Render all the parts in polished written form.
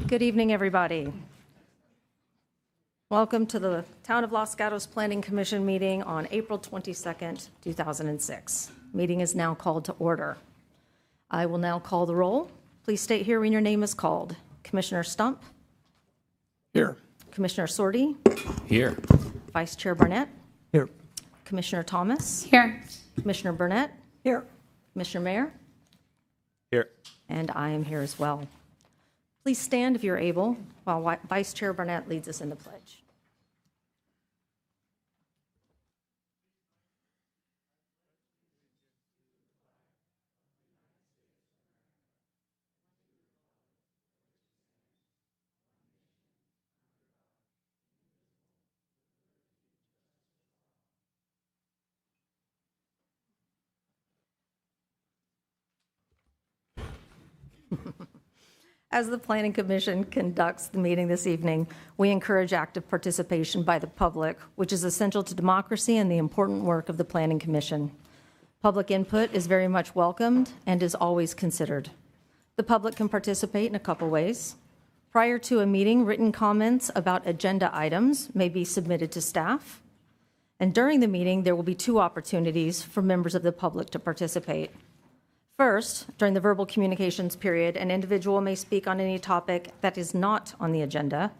Good evening, everybody. Welcome to the Town of Los Gatos Planning Commission meeting on April 22nd, 2006. Meeting is now called to order. I will now call the roll. Please state here when your name is called. Commissioner Stump? Here. Commissioner Sorty? Here. Vice Chair Barnett? Here. Commissioner Thomas? Here. Commissioner Burnett? Here. Commissioner Mayer? Here. And I am here as well. Please stand if you're able while Vice Chair Barnett leads us in the pledge. As the Planning Commission conducts the meeting this evening, we encourage active participation by the public, which is essential to democracy and the important work of the Planning Commission. Public input is very much welcomed and is always considered. The public can participate in a couple ways. Prior to a meeting, written comments about agenda items may be submitted to staff. And during the meeting, there will be two opportunities for members of the public to participate. First, during the verbal communications period, an individual may speak on any topic that is not on the agenda.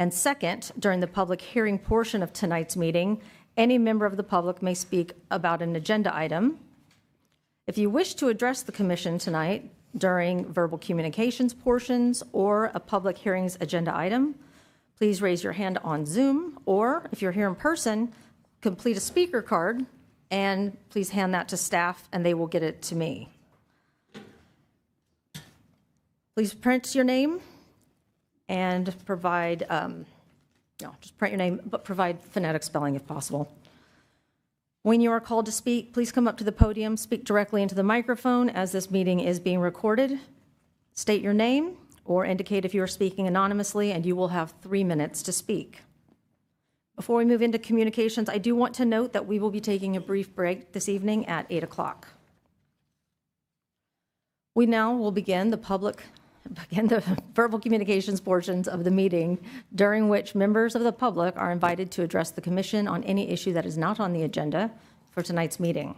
And second, during the public hearing portion of tonight's meeting, any member of the public may speak about an agenda item. If you wish to address the commission tonight during verbal communications portions or a public hearings agenda item, please raise your hand on Zoom, or if you're here in person, complete a speaker card and please hand that to staff and they will get it to me. Please print your name and provide, just print your name, but provide phonetic spelling if possible. When you are called to speak, please come up to the podium, speak directly into the microphone as this meeting is being recorded. State your name or indicate if you are speaking anonymously, and you will have 3 minutes to speak. Before we move into communications, I do want to note that we will be taking a brief break this evening at 8 o'clock. We now will begin the verbal communications portions of the meeting, during which members of the public are invited to address the commission on any issue that is not on the agenda for tonight's meeting.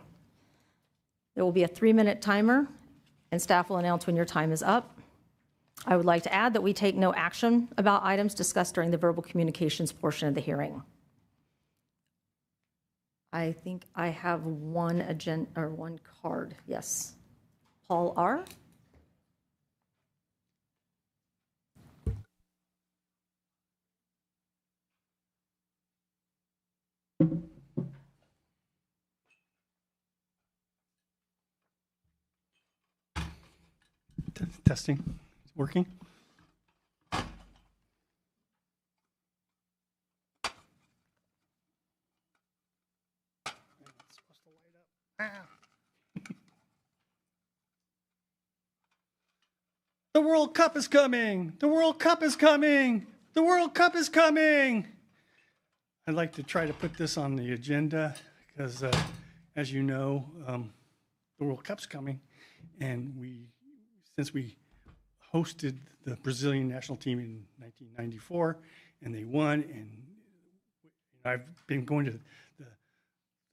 There will be a 3-minute timer, and staff will announce when your time is up. I would like to add that we take no action about items discussed during the verbal communications portion of the hearing. I think I have one card. Yes. Paul R. Testing. Working? It's supposed to light up. The World Cup is coming! The World Cup is coming! The World Cup is coming! I'd like to try to put this on the agenda because, as you know, the World Cup's coming, and since we hosted the Brazilian national team in 1994, and they won, and I've been going to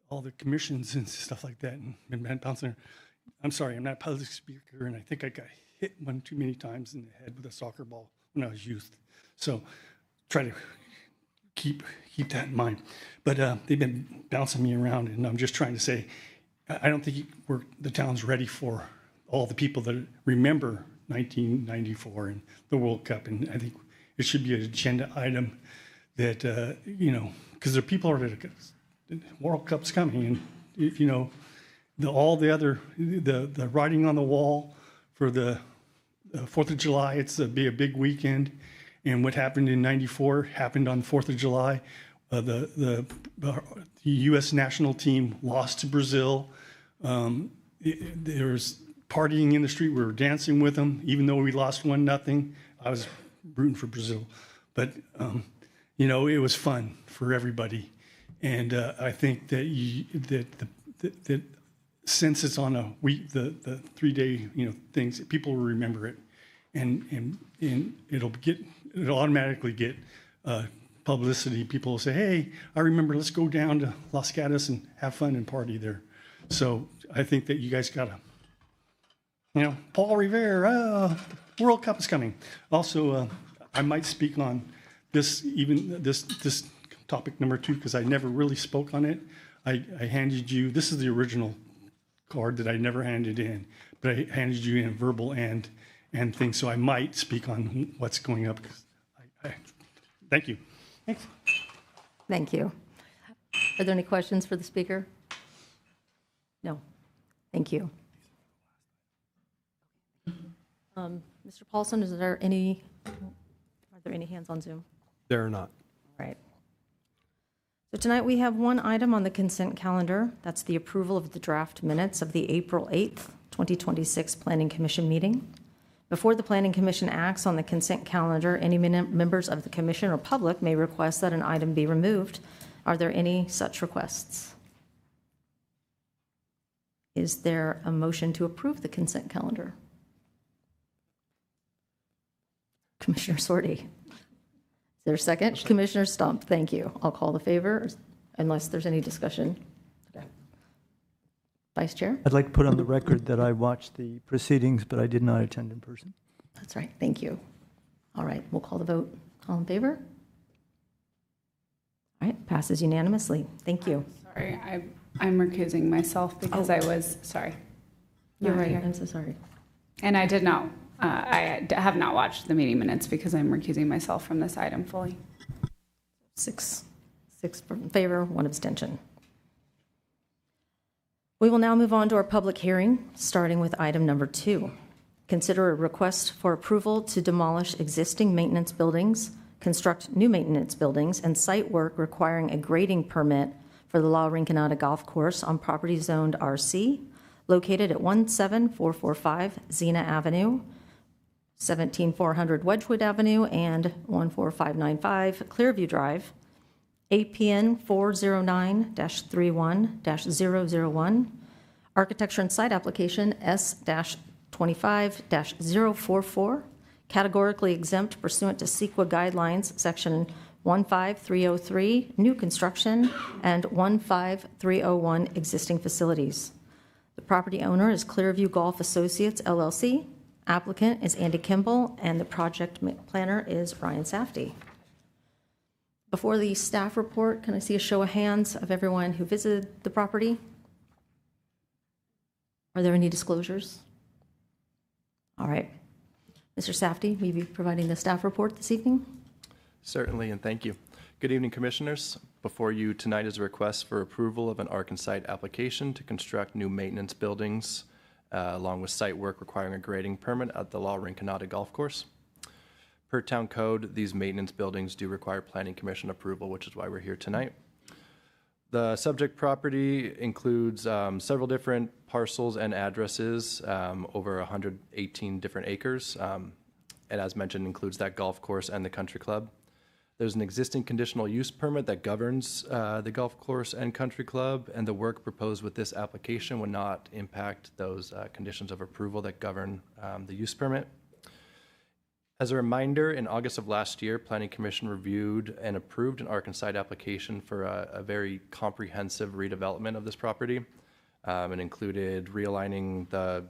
all the commissions and stuff like that, and been bouncing. I'm sorry, I'm not a public speaker, and I think I got hit one too many times in the head with a soccer ball when I was youth. So try to keep that in mind. But they've been bouncing me around, and I'm just trying to say, I don't think the town's ready for all the people that remember 1994 and the World Cup. And I think it should be an agenda item that, because there are people that the World Cup's coming, and, all the other, the writing on the wall for the 4th of July, it's be a big weekend. And what happened in 94 happened on the 4th of July. The U.S. national team lost to Brazil. There was partying in the street. We were dancing with them, even though we lost 1-0. I was rooting for Brazil, but it was fun for everybody. And I think that since it's on a week, the 3-day things, people will remember it. and it'll automatically get publicity. People will say, hey, I remember, let's go down to Los Gatos and have fun and party there. So I think that you guys gotta, Paul Revere, the World Cup is coming. Also, I might speak on this topic number 2, because I never really spoke on it. I handed you, this is the original card that I never handed in, but I handed you in verbal and things, so I might speak on what's going up. Thank you. Thanks. Thank you. Are there any questions for the speaker? No. Thank you. Mr. Paulson, are there any hands on Zoom? There are not. All right. So tonight we have one item on the consent calendar. That's the approval of the draft minutes of the April 8th, 2026 Planning Commission meeting. Before the Planning Commission acts on the consent calendar, any members of the commission or public may request that an item be removed. Are there any such requests? Is there a motion to approve the consent calendar? Commissioner Sorty. Is there a second? Commissioner Stump, thank you. I'll call the favor unless there's any discussion. Okay. Vice Chair? I'd like to put on the record that I watched the proceedings, but I did not attend in person. That's right, thank you. All right, we'll call the vote. All in favor? All right, passes unanimously. Thank you. Sorry, I'm recusing myself because I was, sorry. You're not right, here. I'm so sorry. And I did not, I have not watched the meeting minutes because I'm recusing myself from this item fully. Six in favor, 1 abstention. We will now move on to our public hearing, starting with item number 2. Consider a request for approval to demolish existing maintenance buildings, construct new maintenance buildings, and site work requiring a grading permit for the La Rinconada Golf Course on property zoned RC, located at 17445 Xena Avenue, 17400 Wedgwood Avenue, and 14595 Clearview Drive, APN 409-31-001, architecture and site application S-25-044, categorically exempt pursuant to CEQA guidelines, section 15303, new construction, and 15301, existing facilities. The property owner is Clearview Golf Associates, LLC. Applicant is Andy Kimball, and the project planner is Ryan Safdie. Before the staff report, can I see a show of hands of everyone who visited the property? Are there any disclosures? All right. Mr. Safdie, will you be providing the staff report this evening? Certainly, and thank you. Good evening, Commissioners. Before you tonight is a request for approval of an Arkansas application to construct new maintenance buildings, along with site work requiring a grading permit at the La Rinconada Golf Course. Per town code, these maintenance buildings do require Planning Commission approval, which is why we're here tonight. The subject property includes several different parcels and addresses, over 118 different acres, and as mentioned, includes that golf course and the country club. There's an existing conditional use permit that governs the golf course and country club, and the work proposed with this application would not impact those conditions of approval that govern the use permit. As a reminder, in August of last year, Planning Commission reviewed and approved an Arkansas application for a very comprehensive redevelopment of this property. It included realigning the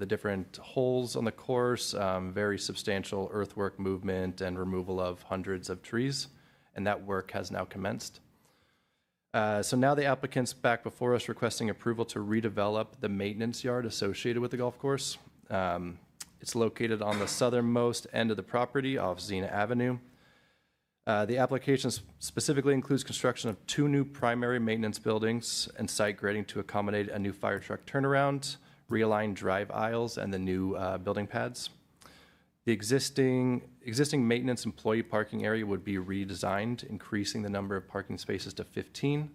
different holes on the course, very substantial earthwork movement, and removal of hundreds of trees, and that work has now commenced. So now the applicant's back before us requesting approval to redevelop the maintenance yard associated with the golf course. It's located on the southernmost end of the property off Xena Avenue. The application specifically includes construction of 2 new primary maintenance buildings and site grading to accommodate a new fire truck turnaround, realigned drive aisles, and the new building pads. The existing maintenance employee parking area would be redesigned, increasing the number of parking spaces to 15.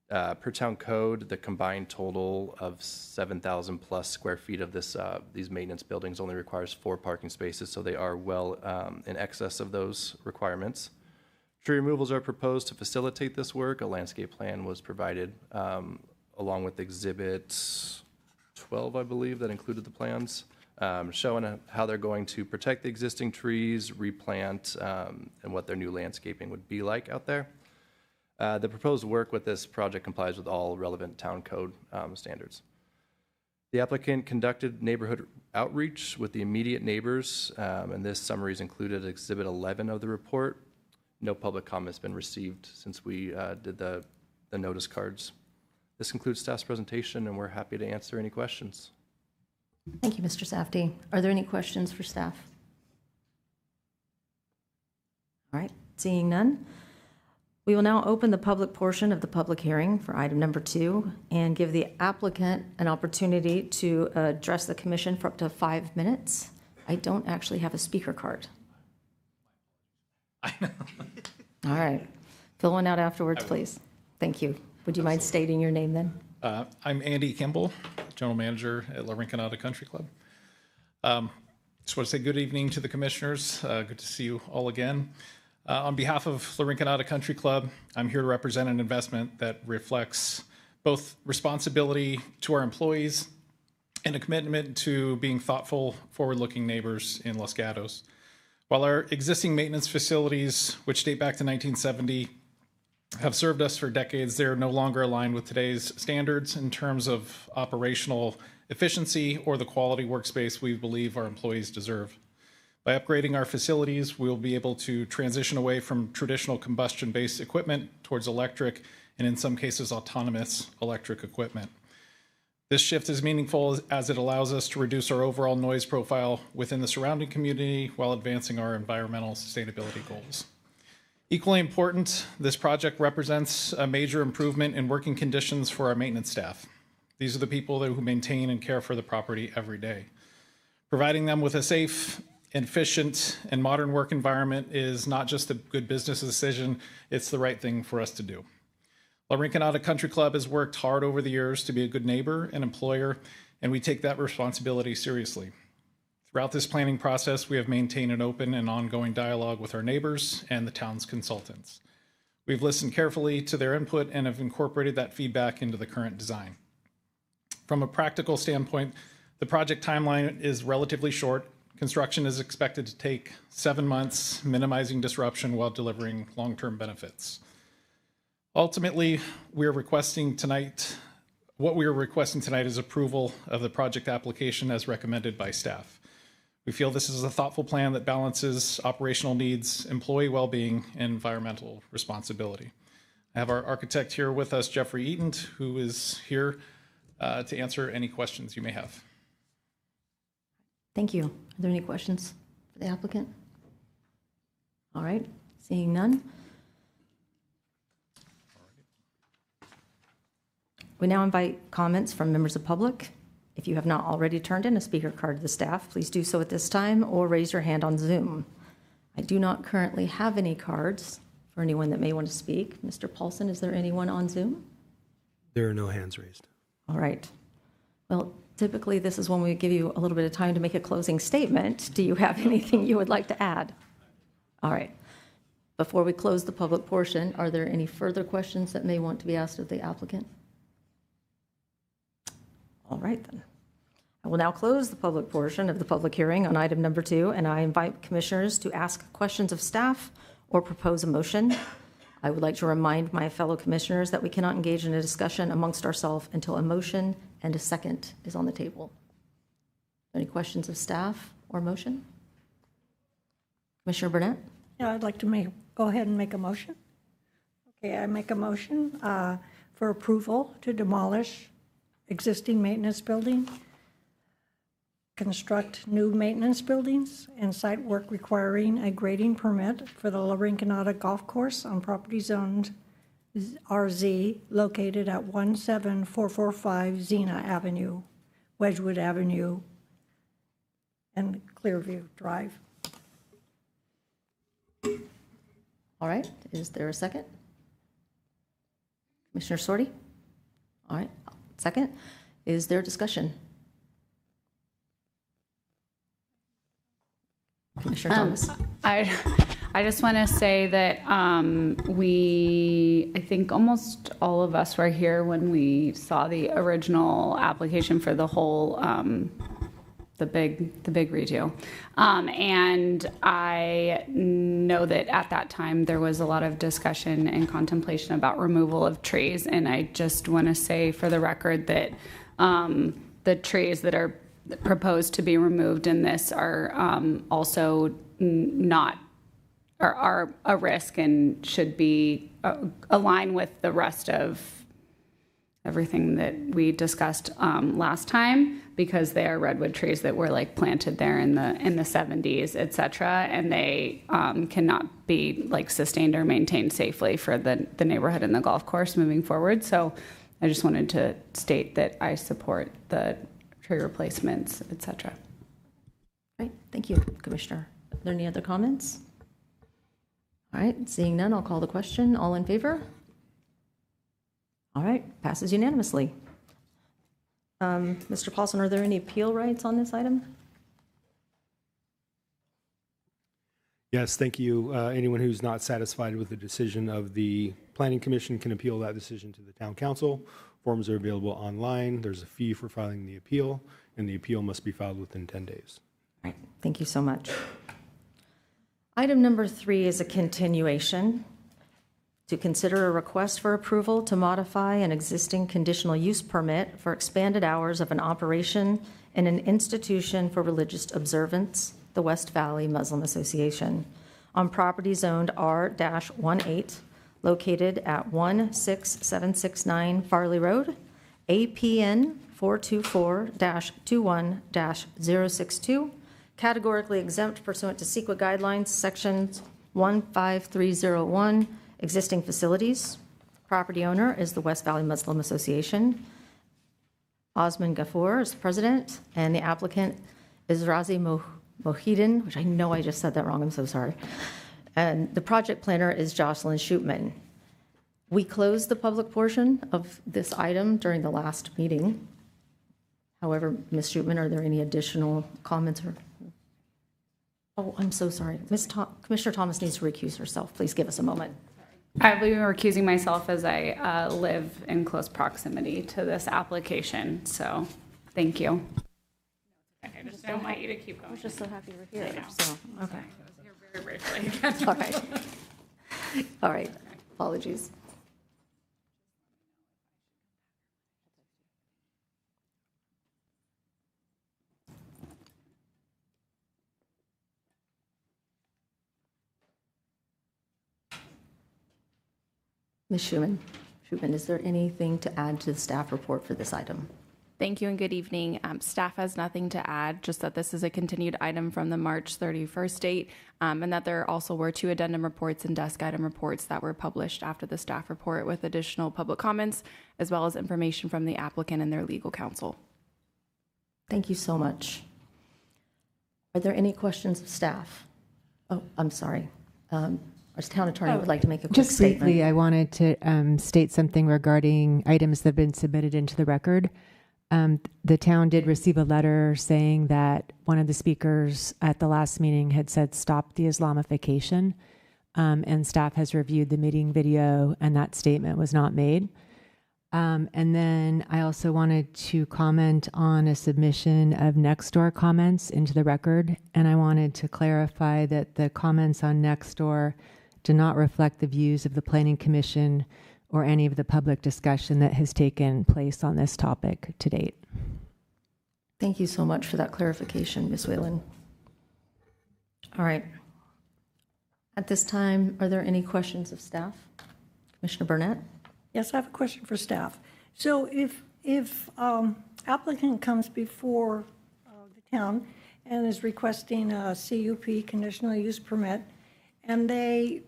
Per town code, the combined total of 7,000 plus square feet of these maintenance buildings only requires 4 parking spaces, so they are well in excess of those requirements. Tree removals are proposed to facilitate this work. A landscape plan was provided along with Exhibit 12, I believe, that included the plans. showing how they're going to protect the existing trees, replant, and what their new landscaping would be like out there. The proposed work with this project complies with all relevant town code standards. The applicant conducted neighborhood outreach with the immediate neighbors, and this summary is included at Exhibit 11 of the report. No public comment has been received since we did the notice cards. This concludes staff's presentation, and we're happy to answer any questions. Thank you, Mr. Safdie. Are there any questions for staff? All right, seeing none. We will now open the public portion of the public hearing for item number 2 and give the applicant an opportunity to address the commission for up to 5 minutes. I don't actually have a speaker card. I know. All right. Fill one out afterwards, please. Thank you. Would you mind stating your name then? I'm Andy Kimball, General Manager at La Rinconada Country Club. Just want to say good evening to the commissioners. Good to see you all again. On behalf of La Rinconada Country Club, I'm here to represent an investment that reflects both responsibility to our employees and a commitment to being thoughtful, forward-looking neighbors in Los Gatos. While our existing maintenance facilities, which date back to 1970, have served us for decades, they're no longer aligned with today's standards in terms of operational efficiency or the quality workspace we believe our employees deserve. By upgrading our facilities, we'll be able to transition away from traditional combustion-based equipment towards electric and in some cases autonomous electric equipment. This shift is meaningful as it allows us to reduce our overall noise profile within the surrounding community while advancing our environmental sustainability goals. Equally important, this project represents a major improvement in working conditions for our maintenance staff. These are the people who maintain and care for the property every day. Providing them with a safe, efficient, and modern work environment is not just a good business decision, it's the right thing for us to do. La Rinconada Country Club has worked hard over the years to be a good neighbor and employer, and we take that responsibility seriously. Throughout this planning process, we have maintained an open and ongoing dialogue with our neighbors and the town's consultants. We've listened carefully to their input and have incorporated that feedback into the current design. From a practical standpoint, the project timeline is relatively short. Construction is expected to take 7 months, minimizing disruption while delivering long-term benefits. Ultimately, what we are requesting tonight is approval of the project application as recommended by staff. We feel this is a thoughtful plan that balances operational needs, employee well-being, and environmental responsibility. I have our architect here with us, Jeffrey Eaton, who is here to answer any questions you may have. Thank you. Are there any questions for the applicant? All right, seeing none. We now invite comments from members of the public. If you have not already turned in a speaker card to the staff, please do so at this time or raise your hand on Zoom. I do not currently have any cards for anyone that may want to speak. Mr. Paulson, is there anyone on Zoom? There are no hands raised. All right. Well, typically this is when we give you a little bit of time to make a closing statement. Do you have anything you would like to add? All right. Before we close the public portion, are there any further questions that may want to be asked of the applicant? All right, then. I will now close the public portion of the public hearing on item number 2, and I invite commissioners to ask questions of staff or propose a motion. I would like to remind my fellow commissioners that we cannot engage in a discussion amongst ourselves until a motion and a second is on the table. Any questions of staff or motion? Commissioner Burnett? Yeah, I'd like to go ahead and make a motion. Okay, I make a motion for approval to demolish existing maintenance building, construct new maintenance buildings, and site work requiring a grading permit for the La Rinconada Golf Course on property zoned RZ located at 17445 Xena Avenue, Wedgwood Avenue, and Clearview Drive. All right, is there a second? Commissioner Sorty? All right, second. Is there discussion? Commissioner Thomas? I just want to say that I think almost all of us were here when we saw the original application for the whole the big redo. And I know that at that time there was a lot of discussion and contemplation about removal of trees. And I just want to say for the record that the trees that are proposed to be removed in this are also not are a risk and should be aligned with the rest of everything that we discussed last time, because they are redwood trees that were like planted there in the 70s, et cetera, and they cannot be like sustained or maintained safely for the neighborhood and the golf course moving forward. So I just wanted to state that I support the tree replacements, et cetera. Great, thank you, Commissioner. Are there any other comments? All right, seeing none, I'll call the question. All in favor? All right, passes unanimously. Mr. Paulson, are there any appeal rights on this item? Yes, thank you. Anyone who's not satisfied with the decision of the Planning Commission can appeal that decision to the Town Council. Forms are available online. There's a fee for filing the appeal, and the appeal must be filed within 10 days. All right, thank you so much. Item number 3 is a continuation to consider a request for approval to modify an existing conditional use permit for expanded hours of an operation in an institution for religious observance, the West Valley Muslim Association, on property zoned R-18, located at 16769 Farley Road, APN 424-21-062, categorically exempt pursuant to CEQA guidelines, sections 15301, existing facilities. Property owner is the West Valley Muslim Association. Osman Ghafour is president, and the applicant is Razi Mohidin, which I know I just said that wrong, I'm so sorry. And the project planner is Jocelyn Shootman. We closed the public portion of this item during the last meeting. However, Ms. Shootman, are there any additional comments or? Oh, I'm so sorry. Commissioner Thomas needs to recuse herself. Please give us a moment. I'll be recusing myself as I live in close proximity to this application, so thank you. I just don't want you to keep going. I'm just so happy we're here. So, okay. I was here very briefly. All right. All right. Apologies. Ms. Schuman, is there anything to add to the staff report for this item? Thank you and good evening. Staff has nothing to add, just that this is a continued item from the March 31st date, and that there also were 2 addendum reports and desk item reports that were published after the staff report with additional public comments, as well as information from the applicant and their legal counsel. Thank you so much. Are there any questions of staff? Oh, I'm sorry. Our town attorney would like to make a quick just statement. Briefly, I wanted to state something regarding items that have been submitted into the record. The town did receive a letter saying that one of the speakers at the last meeting had said, "Stop the Islamification," and staff has reviewed the meeting video and that statement was not made. And then I also wanted to comment on a submission of Nextdoor comments into the record, and I wanted to clarify that the comments on Nextdoor do not reflect the views of the Planning Commission or any of the public discussion that has taken place on this topic to date. Thank you so much for that clarification, Ms. Whalen. All right. At this time, are there any questions of staff? Commissioner Burnett? Yes, I have a question for staff. So if applicant comes before the town and is requesting a CUP, conditional use permit, and they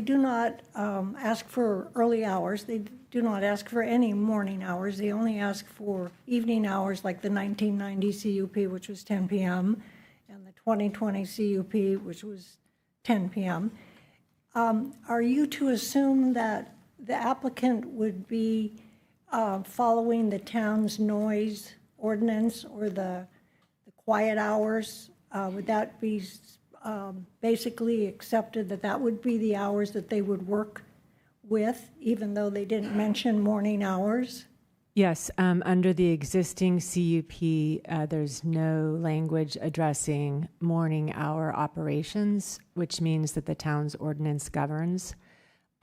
do not ask for early hours, they do not ask for any morning hours, they only ask for evening hours like the 1990 CUP, which was 10 p.m., and the 2020 CUP, which was 10 p.m., are you to assume that the applicant would be following the town's noise ordinance or the quiet hours? Would that be basically accepted that that would be the hours that they would work with, even though they didn't mention morning hours? Yes, under the existing CUP, there's no language addressing morning hour operations, which means that the town's ordinance governs.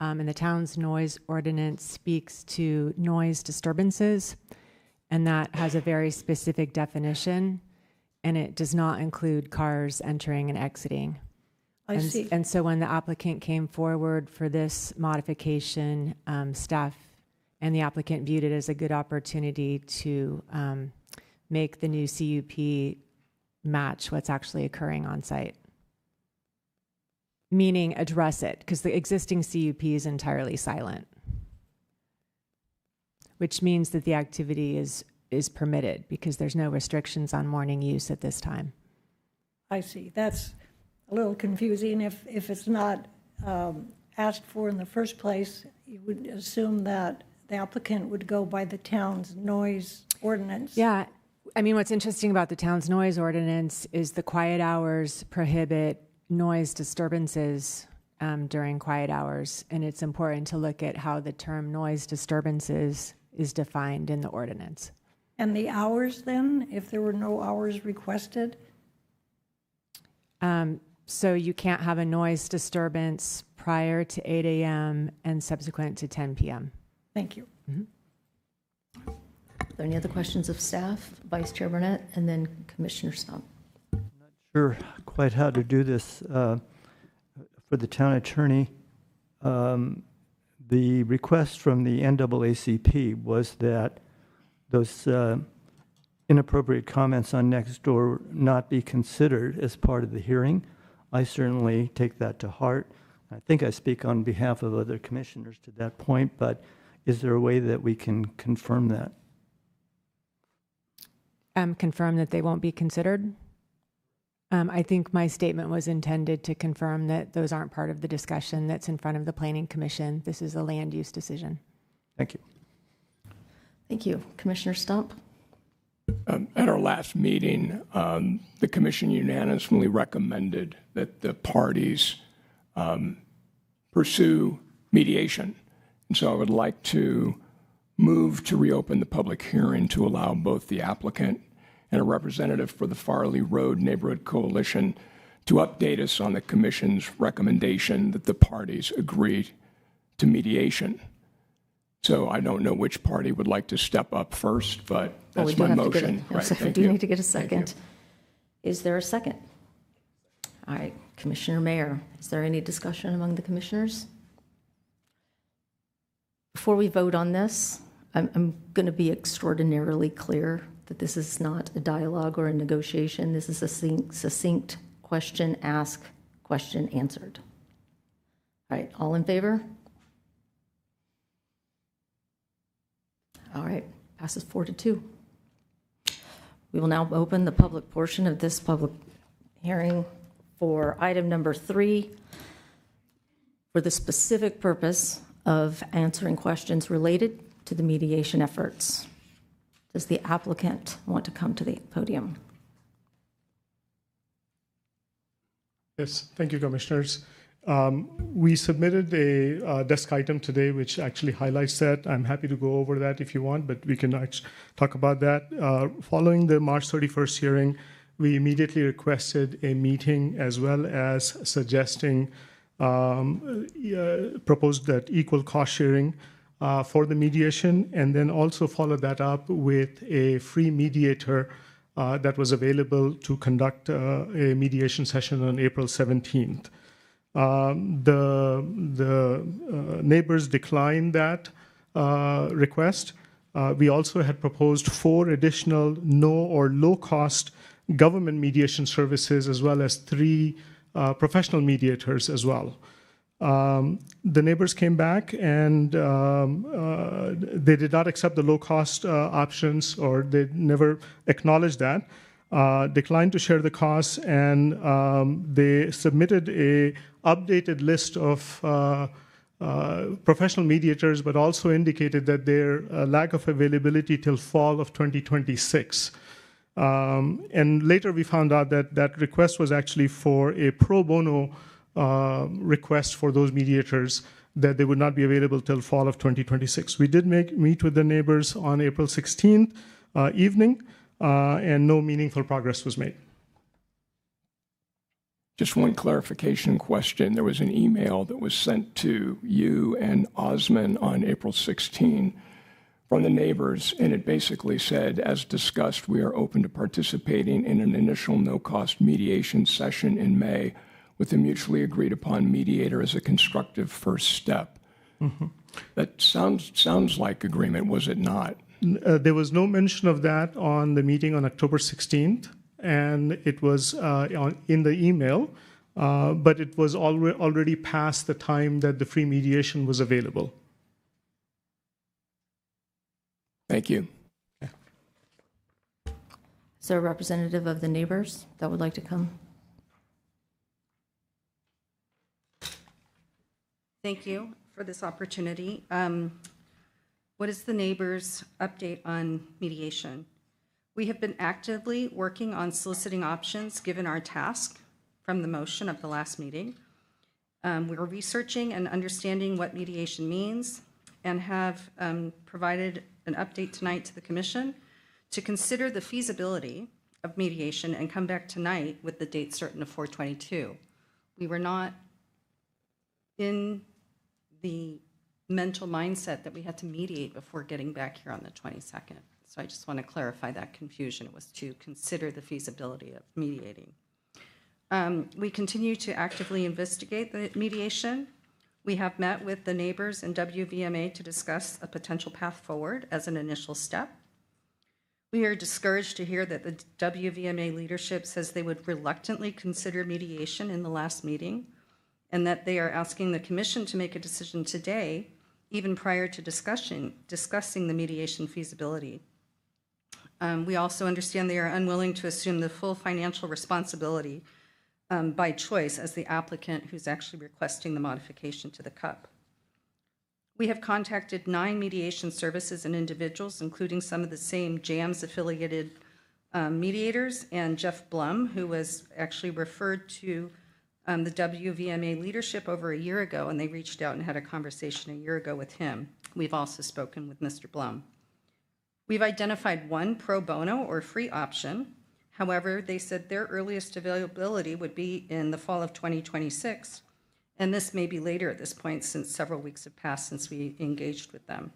And the town's noise ordinance speaks to noise disturbances, and that has a very specific definition, and it does not include cars entering and exiting. I see. And so when the applicant came forward for this modification, staff and the applicant viewed it as a good opportunity to make the new CUP match what's actually occurring on site. Meaning address it, because the existing CUP is entirely silent, which means that the activity is permitted because there's no restrictions on morning use at this time. I see. That's a little confusing. If it's not asked for in the first place, you would assume that the applicant would go by the town's noise ordinance. Yeah. I mean, what's interesting about the town's noise ordinance is the quiet hours prohibit noise disturbances during quiet hours. And it's important to look at how the term noise disturbances is defined in the ordinance. And the hours then, if there were no hours requested? So you can't have a noise disturbance prior to 8 a.m. and subsequent to 10 p.m. Thank you. Are there any other questions of staff? Vice Chair Burnett, and then Commissioner Stump. Sure quite how to do this. For the town attorney, the request from the NAACP was that those inappropriate comments on Nextdoor not be considered as part of the hearing. I certainly take that to heart. I think I speak on behalf of other commissioners to that point, but is there a way that we can confirm that? Confirm that they won't be considered? I think my statement was intended to confirm that those aren't part of the discussion that's in front of the Planning Commission. This is a land use decision. Thank you. Thank you. Commissioner Stump? At our last meeting, the commission unanimously recommended that the parties pursue mediation. And so I would like to move to reopen the public hearing to allow both the applicant and a representative for the Farley Road Neighborhood Coalition to update us on the commission's recommendation that the parties agree to mediation. So I don't know which party would like to step up first, but that's my motion. We do need to get a second. Is there a second? All right, Commissioner Mayer, is there any discussion among the commissioners? Before we vote on this, I'm going to be extraordinarily clear that this is not a dialogue or a negotiation. This is a succinct question asked, question answered. All right, all in favor? All right, passes 4-2. We will now open the public portion of this public hearing for item number 3 for the specific purpose of answering questions related to the mediation efforts. Does the applicant want to come to the podium? Yes, thank you, Commissioners. We submitted a desk item today, which actually highlights that. I'm happy to go over that if you want, but we can talk about that. Following the March 31st hearing, we immediately requested a meeting as well as suggesting proposed that equal cost sharing for the mediation, and then also followed that up with a free mediator that was available to conduct a mediation session on April 17th. The neighbors declined that request. We also had proposed 4 additional no or low cost government mediation services, as well as 3 professional mediators as well. The neighbors came back and they did not accept the low cost options, or they never acknowledged that, declined to share the costs, and they submitted a updated list of professional mediators, but also indicated that their lack of availability till fall of 2026. And later we found out that that request was actually for a pro bono request for those mediators, that they would not be available till fall of 2026. We did meet with the neighbors on April 16th evening, and no meaningful progress was made. Just one clarification question. There was an email that was sent to you and Osman on April 16 from the neighbors, and it basically said, as discussed, we are open to participating in an initial no-cost mediation session in May with a mutually agreed upon mediator as a constructive first step. Mm-hmm. That sounds like agreement, was it not? There was no mention of that on the meeting on October 16th, and it was in the email, but it was already past the time that the free mediation was available. Thank you. Is there a representative of the neighbors that would like to come? Thank you for this opportunity. What is the neighbors' update on mediation? We have been actively working on soliciting options given our task from the motion of the last meeting. We're researching and understanding what mediation means and have provided an update tonight to the Commission to consider the feasibility of mediation and come back tonight with the date certain of 4/22. We were not in the mental mindset that we had to mediate before getting back here on the 22nd. So I just want to clarify that confusion. It was to consider the feasibility of mediating. We continue to actively investigate the mediation. We have met with the neighbors and WVMA to discuss a potential path forward as an initial step. We are discouraged to hear that the WVMA leadership says they would reluctantly consider mediation in the last meeting, and that they are asking the Commission to make a decision today, even prior to discussing the mediation feasibility. We also understand they are unwilling to assume the full financial responsibility by choice as the applicant who's actually requesting the modification to the CUP. We have contacted 9 mediation services and individuals, including some of the same JAMS affiliated mediators, and Jeff Blum, who was actually referred to the WVMA leadership over a year ago, and they reached out and had a conversation a year ago with him. We've also spoken with Mr. Blum. We've identified one pro bono or free option. However, they said their earliest availability would be in the fall of 2026, and this may be later at this point since several weeks have passed since we engaged with them.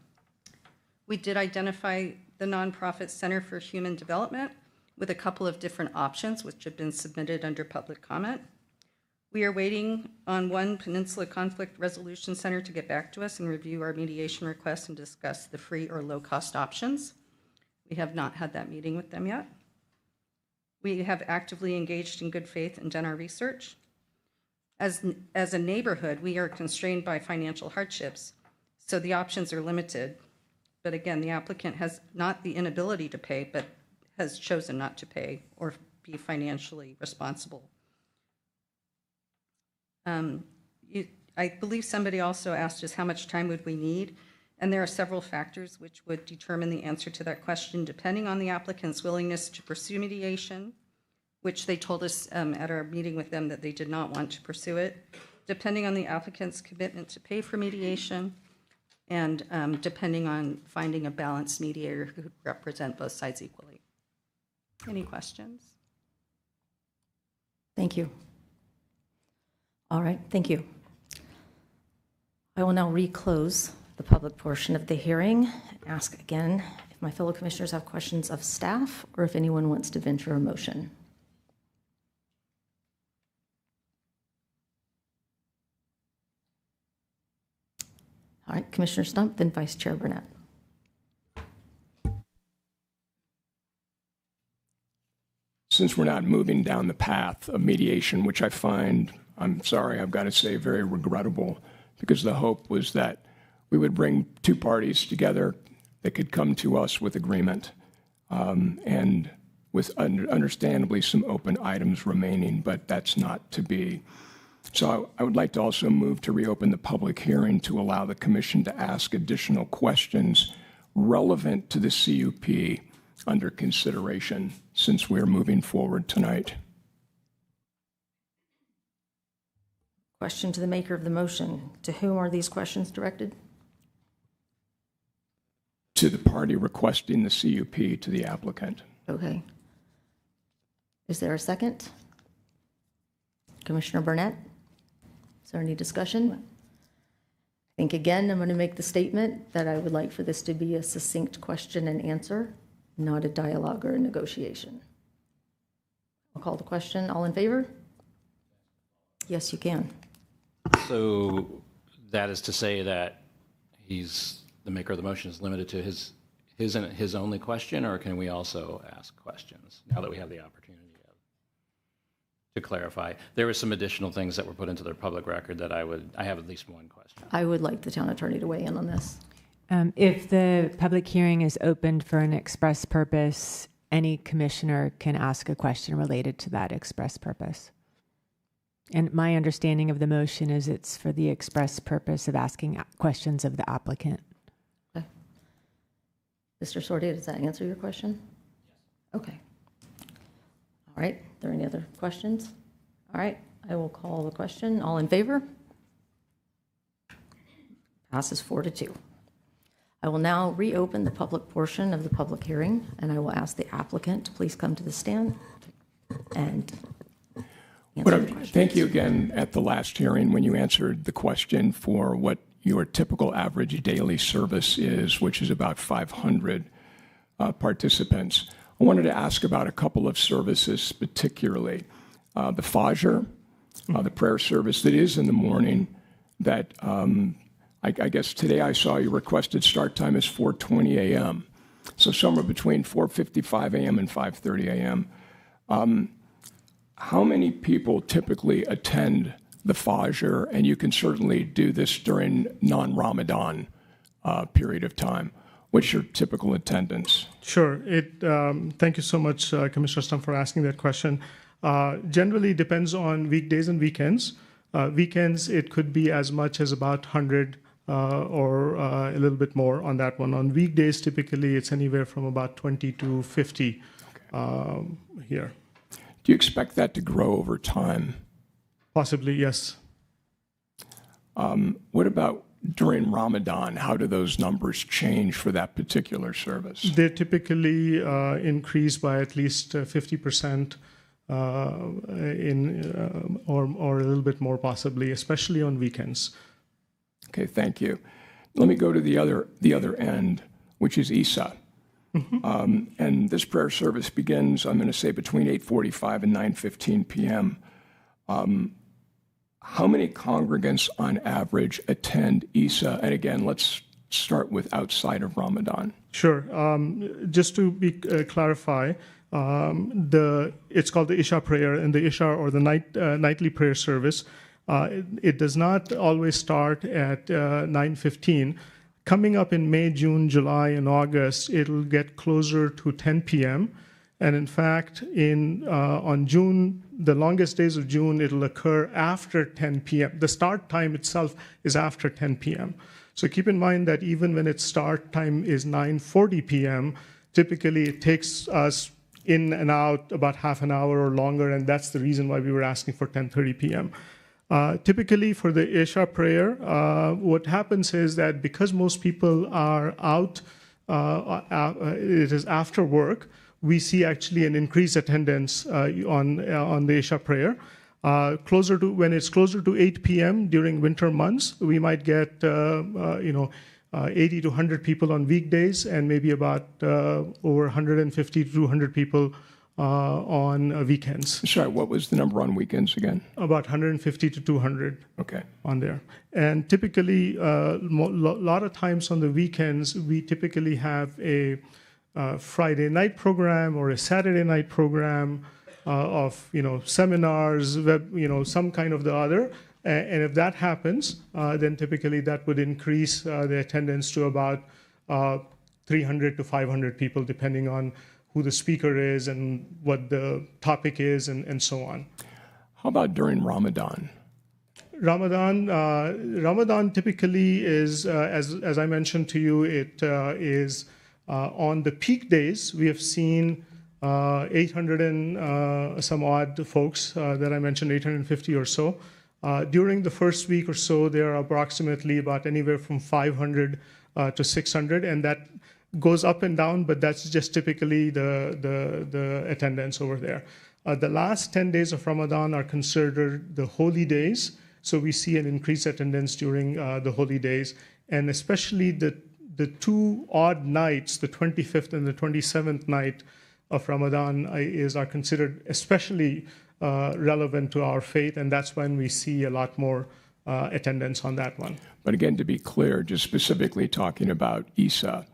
We did identify the Nonprofit Center for Human Development with a couple of different options which have been submitted under public comment. We are waiting on one Peninsula Conflict Resolution Center to get back to us and review our mediation requests and discuss the free or low-cost options. We have not had that meeting with them yet. We have actively engaged in good faith and done our research. As a neighborhood, we are constrained by financial hardships, so the options are limited. But again, the applicant has not the inability to pay, but has chosen not to pay or be financially responsible. I believe somebody also asked us how much time would we need, and there are several factors which would determine the answer to that question, depending on the applicant's willingness to pursue mediation, which they told us at our meeting with them that they did not want to pursue it, depending on the applicant's commitment to pay for mediation, and depending on finding a balanced mediator who could represent both sides equally. Any questions? Thank you. All right, thank you. I will now reclose the public portion of the hearing. Ask again if my fellow commissioners have questions of staff or if anyone wants to venture a motion. All right, Commissioner Stump, then Vice Chair Burnett. Since we're not moving down the path of mediation, which I find, I'm sorry, I've got to say, very regrettable, because the hope was that we would bring two parties together that could come to us with agreement, and with understandably some open items remaining, but that's not to be. So I would like to also move to reopen the public hearing to allow the Commission to ask additional questions relevant to the CUP under consideration, since we're moving forward tonight. Question to the maker of the motion. To whom are these questions directed? To the party requesting the CUP, to the applicant. Okay. Is there a second? Commissioner Burnett? Is there any discussion? I think, again, I'm going to make the statement that I would like for this to be a succinct question and answer, not a dialogue or a negotiation. I'll call the question. All in favor? Yes, you can. So that is to say that the maker of the motion is limited to his only question, or can we also ask questions now that we have the opportunity to clarify? There were some additional things that were put into the public record that I have at least one question. I would like the town attorney to weigh in on this. If the public hearing is opened for an express purpose, any commissioner can ask a question related to that express purpose. And my understanding of the motion is it's for the express purpose of asking questions of the applicant. Okay. Mr. Sordia, does that answer your question? Okay. All right. Are there any other questions? All right. I will call the question. All in favor? Passes 4-2. I will now reopen the public portion of the public hearing, and I will ask the applicant to please come to the stand and answer the question. Thank you again at the last hearing when you answered the question for what your typical average daily service is, which is about 500 participants. I wanted to ask about a couple of services, particularly the Fajr, the prayer service that is in the morning that I guess today I saw your requested start time is 4:20 a.m. So somewhere between 4:55 a.m. and 5:30 a.m. How many people typically attend the Fajr? And you can certainly do this during non-Ramadan period of time. What's your typical attendance? Sure. Thank you so much, Commissioner Stump, for asking that question. Generally depends on weekdays and weekends. Weekends, it could be as much as about 100 or a little bit more on that one. On weekdays, typically it's anywhere from about 20 to 50 here. Do you expect that to grow over time? Possibly, yes. What about during Ramadan? How do those numbers change for that particular service? They typically increase by at least 50% or a little bit more possibly, especially on weekends. Okay, thank you. Let me go to the other end, which is Isa. Mm-hmm. And this prayer service begins, I'm going to say, between 8:45 and 9:15 p.m. How many congregants on average attend Isa? And again, let's start with outside of Ramadan. Sure. Just to clarify, it's called the Isha prayer, and the Isha or the nightly prayer service. It does not always start at 9:15. Coming up in May, June, July, and August, it'll get closer to 10 p.m. And in fact, on June, the longest days of June, it'll occur after 10 p.m. The start time itself is after 10 p.m. So keep in mind that even when its start time is 9:40 p.m., typically it takes us in and out about half an hour or longer, and that's the reason why we were asking for 10:30 p.m. Typically for the Isha prayer, what happens is that because most people are out, it is after work, we see actually an increased attendance on the Isha prayer. When it's closer to 8 p.m. during winter months, we might get 80 to 100 people on weekdays and maybe about over 150 to 200 people on weekends. Sorry, what was the number on weekends again? About 150 to 200 on there. And typically, a lot of times on the weekends, we typically have a Friday night program or a Saturday night program of seminars, some kind of the other. And if that happens, then typically that would increase the attendance to about 300 to 500 people, depending on who the speaker is and what the topic is and so on. How about during Ramadan? Ramadan typically is, as I mentioned to you, it is on the peak days. We have seen 800 and some odd folks that I mentioned, 850 or so. During the first week or so, there are approximately about anywhere from 500 to 600, and that goes up and down, but that's just typically the attendance over there. The last 10 days of Ramadan are considered the holy days, so we see an increased attendance during the holy days, and especially the two odd nights, the 25th and the 27th night of Ramadan are considered especially relevant to our faith, and that's when we see a lot more attendance on that one. But again, to be clear, just specifically talking about Isa,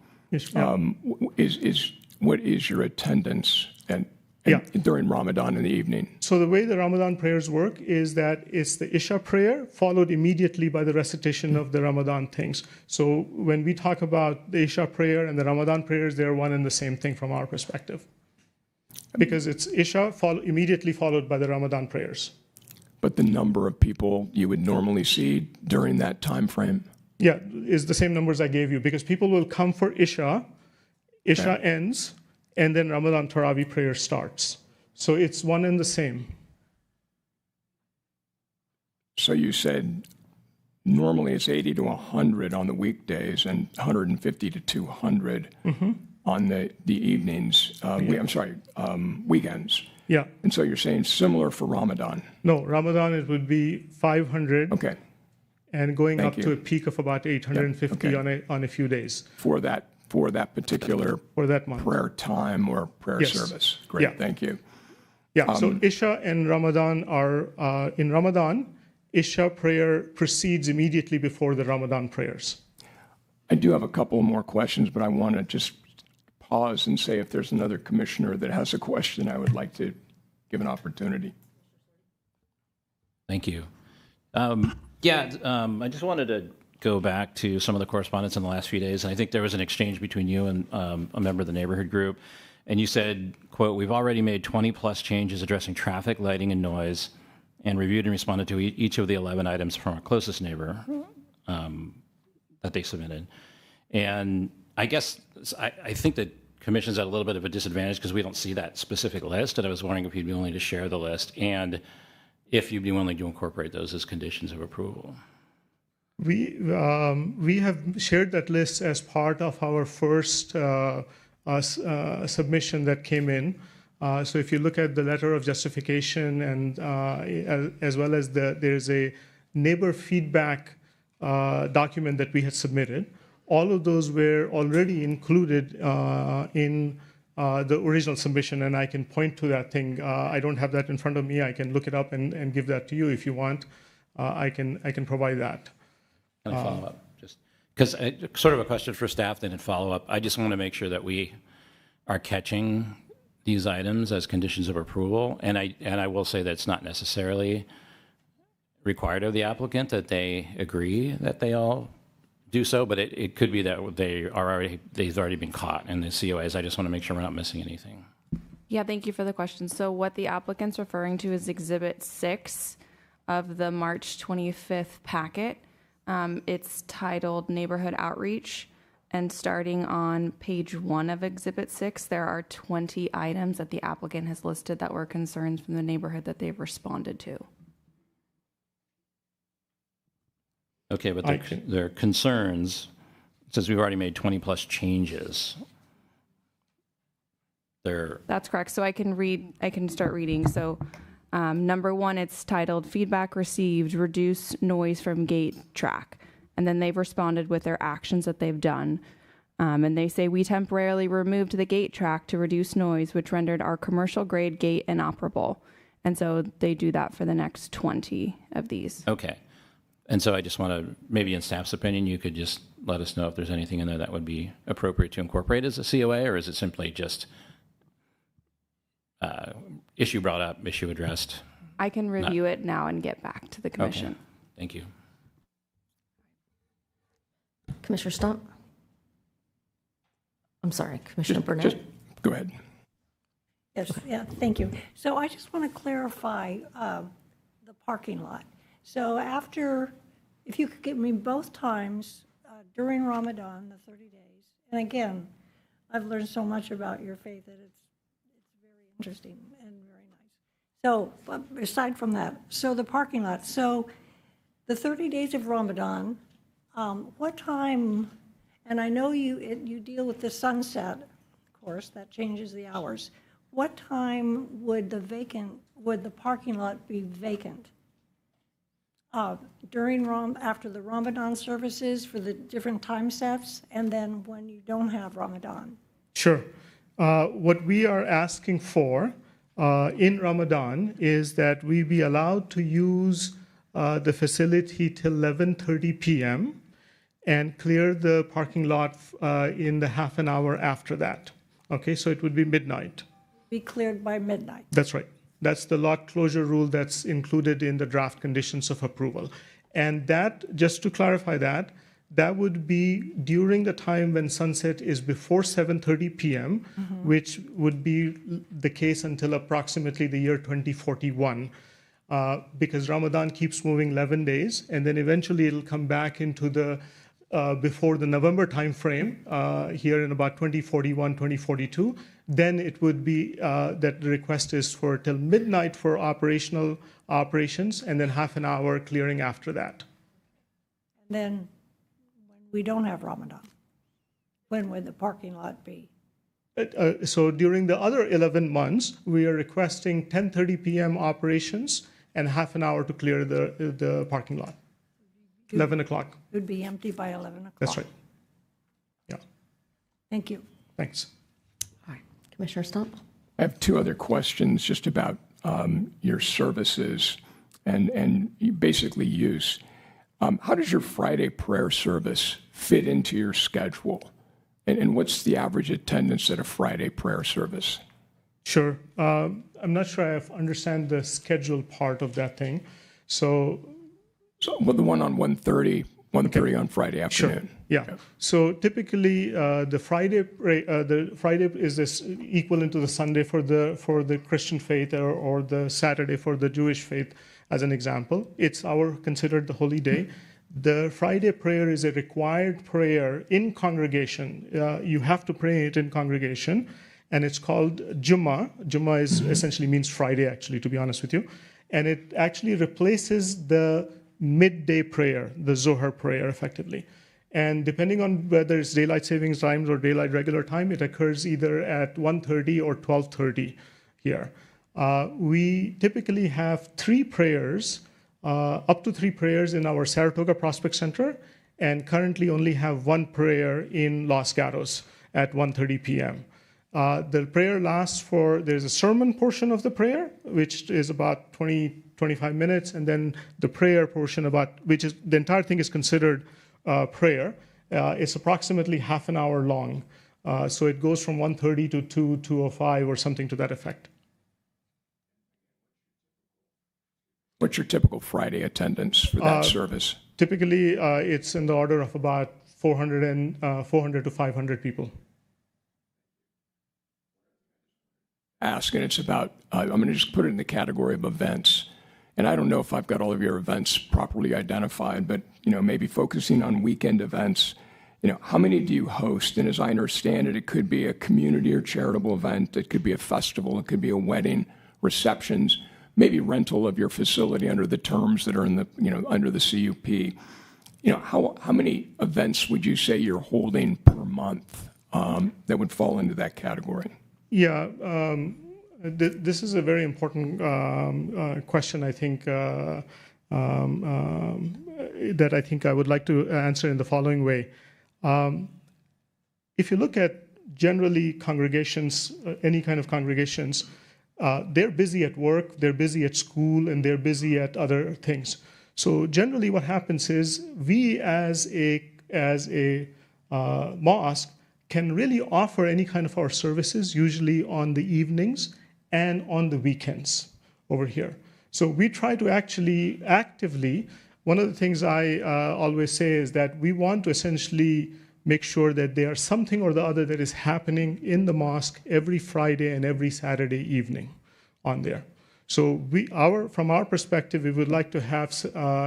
what is your attendance during Ramadan in the evening? So the way the Ramadan prayers work is that it's the Isha prayer followed immediately by the recitation of the Ramadan things. So when we talk about the Isha prayer and the Ramadan prayers, they're one and the same thing from our perspective. Because it's Isha immediately followed by the Ramadan prayers. But the number of people you would normally see during that time frame? Yeah, is the same numbers I gave you, because people will come for Isha, ends, and then Ramadan Taraweeh prayer starts. So it's one and the same. So you said normally it's 80 to 100 on the weekdays and 150 to 200 on the evenings, weekends. Yeah. And so you're saying similar for Ramadan? No, Ramadan it would be 500. Okay. And going up to a peak of about 850 on a few days. For that particular month. Prayer time or prayer service. Great, thank you. Yeah, so Isha and Ramadan are, in Ramadan, Isha prayer proceeds immediately before the Ramadan prayers. I do have a couple more questions, but I want to just pause and say if there's another commissioner that has a question, I would like to give an opportunity. Thank you. I just wanted to go back to some of the correspondence in the last few days, and I think there was an exchange between you and a member of the neighborhood group, and you said, quote, "We've already made 20 plus changes addressing traffic, lighting, and noise, and reviewed and responded to each of the 11 items from our closest neighbor that they submitted." And I guess I think that Commission's at a little bit of a disadvantage because we don't see that specific list, and I was wondering if you'd be willing to share the list and if you'd be willing to incorporate those as conditions of approval. We have shared that list as part of our first submission that came in. So if you look at the letter of justification and as well as there's a neighbor feedback document that we had submitted, all of those were already included in the original submission, and I can point to that thing. I don't have that in front of me. I can look it up and give that to you if you want. I can provide that. Can I follow up? Just because sort of a question for staff, then in follow up. I just want to make sure that we are catching these items as conditions of approval, and I will say that it's not necessarily required of the applicant that they agree that they all do so, but it could be that they've already been caught in the COAs. I just want to make sure we're not missing anything. Yeah, thank you for the question. So what the applicant's referring to is Exhibit 6 of the March 25th packet. It's titled Neighborhood Outreach, and starting on page 1 of Exhibit 6, there are 20 items that the applicant has listed that were concerns from the neighborhood that they've responded to. Okay, but their concerns, since we've already made 20 plus changes, That's correct. So I can start reading. So number 1, it's titled Feedback Received, Reduce Noise from Gate Track. And then they've responded with their actions that they've done. And they say, we temporarily removed the gate track to reduce noise, which rendered our commercial grade gate inoperable. And so they do that for the next 20 of these. Okay. And so I just want to, maybe in staff's opinion, you could just let us know if there's anything in there that would be appropriate to incorporate as a COA, or is it simply just issue brought up, issue addressed? I can review it now and get back to the commission. Okay. Thank you. Commissioner Stump? I'm sorry, Commissioner Burnett? Just go ahead. Yes, yeah, thank you. So I just want to clarify the parking lot. So if you could give me both times during Ramadan, the 30 days, and again, I've learned so much about your faith that it's very interesting and very nice. So aside from that, so the parking lot, so the 30 days of Ramadan, what time, and I know you deal with the sunset, of course, that changes the hours. What time would the parking lot be vacant? After the Ramadan services for the different time sets, and then when you don't have Ramadan? Sure. What we are asking for in Ramadan is that we be allowed to use the facility till 11:30 p.m. and clear the parking lot in the half an hour after that. Okay, so it would be midnight. Be cleared by midnight. That's right. That's the lot closure rule that's included in the draft conditions of approval. And that, just to clarify that, that would be during the time when sunset is before 7:30 p.m., which would be the case until approximately the year 2041, because Ramadan keeps moving 11 days, and then eventually it'll come back into the before the November timeframe here in about 2041, 2042. Then it would be that the request is for till midnight for operations, and then half an hour clearing after that. And then when we don't have Ramadan, when would the parking lot be? So during the other 11 months, we are requesting 10:30 p.m. operations and half an hour to clear the parking lot. 11 o'clock. It would be empty by 11 o'clock. That's right. Yeah. Thank you. Thanks. All right. Commissioner Stump? I have two other questions just about your services and basically use. How does your Friday prayer service fit into your schedule? And what's the average attendance at a Friday prayer service? Sure. I'm not sure I understand the schedule part of that thing. So well, the one on 1:30 on Friday afternoon. Sure. Yeah. Okay. So typically, the Friday is this equivalent to the Sunday for the Christian faith, or the Saturday for the Jewish faith, as an example. It's considered the holy day. The Friday prayer is a required prayer in congregation. You have to pray it in congregation, and it's called Jummah. Jummah essentially means Friday, actually, to be honest with you, and it actually replaces the midday prayer, the Zohar prayer, effectively. And depending on whether it's daylight savings times or daylight regular time, it occurs either at 1:30 or 12:30 here. We typically have up to three prayers in our Saratoga Prospect Center, and currently only have one prayer in Los Gatos at 1:30 p.m. The prayer lasts there's a sermon portion of the prayer, which is about 25 minutes, and then the prayer portion the entire thing is considered prayer. It's approximately half an hour long. So it goes from 1:30 to 2:05 or something to that effect. What's your typical Friday attendance for that service? Typically, it's in the order of about 400 to 500 people. And it's about, I'm going to just put it in the category of events. And I don't know if I've got all of your events properly identified, but maybe focusing on weekend events, how many do you host? And as I understand it, it could be a community or charitable event, it could be a festival, it could be a wedding, receptions, maybe rental of your facility under the terms that are in the under the CUP. How many events would you say you're holding per month that would fall into that category? Yeah, this is a very important question, I think, that I think I would like to answer in the following way. If you look at generally congregations, any kind of congregations, they're busy at work, they're busy at school, and they're busy at other things. So generally what happens is we as a mosque can really offer any kind of our services, usually on the evenings and on the weekends over here. So we try to actually actively, one of the things I always say is that we want to essentially make sure that there's something or the other that is happening in the mosque every Friday and every Saturday evening on there. So from our perspective, we would like to have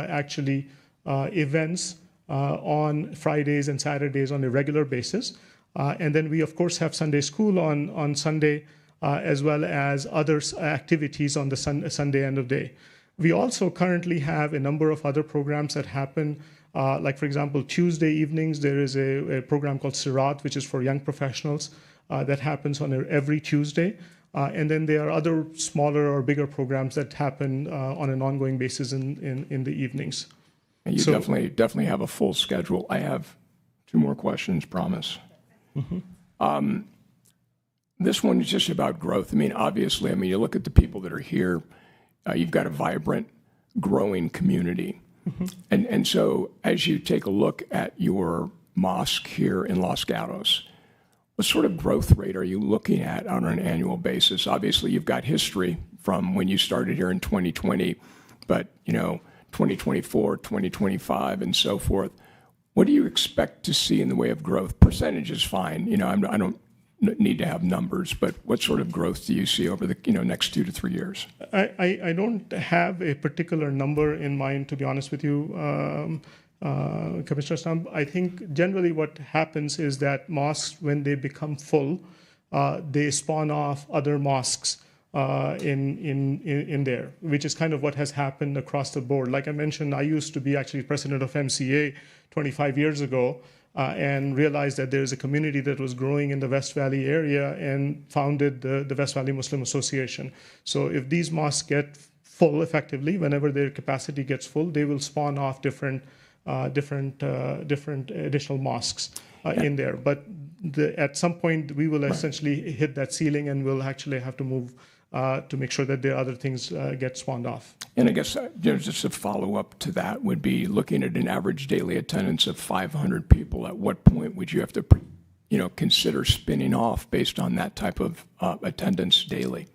actually events on Fridays and Saturdays on a regular basis. And then we, of course, have Sunday school on Sunday. as well as other activities on the Sunday end of day. We also currently have a number of other programs that happen. Like, for example, Tuesday evenings, there is a program called Sirat, which is for young professionals, that happens on every Tuesday. And then there are other smaller or bigger programs that happen on an ongoing basis in the evenings. And you definitely have a full schedule. I have 2 more questions, promise. Mm-hmm. This one is just about growth. I mean, obviously, you look at the people that are here. You've got a vibrant, growing community. Mm-hmm. And so as you take a look at your mosque here in Los Gatos, what sort of growth rate are you looking at on an annual basis? Obviously, you've got history from when you started here in 2020, but 2024, 2025, and so forth. What do you expect to see in the way of growth? Percentage is fine. I don't need to have numbers, but what sort of growth do you see over the next 2 to 3 years? I don't have a particular number in mind, to be honest with you, Commissioner Stump. I think generally what happens is that mosques, when they become full, they spawn off other mosques in there, which is kind of what has happened across the board. Like I mentioned, I used to be actually president of MCA 25 years ago, and realized that there's a community that was growing in the West Valley area and founded the West Valley Muslim Association. So if these mosques get full effectively, whenever their capacity gets full, they will spawn off different additional mosques in there. But at some point, we will essentially hit that ceiling, and we'll actually have to move to make sure that the other things get spawned off. And I guess just a follow-up to that would be looking at an average daily attendance of 500 people. At what point would you have to, consider spinning off based on that type of attendance daily?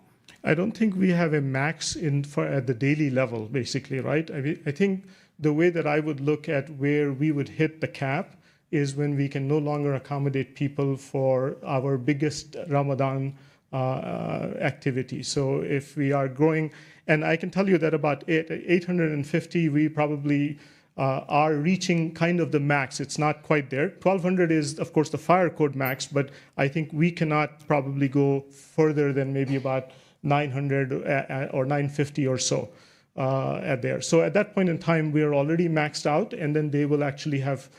I don't think we have a max at the daily level, basically, right? I think the way that I would look at where we would hit the cap is when we can no longer accommodate people for our biggest Ramadan activity. So if we are growing, and I can tell you that about 850, we probably are reaching kind of the max. It's not quite there. 1,200 is, of course, the fire code max, but I think we cannot probably go further than maybe about 900 or 950 or so at there. So at that point in time, we are already maxed out, and then they will actually have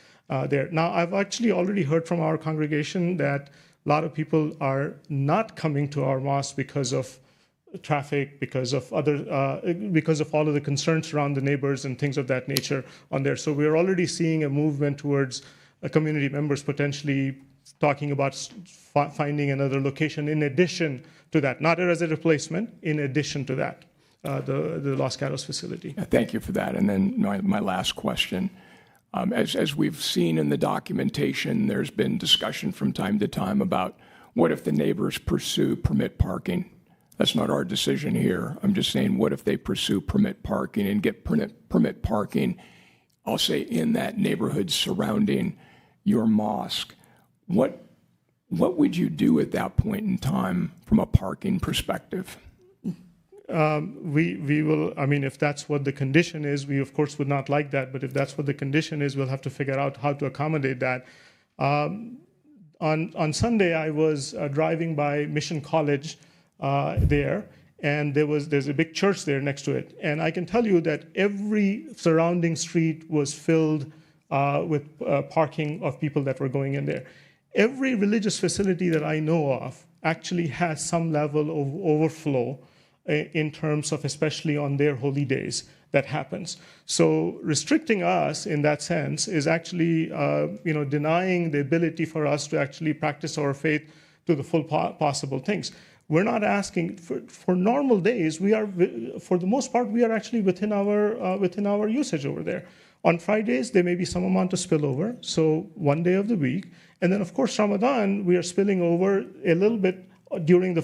there. Now, I've actually already heard from our congregation that a lot of people are not coming to our mosque because of traffic, because of all of the concerns around the neighbors and things of that nature on there. So we're already seeing a movement towards community members potentially talking about finding another location in addition to that, not as a replacement, in addition to that, the Los Gatos facility. Thank you for that. And then my last question. As we've seen in the documentation, there's been discussion from time to time about what if the neighbors pursue permit parking. That's not our decision here. I'm just saying, what if they pursue permit parking and get permit parking, I'll say, in that neighborhood surrounding your mosque? What would you do at that point in time from a parking perspective? We will, if that's what the condition is, we of course would not like that, but if that's what the condition is, we'll have to figure out how to accommodate that. On Sunday, I was driving by Mission College there, and there's a big church there next to it. And I can tell you that every surrounding street was filled with parking of people that were going in there. Every religious facility that I know of actually has some level of overflow in terms of, especially on their holy days, that happens. So restricting us in that sense is actually, denying the ability for us to actually practice our faith to the full possible things. We're not asking for normal days. We are, for the most part, we are actually within our usage over there. On Fridays, there may be some amount of spillover, so one day of the week. And then, of course, Ramadan, we are spilling over a little bit during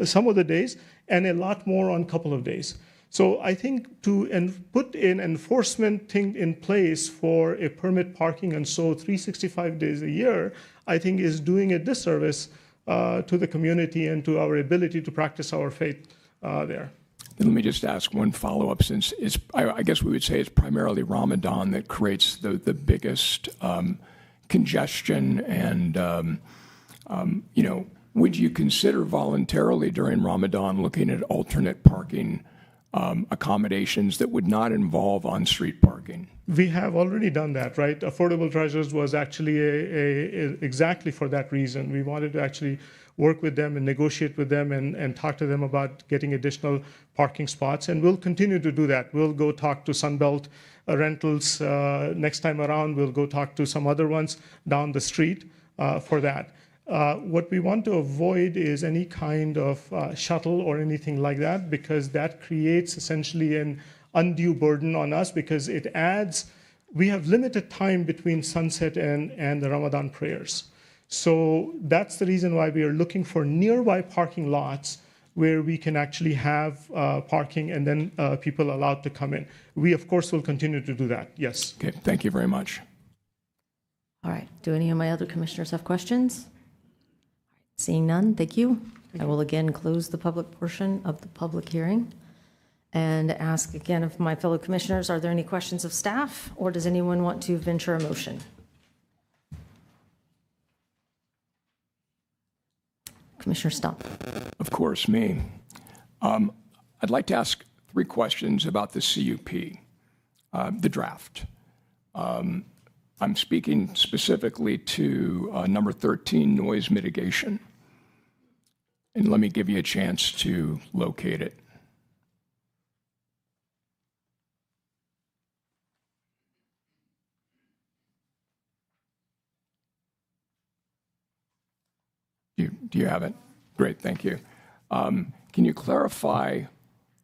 some of the days, and a lot more on a couple of days. So I think to put an enforcement thing in place for a permit parking and so 365 days a year, I think is doing a disservice to the community and to our ability to practice our faith there. Let me just ask one follow-up, since I guess we would say it's primarily Ramadan that creates the biggest congestion and would you consider voluntarily during Ramadan looking at alternate parking accommodations that would not involve on-street parking? We have already done that, right? Affordable Treasures was actually exactly for that reason. We wanted to actually work with them and negotiate with them and talk to them about getting additional parking spots. And we'll continue to do that. We'll go talk to Sunbelt Rentals next time around. We'll go talk to some other ones down the street for that. What we want to avoid is any kind of shuttle or anything like that, because that creates essentially an undue burden on us, because it adds, we have limited time between sunset and the Ramadan prayers. So that's the reason why we are looking for nearby parking lots where we can actually have parking and then people allowed to come in. We, of course, will continue to do that, yes. Okay, thank you very much. All right, do any of my other commissioners have questions? Seeing none, thank you. I will again close the public portion of the public hearing and ask again of my fellow commissioners, are there any questions of staff, or does anyone want to venture a motion? Commissioner Stump. Of course, me. I'd like to ask 3 questions about the CUP, the draft. I'm speaking specifically to number 13, noise mitigation. And let me give you a chance to locate it. Do you have it? Great, thank you. Can you clarify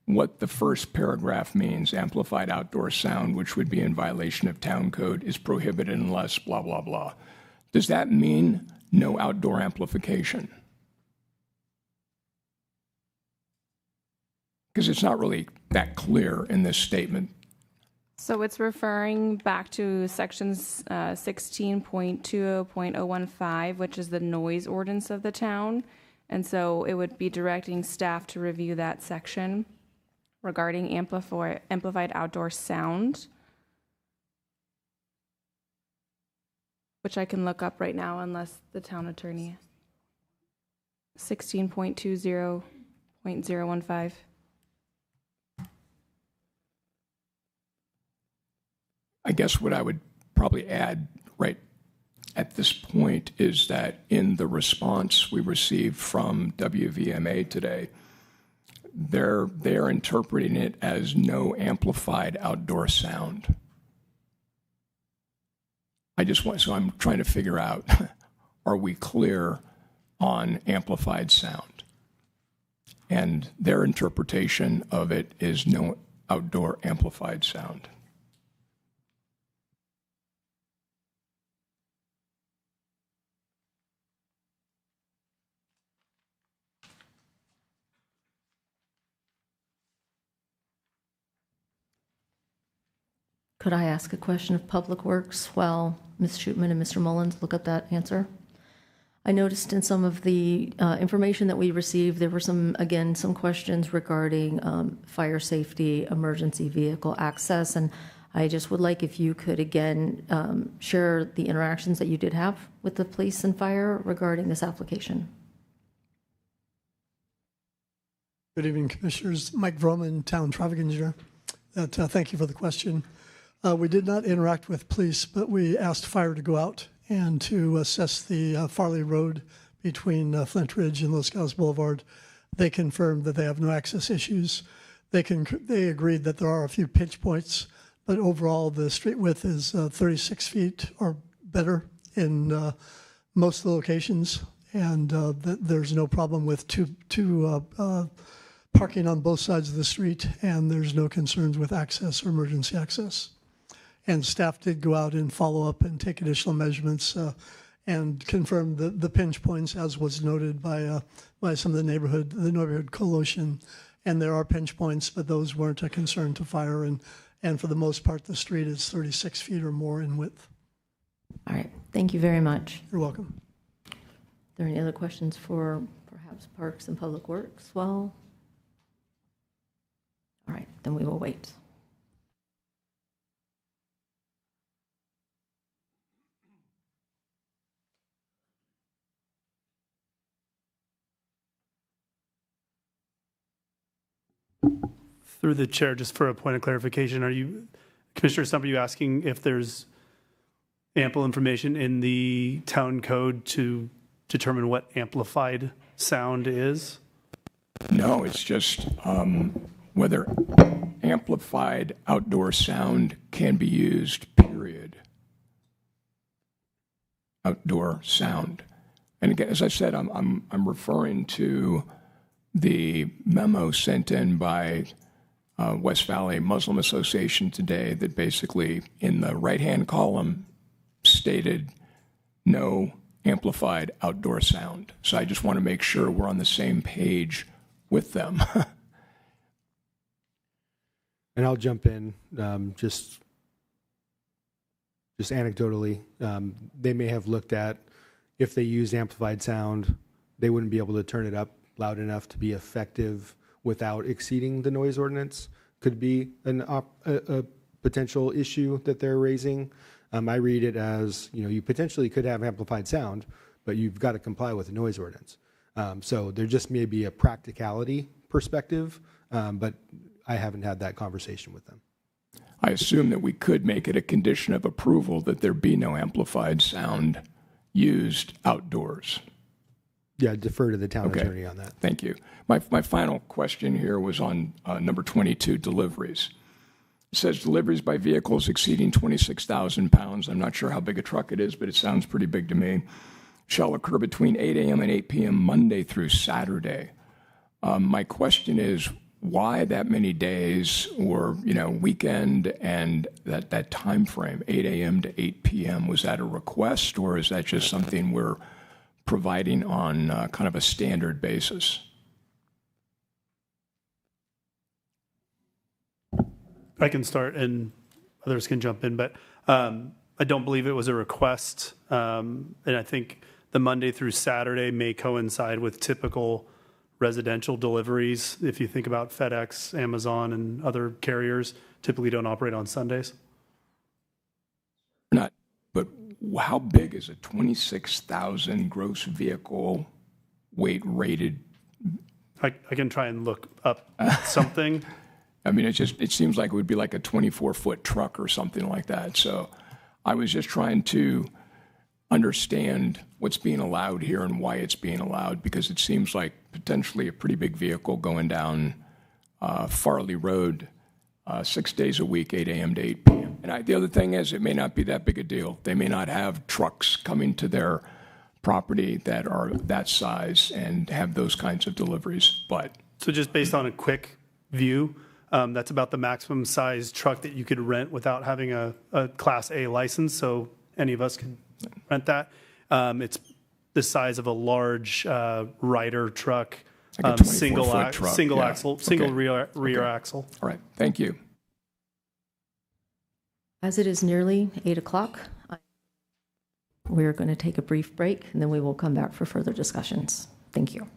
what the first paragraph means? Amplified outdoor sound, which would be in violation of town code, is prohibited unless blah, blah, blah. Does that mean no outdoor amplification? Because it's not really that clear in this statement. So it's referring back to sections 16.20.015, which is the noise ordinance of the town. And so it would be directing staff to review that section regarding amplified outdoor sound, which I can look up right now unless the town attorney. 16.20.015. I guess what I would probably add right at this point is that in the response we received from WVMA today, they're interpreting it as no amplified outdoor sound. So I'm trying to figure out, are we clear on amplified sound? And their interpretation of it is no outdoor amplified sound. Could I ask a question of Public Works while Ms. Shootman and Mr. Mullins look up that answer? I noticed in some of the information that we received, there were some questions regarding fire safety, emergency vehicle access, and I just would like if you could again share the interactions that you did have with the police and fire regarding this application. Good evening, Commissioners. Mike Vroman, Town Traffic Engineer. Thank you for the question. We did not interact with police, but we asked fire to go out and to assess the Farley Road between Flint Ridge and Los Gatos Boulevard. They confirmed that they have no access issues. They agreed that there are a few pinch points, but overall the street width is 36 feet or better in most of the locations, and there's no problem with two parking on both sides of the street, and there's no concerns with access or emergency access. And staff did go out and follow up and take additional measurements and confirm the pinch points, as was noted by some of the neighborhood coalition. And there are pinch points, but those weren't a concern to fire. And for the most part, the street is 36 feet or more in width. All right, thank you very much. You're welcome. Are there any other questions for perhaps Parks and Public Works? Well, all right, then we will wait. Through the chair, just for a point of clarification, Commissioner Stump, are you asking if there's ample information in the town code to determine what amplified sound is? No, it's just whether amplified outdoor sound can be used, period. Outdoor sound. And again, as I said, I'm referring to the memo sent in by West Valley Muslim Association today that basically in the right-hand column stated no amplified outdoor sound. So I just want to make sure we're on the same page with them. And I'll jump in, just anecdotally. They may have looked at if they used amplified sound, they wouldn't be able to turn it up loud enough to be effective without exceeding the noise ordinance. Could be a potential issue that they're raising. I read it as, you potentially could have amplified sound, but you've got to comply with the noise ordinance. So there just may be a practicality perspective, but I haven't had that conversation with them. I assume that we could make it a condition of approval that there be no amplified sound used outdoors. Yeah, defer to the town attorney on that. Thank you. My final question here was on number 22, deliveries. It says deliveries by vehicles exceeding 26,000 pounds. I'm not sure how big a truck it is, but it sounds pretty big to me. Shall occur between 8 a.m. and 8 p.m. Monday through Saturday. My question is, why that many days or, weekend and that time frame, 8 a.m. to 8 p.m.? Was that a request or is that just something we're providing on kind of a standard basis? I can start and others can jump in, but I don't believe it was a request. And I think the Monday through Saturday may coincide with typical residential deliveries. If you think about FedEx, Amazon, and other carriers, typically don't operate on Sundays. Not, but how big is a 26,000 gross vehicle weight rated? I can try and look up something. I mean, it seems like it would be like a 24-foot truck or something like that. So I was just trying to understand what's being allowed here and why it's being allowed, because it seems like potentially a pretty big vehicle going down Farley Road 6 days a week, 8 a.m. to 8 p.m. And the other thing is, it may not be that big a deal. They may not have trucks coming to their property that are that size and have those kinds of deliveries. But so just based on a quick view, that's about the maximum size truck that you could rent without having a Class A license. So any of us could rent that. It's the size of a large Ryder truck, like a single 24-foot truck. axle, single rear axle. All right, thank you. As it is nearly 8 o'clock, we're going to take a brief break and then we will come back for further discussions. Thank you.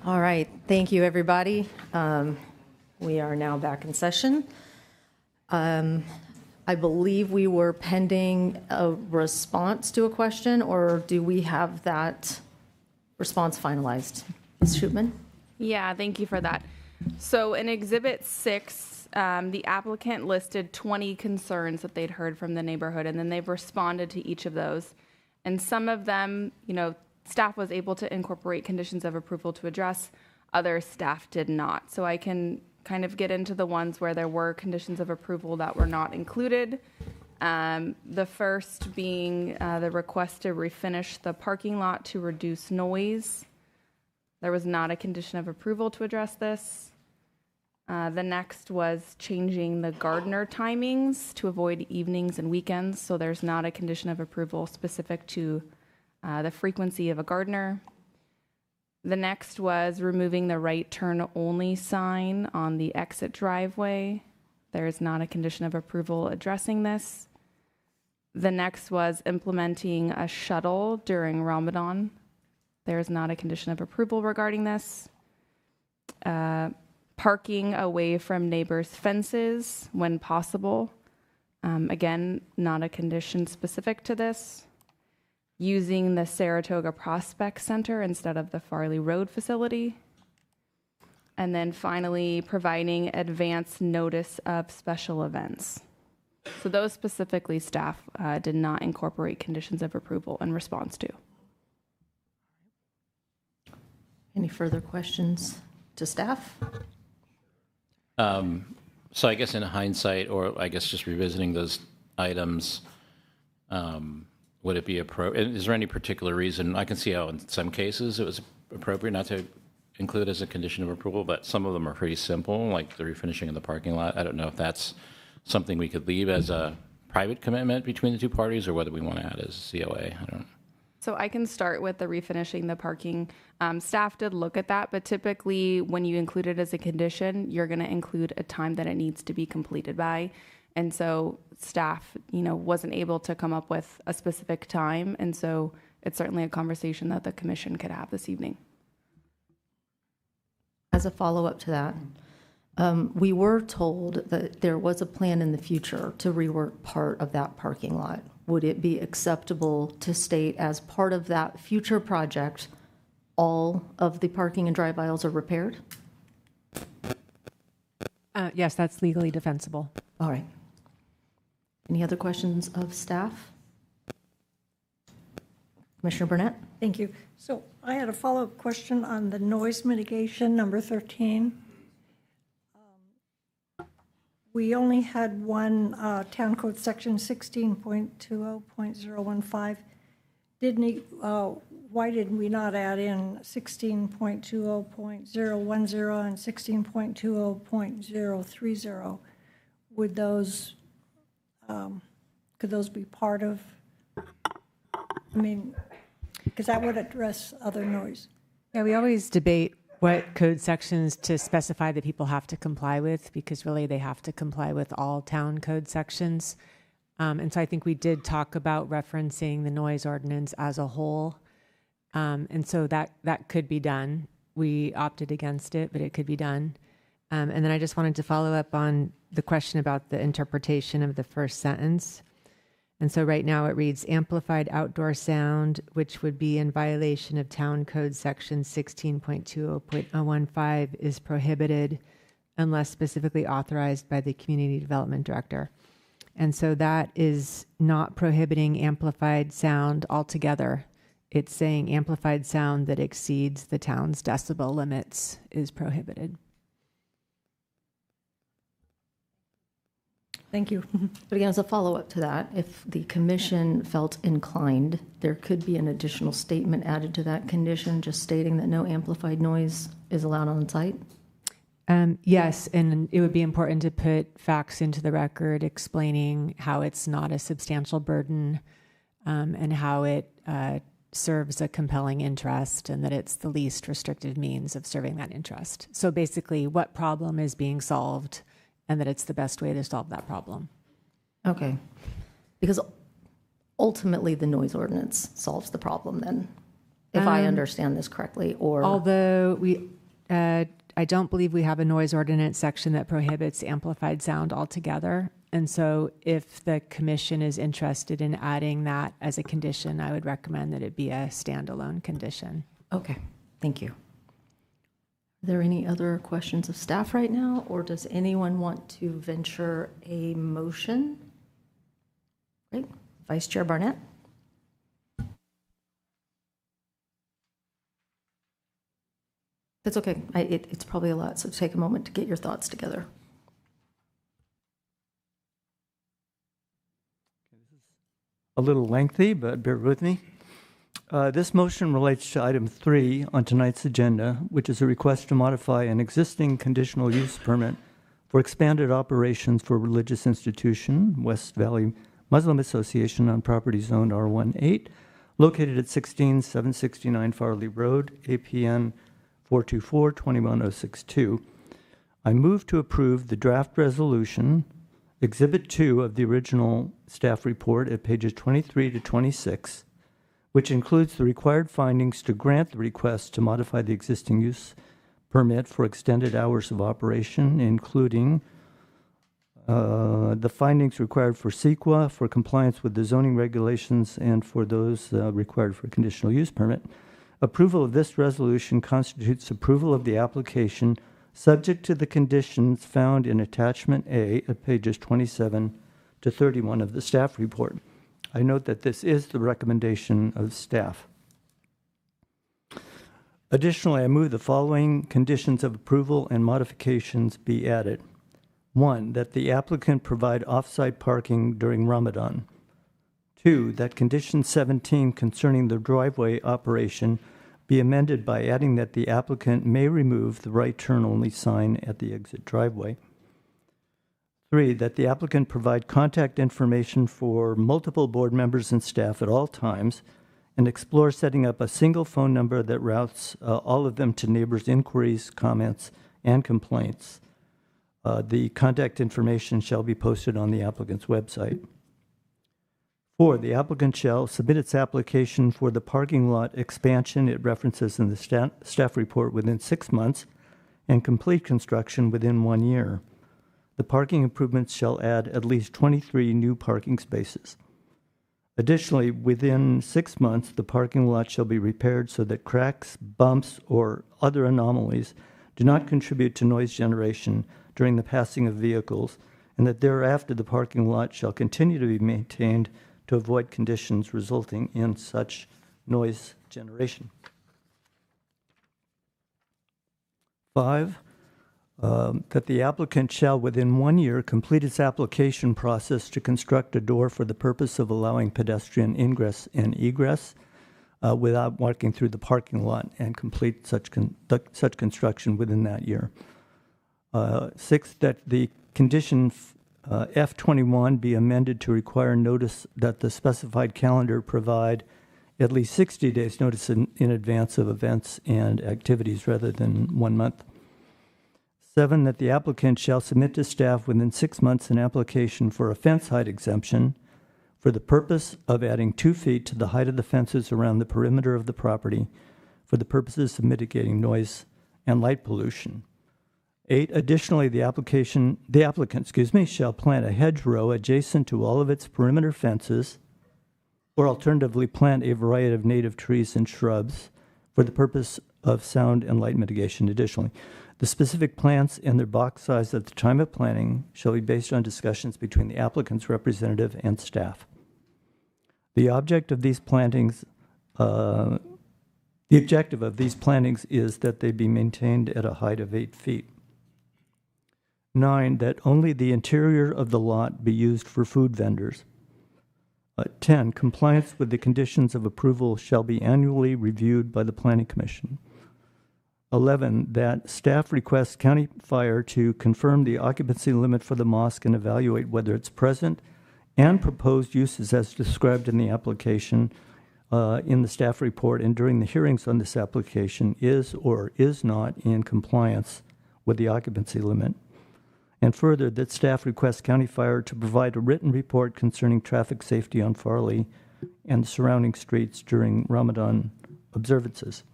All right, thank you, everybody. We are now back in session. I believe we were pending a response to a question, or do we have that response finalized? Ms. Shootman? Yeah, thank you for that. So in Exhibit 6, the applicant listed 20 concerns that they'd heard from the neighborhood, and then they've responded to each of those. And some of them, staff was able to incorporate conditions of approval to address. Other staff did not. So I can kind of get into the ones where there were conditions of approval that were not included. The first being the request to refinish the parking lot to reduce noise. There was not a condition of approval to address this. The next was changing the gardener timings to avoid evenings and weekends. So there's not a condition of approval specific to the frequency of a gardener. The next was removing the right turn only sign on the exit driveway. There is not a condition of approval addressing this. The next was implementing a shuttle during Ramadan. There is not a condition of approval regarding this. Parking away from neighbors' fences when possible. Again, not a condition specific to this. Using the Saratoga Prospect Center instead of the Farley Road facility. And then finally, providing advance notice of special events. So those specifically staff did not incorporate conditions of approval in response to. Any further questions to staff? So I guess in hindsight, or I guess just revisiting those items, would it be appropriate? Is there any particular reason? I can see how in some cases it was appropriate not to include as a condition of approval, but some of them are pretty simple, like the refinishing of the parking lot. I don't know if that's something we could leave as a private commitment between the two parties, or whether we want to add as a COA. I don't know. So I can start with the refinishing the parking. Staff did look at that, but typically when you include it as a condition, you're going to include a time that it needs to be completed by. And so staff, wasn't able to come up with a specific time. And so it's certainly a conversation that the commission could have this evening. As a follow-up to that, we were told that there was a plan in the future to rework part of that parking lot. Would it be acceptable to state as part of that future project, all of the parking and drive aisles are repaired? Yes, that's legally defensible. All right. Any other questions of staff? Commissioner Burnett? Thank you. So I had a follow-up question on the noise mitigation, number 13. We only had one town code section 16.20.015. Why did we not add in 16.20.010 and 16.20.030? Would those, could those be part of, because that would address other noise. Yeah, we always debate what code sections to specify that people have to comply with, because really they have to comply with all town code sections. And so I think we did talk about referencing the noise ordinance as a whole. And so that could be done. We opted against it, but it could be done. And then I just wanted to follow up on the question about the interpretation of the first sentence. And so right now it reads, amplified outdoor sound, which would be in violation of Town Code Section 16.20.015, is prohibited unless specifically authorized by the Community Development Director. And so that is not prohibiting amplified sound altogether. It's saying amplified sound that exceeds the town's decibel limits is prohibited. Thank you. But again, as a follow-up to that, if the commission felt inclined, there could be an additional statement added to that condition, just stating that no amplified noise is allowed on site? Yes, and it would be important to put facts into the record explaining how it's not a substantial burden and how it serves a compelling interest, and that it's the least restrictive means of serving that interest. So basically, what problem is being solved, and that it's the best way to solve that problem. Okay. Because ultimately the noise ordinance solves the problem then, if I understand this correctly, or... Although I don't believe we have a noise ordinance section that prohibits amplified sound altogether. And so if the commission is interested in adding that as a condition, I would recommend that it be a standalone condition. Okay, thank you. Are there any other questions of staff right now, or does anyone want to venture a motion? Great. Vice Chair Barnett? That's okay. It's probably a lot, so take a moment to get your thoughts together. A little lengthy, but bear with me. This motion relates to item 3 on tonight's agenda, which is a request to modify an existing conditional use permit for expanded operations for religious institution, West Valley Muslim Association, on property zoned R18, located at 16769 Farley Road, APN 424-21062. I move to approve the draft resolution, Exhibit 2 of the original staff report at pages 23 to 26, which includes the required findings to grant the request to modify the existing use permit for extended hours of operation, including the findings required for CEQA for compliance with the zoning regulations and for those required for a conditional use permit. Approval of this resolution constitutes approval of the application subject to the conditions found in attachment A at pages 27 to 31 of the staff report. I note that this is the recommendation of staff. Additionally, I move the following conditions of approval and modifications be added. 1, that the applicant provide off-site parking during Ramadan. 2, that condition 17 concerning the driveway operation be amended by adding that the applicant may remove the right turn only sign at the exit driveway. 3, that the applicant provide contact information for multiple board members and staff at all times and explore setting up a single phone number that routes all of them to neighbors' inquiries, comments, and complaints. The contact information shall be posted on the applicant's website. 4, the applicant shall submit its application for the parking lot expansion it references in the staff report within 6 months and complete construction within 1 year. The parking improvements shall add at least 23 new parking spaces. Additionally, within 6 months, the parking lot shall be repaired so that cracks, bumps, or other anomalies do not contribute to noise generation during the passing of vehicles, and that thereafter the parking lot shall continue to be maintained to avoid conditions resulting in such noise generation. 5, that the applicant shall within 1 year complete its application process to construct a door for the purpose of allowing pedestrian ingress and egress without walking through the parking lot, and complete such construction within that year. 6, that the condition F21 be amended to require notice that the specified calendar provide at least 60 days notice in advance of events and activities rather than 1 month. 7, that the applicant shall submit to staff within 6 months an application for a fence height exemption for the purpose of adding 2 feet to the height of the fences around the perimeter of the property for the purposes of mitigating noise and light pollution. 8, additionally, the applicant shall plant a hedgerow adjacent to all of its perimeter fences, or alternatively plant a variety of native trees and shrubs for the purpose of sound and light mitigation. Additionally, the specific plants and their box size at the time of planting shall be based on discussions between the applicant's representative and staff. The objective of these plantings is that they be maintained at a height of 8 feet. 9, that only the interior of the lot be used for food vendors. 10, compliance with the conditions of approval shall be annually reviewed by the Planning Commission. 11, that staff requests County Fire to confirm the occupancy limit for the mosque and evaluate whether its present and proposed uses as described in the application in the staff report and during the hearings on this application is or is not in compliance with the occupancy limit. And further, that staff requests County Fire to provide a written report concerning traffic safety on Farley and the surrounding streets during Ramadan observances.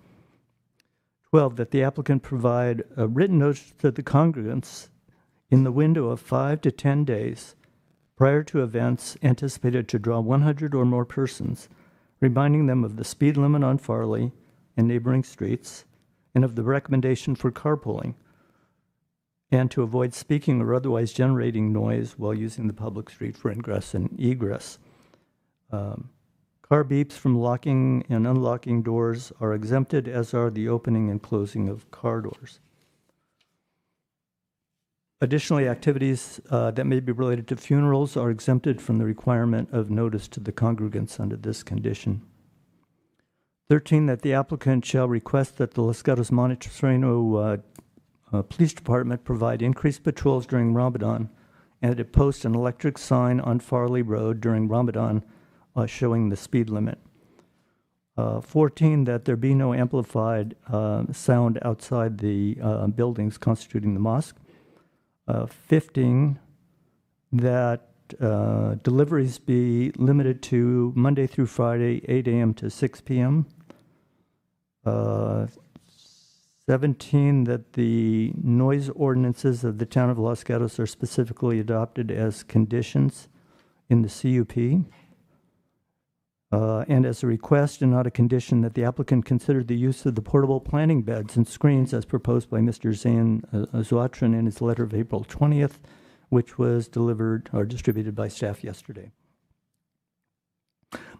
12, that the applicant provide a written notice to the congregants in the window of 5 to 10 days prior to events anticipated to draw 100 or more persons, reminding them of the speed limit on Farley and neighboring streets, and of the recommendation for carpooling, and to avoid speaking or otherwise generating noise while using the public street for ingress and egress. Car beeps from locking and unlocking doors are exempted, as are the opening and closing of car doors. Additionally, activities that may be related to funerals are exempted from the requirement of notice to the congregants under this condition. 13, that the applicant shall request that the Los Gatos Montesino Police Department provide increased patrols during Ramadan, and that it post an electric sign on Farley Road during Ramadan showing the speed limit. 14, that there be no amplified sound outside the buildings constituting the mosque. 15, that deliveries be limited to Monday through Friday, 8 a.m. to 6 p.m. 17, that the noise ordinances of the town of Los Gatos are specifically adopted as conditions in the CUP. And as a request and not a condition, that the applicant consider the use of the portable planting beds and screens as proposed by Mr. Zain Zuatran in his letter of April 20th, which was delivered or distributed by staff yesterday.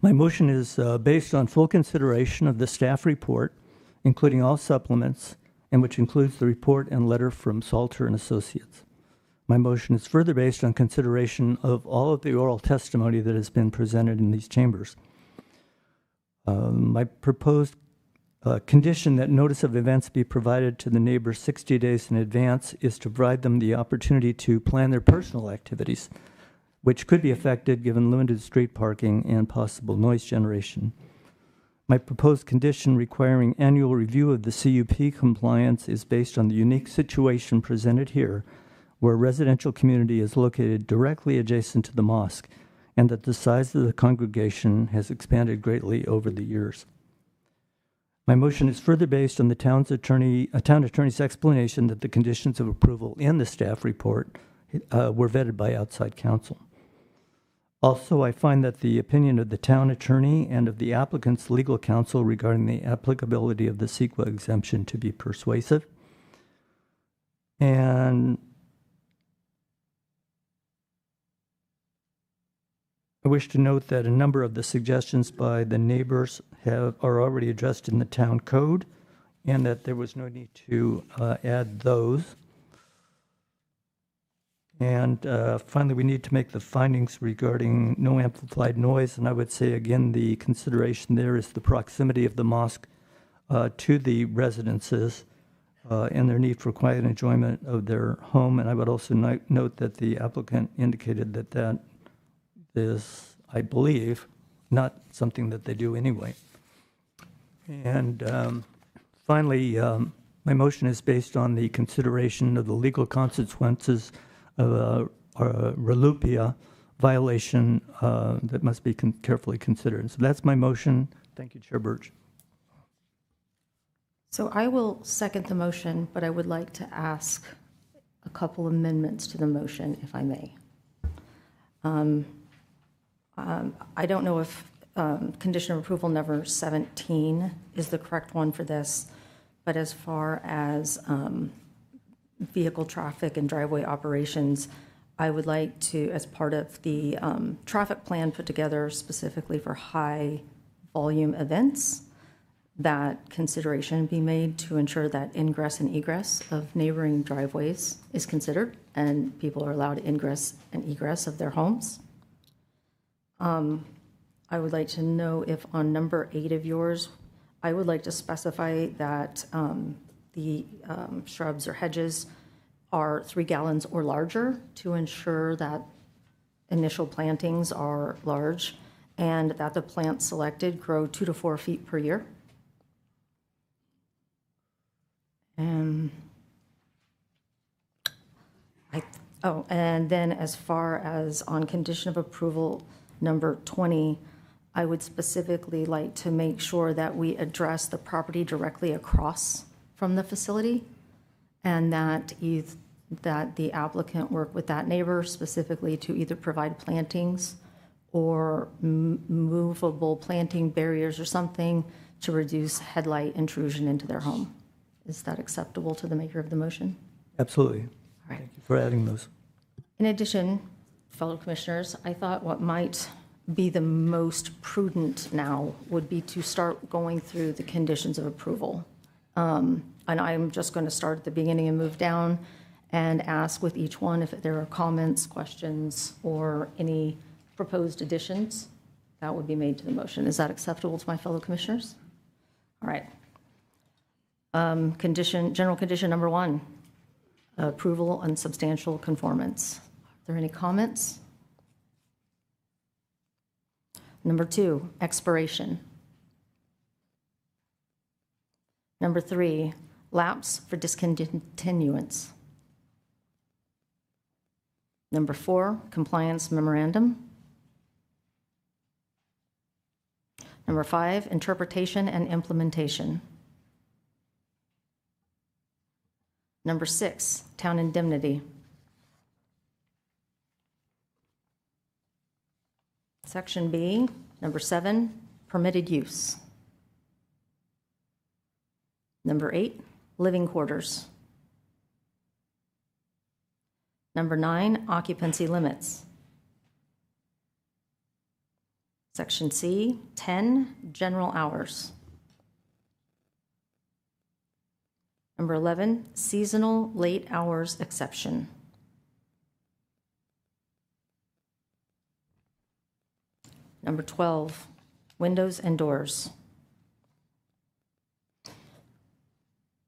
My motion is based on full consideration of the staff report, including all supplements, and which includes the report and letter from Salter and Associates. My motion is further based on consideration of all of the oral testimony that has been presented in these chambers. My proposed condition that notice of events be provided to the neighbors 60 days in advance is to provide them the opportunity to plan their personal activities, which could be affected given limited street parking and possible noise generation. My proposed condition requiring annual review of the CUP compliance is based on the unique situation presented here, where a residential community is located directly adjacent to the mosque, and that the size of the congregation has expanded greatly over the years. My motion is further based on the town attorney's explanation that the conditions of approval in the staff report were vetted by outside counsel. Also, I find that the opinion of the town attorney and of the applicant's legal counsel regarding the applicability of the CEQA exemption to be persuasive. And I wish to note that a number of the suggestions by the neighbors are already addressed in the town code, and that there was no need to add those. And finally, we need to make the findings regarding no amplified noise, and I would say again the consideration there is the proximity of the mosque to the residences and their need for quiet enjoyment of their home. And I would also note that the applicant indicated that that is, I believe, not something that they do anyway. And finally, my motion is based on the consideration of the legal consequences of a relupia violation that must be carefully considered. So that's my motion. Thank you, Chair Birch. So I will second the motion, but I would like to ask a couple amendments to the motion, if I may. I don't know if condition of approval number 17 is the correct one for this, but as far as vehicle traffic and driveway operations, I would like to, as part of the traffic plan put together specifically for high volume events, that consideration be made to ensure that ingress and egress of neighboring driveways is considered and people are allowed ingress and egress of their homes. I would like to know if on number 8 of yours, I would like to specify that the shrubs or hedges are 3 gallons or larger to ensure that initial plantings are large and that the plants selected grow 2 to 4 feet per year. And then as far as on condition of approval number 20, I would specifically like to make sure that we address the property directly across from from the facility, and that the applicant work with that neighbor specifically to either provide plantings or movable planting barriers or something to reduce headlight intrusion into their home. Is that acceptable to the maker of the motion? Absolutely. All right. Thank you for adding those. In addition, fellow commissioners, I thought what might be the most prudent now would be to start going through the conditions of approval. And I'm just going to start at the beginning and move down and ask with each one if there are comments, questions, or any proposed additions that would be made to the motion. Is that acceptable to my fellow commissioners? All right. General condition number 1, approval and substantial conformance. Are there any comments? Number 2, expiration. Number 3, lapse for discontinuance. Number 4, compliance memorandum. Number 5, interpretation and implementation. Number 6, town indemnity. Section B, number 7, permitted use. Number 8, living quarters. Number 9, occupancy limits. Section C, 10, general hours. Number 11, seasonal late hours exception. Number 12, windows and doors.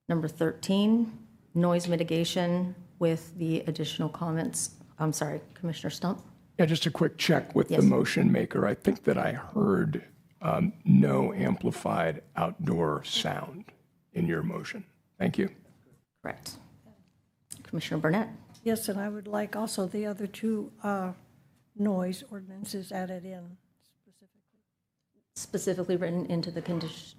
Number 13, noise mitigation with the additional comments. I'm sorry, Commissioner Stump? Yeah, just a quick check with the motion maker. I think that I heard no amplified outdoor sound in your motion. Thank you. Correct. Commissioner Burnett? Yes, and I would like also the other 2 noise ordinances added in specifically. Specifically written into the condition?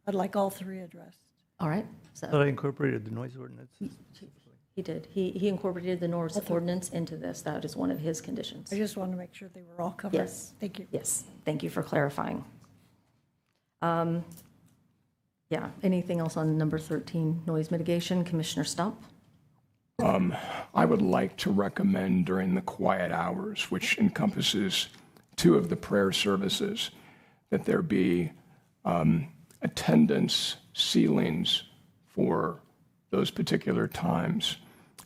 I'd like all 3 addressed. All right. I thought I incorporated the noise ordinance. He did. He incorporated the noise ordinance into this. That is one of his conditions. I just wanted to make sure they were all covered. Yes. Thank you. Yes. Thank you for clarifying. Yeah. Anything else on number 13, noise mitigation? Commissioner Stump? I would like to recommend during the quiet hours, which encompasses 2 of the prayer services, that there be attendance ceilings for those particular times.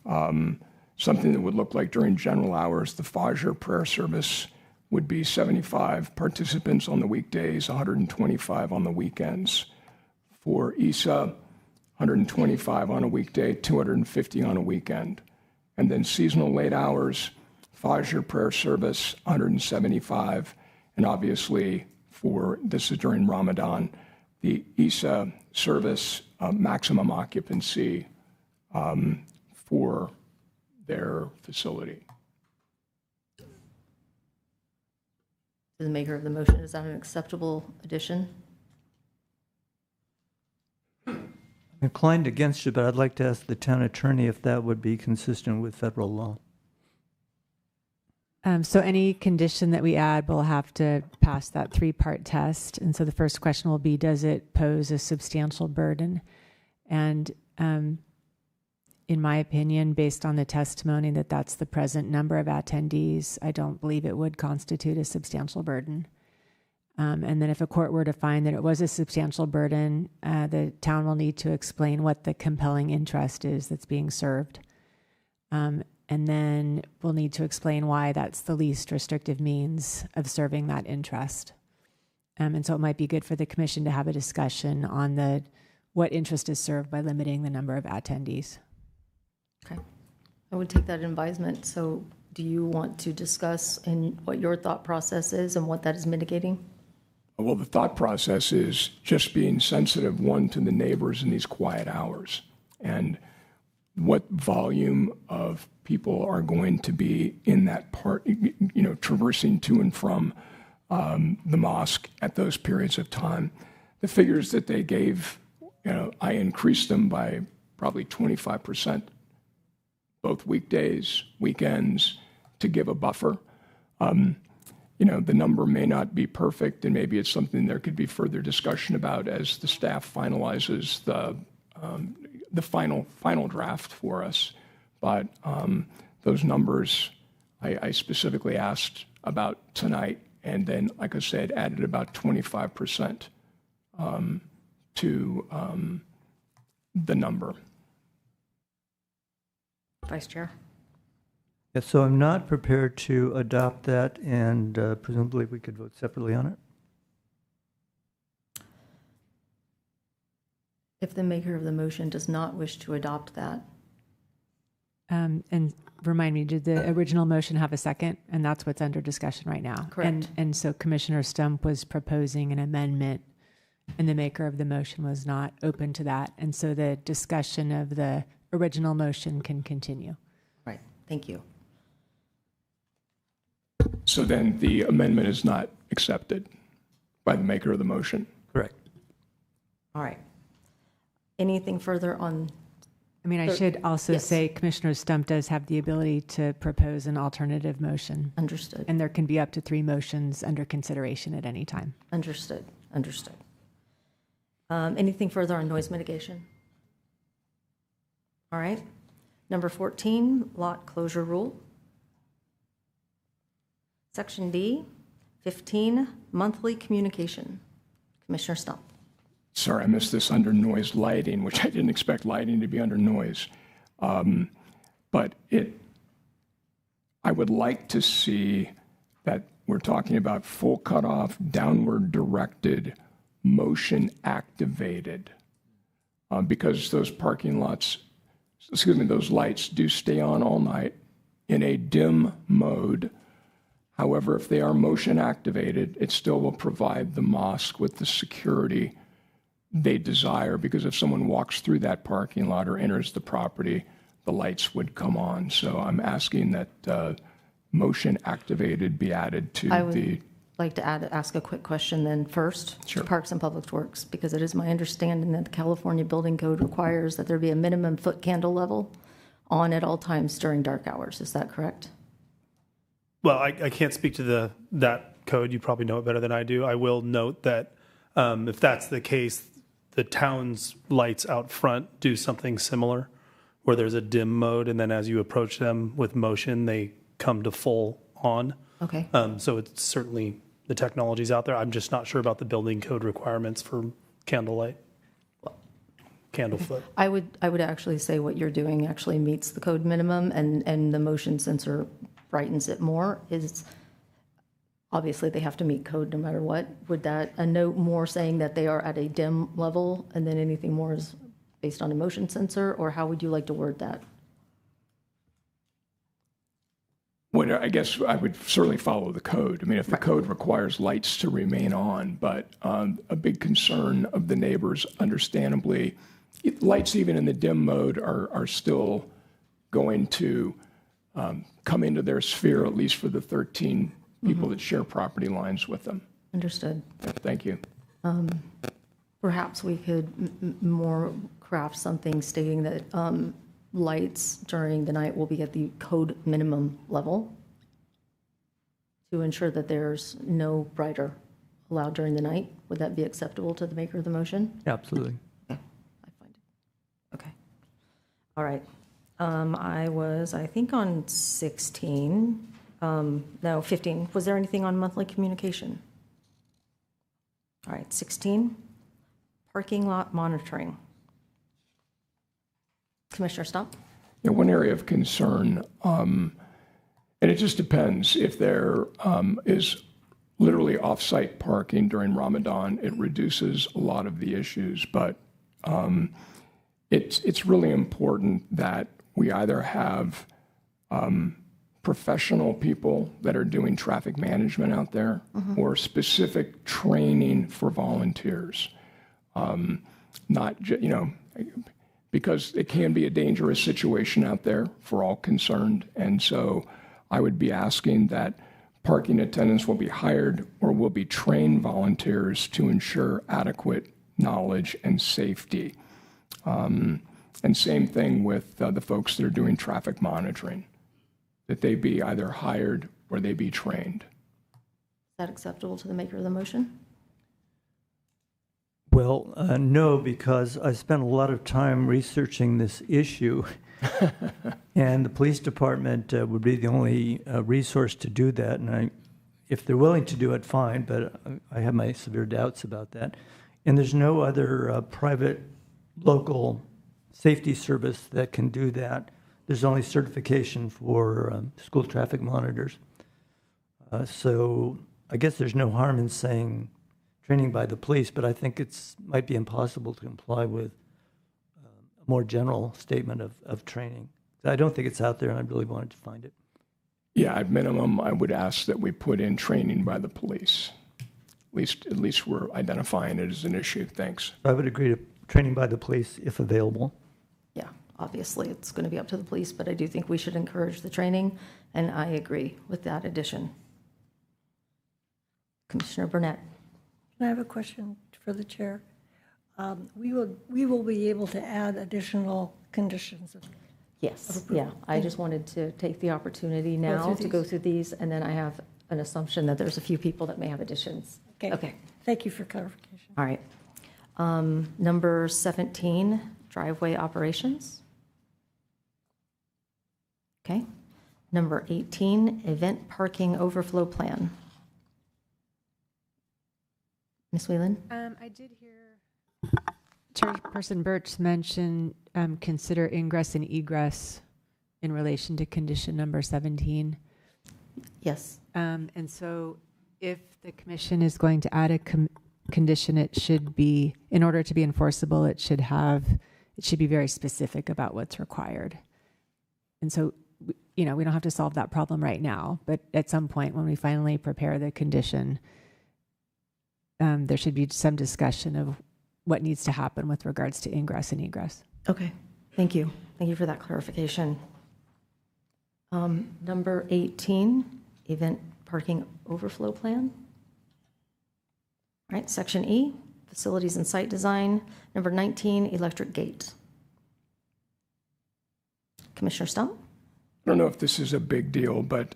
Something that would look like during general hours, the Fajr prayer service would be 75 participants on the weekdays, 125 on the weekends. For Isa, 125 on a weekday, 250 on a weekend. And then seasonal late hours, Fajr prayer service, 175. And obviously, this is during Ramadan, the Isa service maximum occupancy for their facility. To the maker of the motion, is that an acceptable addition? I'm inclined against it, but I'd like to ask the town attorney if that would be consistent with federal law. So any condition that we add will have to pass that 3-part test. And so the first question will be, does it pose a substantial burden? And in my opinion, based on the testimony that that's the present number of attendees, I don't believe it would constitute a substantial burden. And then if a court were to find that it was a substantial burden, the town will need to explain what the compelling interest is that's being served. And then we'll need to explain why that's the least restrictive means of serving that interest. And so it might be good for the commission to have a discussion on what interest is served by limiting the number of attendees. Okay. I would take that advisement. So do you want to discuss what your thought process is and what that is mitigating? Well, the thought process is just being sensitive, one, to the neighbors in these quiet hours, and what volume of people are going to be in that part, traversing to and from the mosque at those periods of time. The figures that they gave I increased them by probably 25%, both weekdays, weekends, to give a buffer. The number may not be perfect, and maybe it's something there could be further discussion about as the staff finalizes the final draft for us. But those numbers I specifically asked about tonight, and then, like I said, added about 25% to the number. Vice Chair. Yeah, so I'm not prepared to adopt that, and presumably we could vote separately on it. If the maker of the motion does not wish to adopt that. And remind me, did the original motion have a second? And that's what's under discussion right now. Correct. And so Commissioner Stump was proposing an amendment, and the maker of the motion was not open to that. And so the discussion of the original motion can continue. Right. Thank you. So then the amendment is not accepted by the maker of the motion. Correct. All right. Anything further on? I mean, I should also Yes. say Commissioner Stump does have the ability to propose an alternative motion. Understood. And there can be up to 3 motions under consideration at any time. Understood. Understood. Anything further on noise mitigation? All right. Number 14, lot closure rule. Section D, 15, monthly communication. Commissioner Stump. Sorry, I missed this under noise lighting, which I didn't expect lighting to be under noise. But I would like to see that we're talking about full cutoff, downward directed, motion activated. Because those those lights do stay on all night in a dim mode. However, if they are motion activated, it still will provide the mosque with the security they desire, because if someone walks through that parking lot or enters the property, the lights would come on. So I'm asking that motion activated be added to I would like to ask a quick question then first Sure. to Parks and Public Works, because it is my understanding that the California Building Code requires that there be a minimum foot candle level on at all times during dark hours. Is that correct? Well, I can't speak to that code. You probably know it better than I do. I will note that if that's the case, the town's lights out front do something similar, where there's a dim mode, and then as you approach them with motion, they come to full on. Okay. So it's certainly, the technology's out there. I'm just not sure about the building code requirements for candlelight, candlefoot. I would actually say what you're doing actually meets the code minimum, and the motion sensor brightens it more. Is obviously they have to meet code no matter what. Would that, a note more saying that they are at a dim level and then anything more is based on a motion sensor, or how would you like to word that? Well, I guess I would certainly follow the code. I mean, if the code requires lights to remain on, but a big concern of the neighbors, understandably, lights even in the dim mode are still going to come into their sphere, at least for the 13 people that share property lines with them. Understood. Thank you. Perhaps we could more craft something stating that lights during the night will be at the code minimum level to ensure that there's no brighter allowed during the night. Would that be acceptable to the maker of the motion? Absolutely. I find it. Okay. All right. I think, on 16. No, 15. Was there anything on monthly communication? All right, 16. Parking lot monitoring. Commissioner Stump? Yeah, one area of concern, and it just depends. If there is literally off-site parking during Ramadan, it reduces a lot of the issues. But it's really important that we either have professional people that are doing traffic management out there, or specific training for volunteers. Because it can be a dangerous situation out there for all concerned. And so I would be asking that parking attendants will be hired or will be trained volunteers to ensure adequate knowledge, and safety. And same thing with the folks that are doing traffic monitoring, that they be either hired or they be trained. Is that acceptable to the maker of the motion? Well, no, because I spent a lot of time researching this issue, and the police department would be the only resource to do that. And if they're willing to do it, fine, but I have my severe doubts about that. And there's no other private local safety service that can do that. There's only certification for school traffic monitors. So I guess there's no harm in saying training by the police, but I think might be impossible to comply with a more general statement of training. I don't think it's out there, and I really wanted to find it. Yeah, at minimum, I would ask that we put in training by the police. At least we're identifying it as an issue. Thanks. I would agree to training by the police if available. Yeah, obviously, it's going to be up to the police, but I do think we should encourage the training, and I agree with that addition. Commissioner Burnett. I have a question for the chair. We will be able to add additional conditions. Yes, yeah. I just wanted to take the opportunity now to go through these, and then I have an assumption that there's a few people that may have additions. Okay. Thank you for clarification. All right. Number 17, driveway operations. Okay. Number 18, event parking overflow plan. Ms. Whelan? I did hear Chairperson Birch mention consider ingress and egress in relation to condition number 17. Yes. And so if the commission is going to add a condition, it should be, in order to be enforceable, it should be very specific about what's required. And so, we don't have to solve that problem right now, but at some point when we finally prepare the condition, there should be some discussion of what needs to happen with regards to ingress and egress. Okay, thank you. Thank you for that clarification. Number 18, event parking overflow plan. All right, section E, facilities and site design. Number 19, electric gate. Commissioner Stump? I don't know if this is a big deal, but,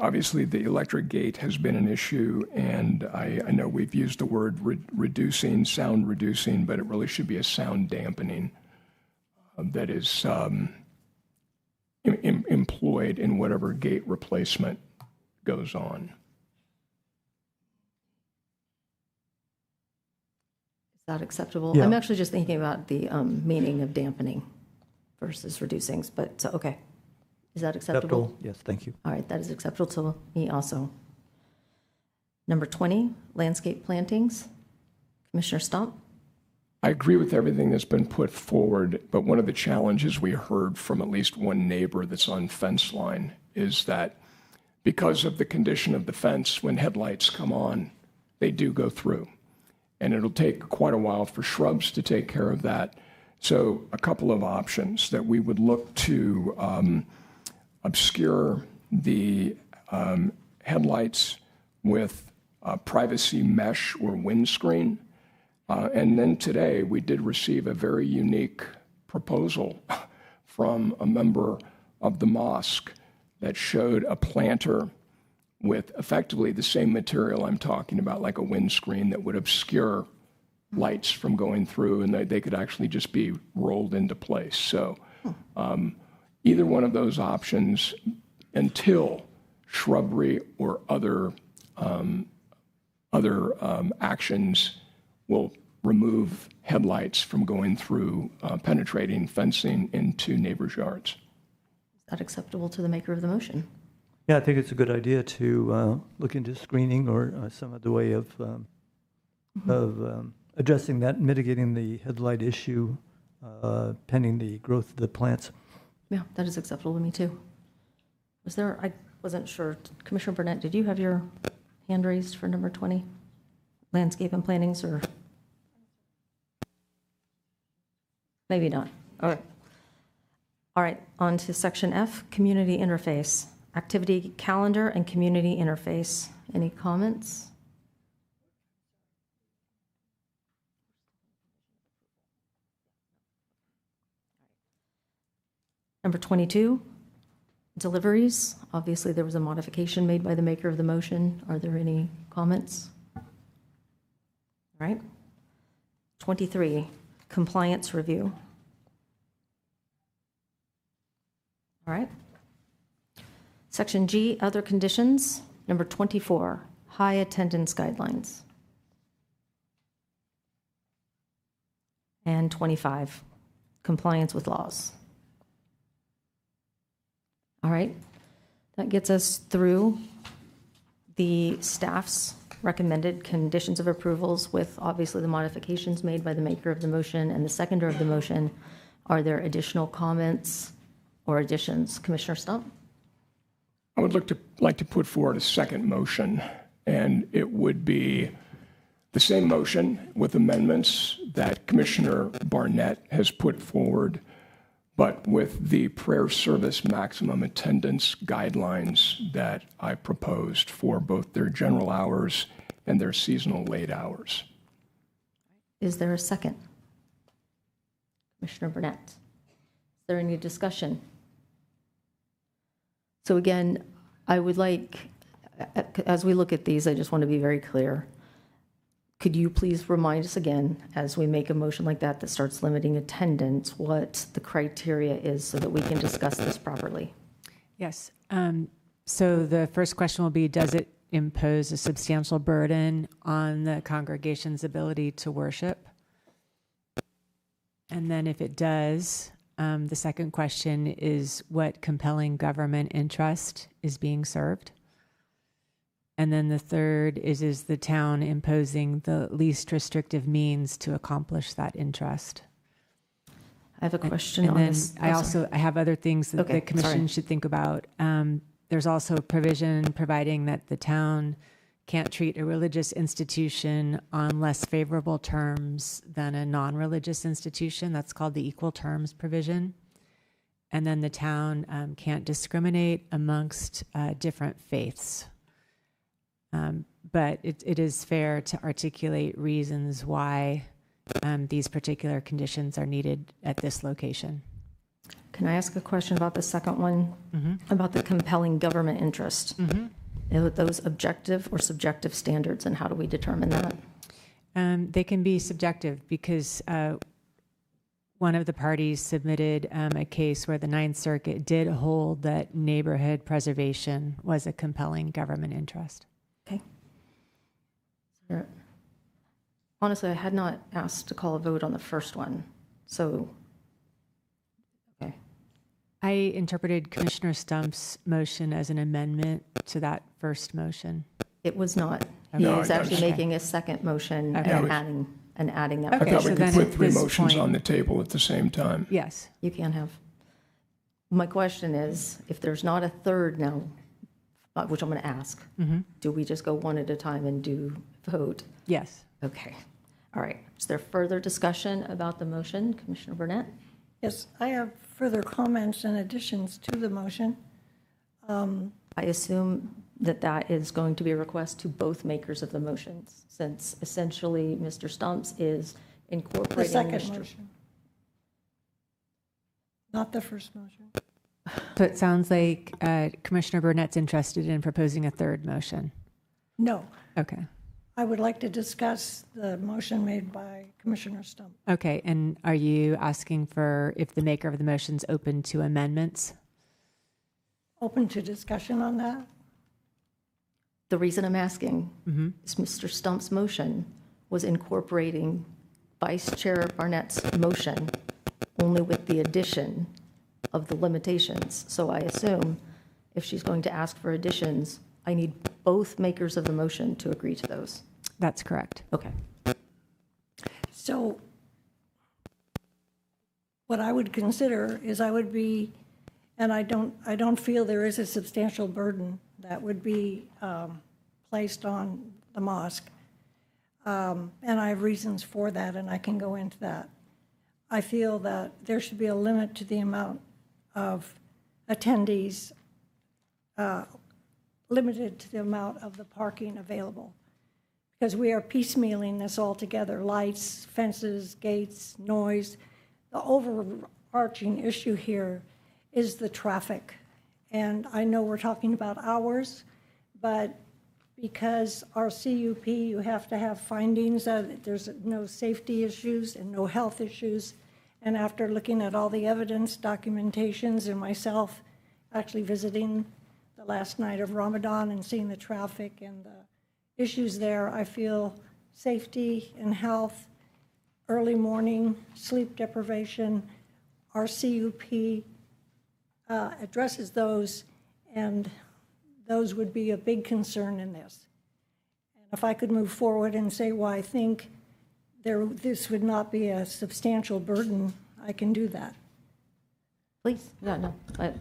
obviously the electric gate has been an issue, and I know we've used the word reducing, sound reducing, but it really should be a sound dampening that is employed in whatever gate replacement goes on. Is that acceptable? Yeah. I'm actually just thinking about the meaning of dampening versus reducing, but, okay. Is that acceptable? Yes, thank you. All right, that is acceptable to me also. Number 20, landscape plantings. Commissioner Stump? I agree with everything that's been put forward, but one of the challenges we heard from at least one neighbor that's on fence line is that because of the condition of the fence, when headlights come on, they do go through. And it'll take quite a while for shrubs to take care of that. So a couple of options that we would look to obscure the headlights with privacy mesh or windscreen. And then today we did receive a very unique proposal from a member of the mosque that showed a planter with effectively the same material I'm talking about, like a windscreen that would obscure lights from going through, and they could actually just be rolled into place. So either one of those options, until shrubbery or other actions will remove headlights from going through penetrating fencing into neighbors' yards. Is that acceptable to the maker of the motion? Yeah, I think it's a good idea to look into screening or some other way of addressing that, mitigating the headlight issue pending the growth of the plants. Yeah, that is acceptable to me too. I wasn't sure. Commissioner Burnett, did you have your hand raised for number 20? Landscape and plantings, or? Maybe not. All right. All right, on to section F, community interface. Activity calendar and community interface. Any comments? Number 22, deliveries. Obviously, there was a modification made by the maker of the motion. Are there any comments? All right. 23, compliance review. All right. Section G, other conditions. Number 24, high attendance guidelines. And 25, compliance with laws. All right. That gets us through the staff's recommended conditions of approvals with obviously the modifications made by the maker of the motion and the seconder of the motion. Are there additional comments or additions? Commissioner Stump? I would like to put forward a second motion, and it would be the same motion with amendments that Commissioner Barnett has put forward, but with the prayer service maximum attendance guidelines that I proposed for both their general hours and their seasonal late hours. Is there a second? Commissioner Burnett? Is there any discussion? So again, I would like, as we look at these, I just want to be very clear. Could you please remind us again, as we make a motion like that that starts limiting attendance, what the criteria is so that we can discuss this properly? Yes. So the first question will be, does it impose a substantial burden on the congregation's ability to worship? And then if it does, the second question is, what compelling government interest is being served? And then the third is the town imposing the least restrictive means to accomplish that interest? I have a question and on then this. I have other things that the commission should think about. There's also a provision providing that the town can't treat a religious institution on less favorable terms than a non-religious institution. That's called the equal terms provision. And then the town can't discriminate amongst different faiths. But it is fair to articulate reasons why these particular conditions are needed at this location. Can I ask a question about the second one? About the compelling government interest? Are those objective or subjective standards, and how do we determine that? They can be subjective because one of the parties submitted a case where the Ninth Circuit did hold that neighborhood preservation was a compelling government interest. Okay. Honestly, I had not asked to call a vote on the first one, so, okay. I interpreted Commissioner Stump's motion as an amendment to that first motion. It was not. Okay. He was actually making a second motion and adding that. I thought we could put three motions on the table at the same time. Yes. You can have. My question is, if there's not a third now, which I'm going to ask, do we just go one at a time and do vote? Yes. Okay. All right. Is there further discussion about the motion? Commissioner Burnett? Yes, I have further comments and additions to the motion. I assume that that is going to be a request to both makers of the motions, since essentially Mr. Stumps is incorporating The second Mr. motion. Not the first motion. So it sounds like Commissioner Burnett's interested in proposing a third motion. No. Okay. I would like to discuss the motion made by Commissioner Stump. Okay. And are you asking for if the maker of the motion is open to amendments? Open to discussion on that? The reason I'm asking is Mr. Stump's motion was incorporating Vice Chair Barnett's motion only with the addition of the limitations. So I assume if she's going to ask for additions, I need both makers of the motion to agree to those. That's correct. Okay. So what I would consider is I would be, and I don't feel there is a substantial burden that would be placed on the mosque. And I have reasons for that, and I can go into that. I feel that there should be a limit to the amount of attendees, limited to the amount of the parking available. Because we are piecemealing this all together, lights, fences, gates, noise. The overarching issue here is the traffic. And I know we're talking about hours, but because our CUP, you have to have findings that there's no safety issues and no health issues. And after looking at all the evidence, documentations, and myself actually visiting the last night of Ramadan and seeing the traffic and the issues there, I feel safety and health, early morning, sleep deprivation, our CUP addresses those, and those would be a big concern in this. And if I could move forward and say, well, I think this would not be a substantial burden, I can do that. Please,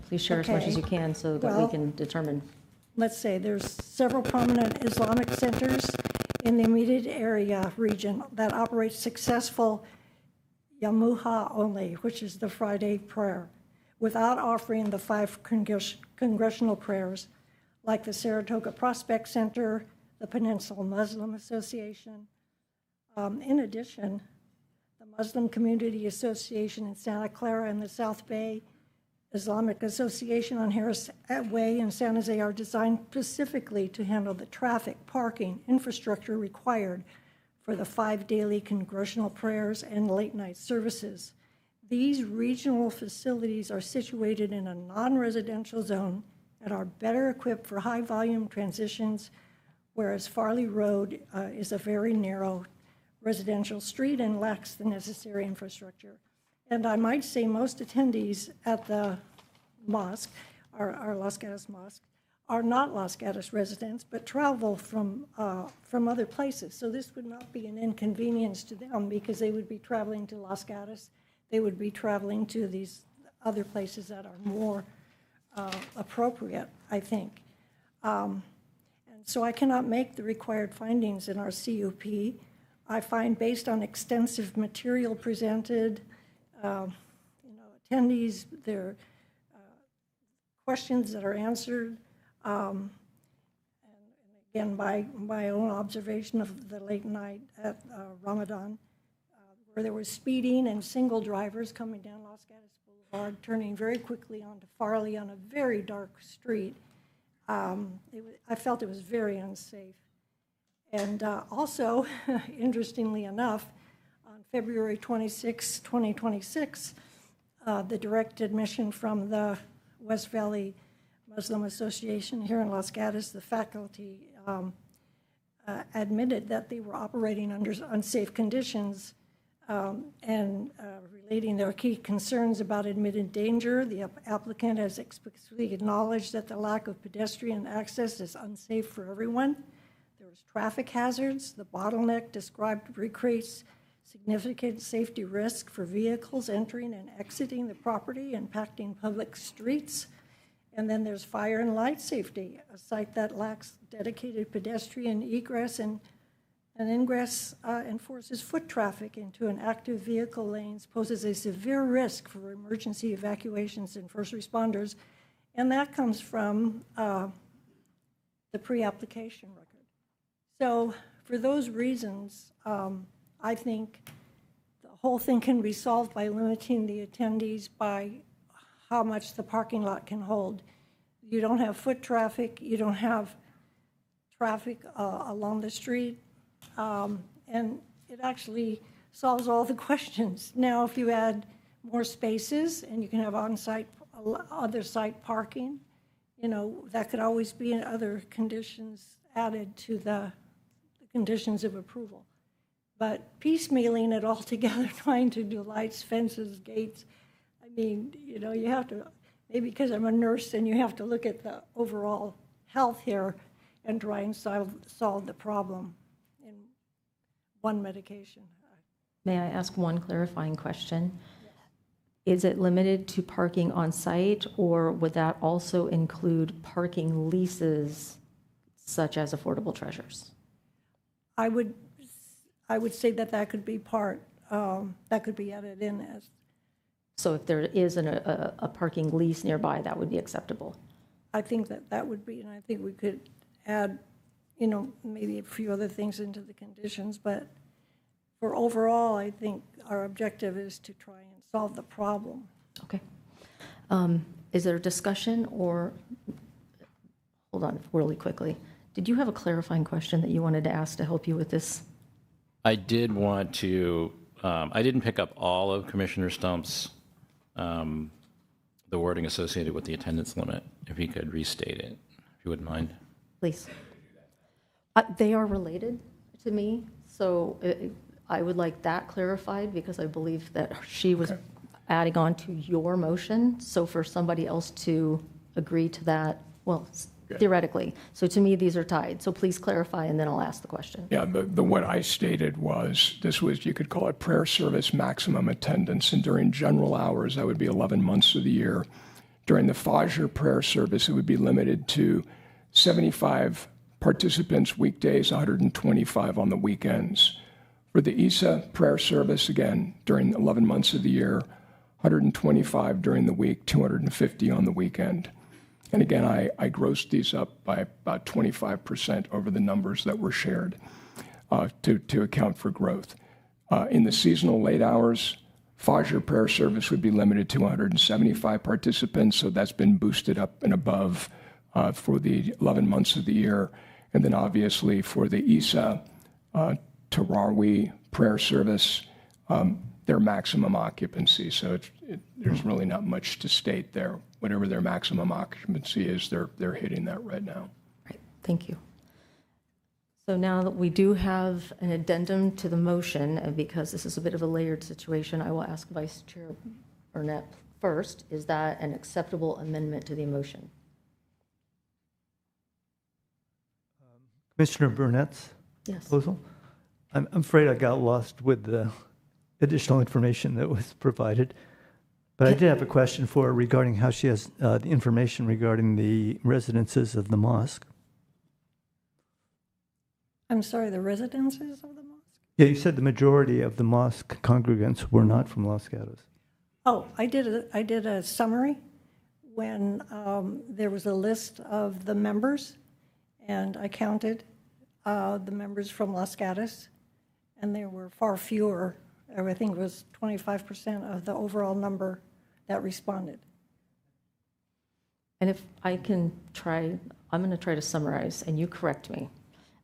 please share as much as you can so that we can determine. Let's say there's several prominent Islamic centers in the immediate area region that operate successful Yamuha only, which is the Friday prayer, without offering the 5 congressional prayers, like the Saratoga Prospect Center, the Peninsula Muslim Association. In addition, the Muslim Community Association in Santa Clara and the South Bay, Islamic Association on Harris Way in San Jose are designed specifically to handle the traffic, parking, infrastructure required for the 5 daily congressional prayers and late night services. These regional facilities are situated in a non-residential zone and are better equipped for high volume transitions, whereas Farley Road is a very narrow residential street and lacks the necessary infrastructure. And I might say most attendees at the mosque, our Los Gatos Mosque, are not Los Gatos residents, but travel from other places. So this would not be an inconvenience to them because they would be traveling to Los Gatos. They would be traveling to these other places that are more appropriate, I think. And so I cannot make the required findings in our CUP. I find based on extensive material presented, attendees, their questions that are answered, and again, my own observation of the late night at Ramadan, where there was speeding and single drivers coming down Los Gatos Boulevard, turning very quickly onto Farley on a very dark street. I felt it was very unsafe. And also, interestingly enough, on February 26, 2026, the direct admission from the West Valley Muslim Association here in Los Gatos, the faculty admitted that they were operating under unsafe conditions and relating their key concerns about admitted danger. The applicant has explicitly acknowledged that the lack of pedestrian access is unsafe for everyone. There's traffic hazards. The bottleneck described recreates significant safety risk for vehicles entering and exiting the property, impacting public streets. And then there's fire and light safety, a site that lacks dedicated pedestrian egress and ingress and forces foot traffic into an active vehicle lanes, poses a severe risk for emergency evacuations and first responders. And that comes from the pre-application record. So for those reasons, I think the whole thing can be solved by limiting the attendees by how much the parking lot can hold. You don't have foot traffic, you don't have traffic along the street, and it actually solves all the questions. Now, if you add more spaces and you can have on-site, other site parking, that could always be in other conditions added to the conditions of approval. But piecemealing it all together, trying to do lights, fences, gates, I mean, you have to, maybe because I'm a nurse and you have to look at the overall health here and try and solve the problem in one medication. May I ask one clarifying question? Is it limited to parking on site, or would that also include parking leases such as Affordable Treasures? I would say that could be part, that could be added in as. So if there is a parking lease nearby, that would be acceptable? I think that would be, and I think we could add, maybe a few other things into the conditions, but for overall, I think our objective is to try and solve the problem. Okay. Is there discussion or, hold on really quickly. Did you have a clarifying question that you wanted to ask to help you with this? I did want to, I didn't pick up all of Commissioner Stump's, the wording associated with the attendance limit. If he could restate it, if you wouldn't mind. Please. They are related to me, so I would like that clarified because I believe that she was adding on to your motion. So for somebody else to agree to that, well, theoretically. So to me, these are tied. So please clarify, and then I'll ask the question. Yeah, the what I stated was, this was, you could call it prayer service maximum attendance, and during general hours, that would be 11 months of the year. During the Fajr prayer service, it would be limited to 75 participants weekdays, 125 on the weekends. For the Isa prayer service, again, during 11 months of the year, 125 during the week, 250 on the weekend. And again, I grossed these up by about 25% over the numbers that were shared to account for growth. In the seasonal late hours, Fajr prayer service would be limited to 175 participants, so that's been boosted up and above for the 11 months of the year. And then obviously for the Isa Tarawih prayer service, their maximum occupancy. So there's really not much to state there. Whatever their maximum occupancy is, they're hitting that right now. Right, thank you. So now that we do have an addendum to the motion, and because this is a bit of a layered situation, I will ask Vice Chair Burnett first. Is that an acceptable amendment to the motion? Commissioner Burnett's proposal? I'm afraid I got lost with the additional information that was provided. But I did have a question for her regarding how she has the information regarding the residences of the mosque. I'm sorry, the residences of the mosque? Yeah, you said the majority of the mosque congregants were not from Los Gatos. Oh, I did a summary when there was a list of the members, and I counted the members from Los Gatos, and there were far fewer. I think it was 25% of the overall number that responded. And if I can try, I'm going to try to summarize, and you correct me.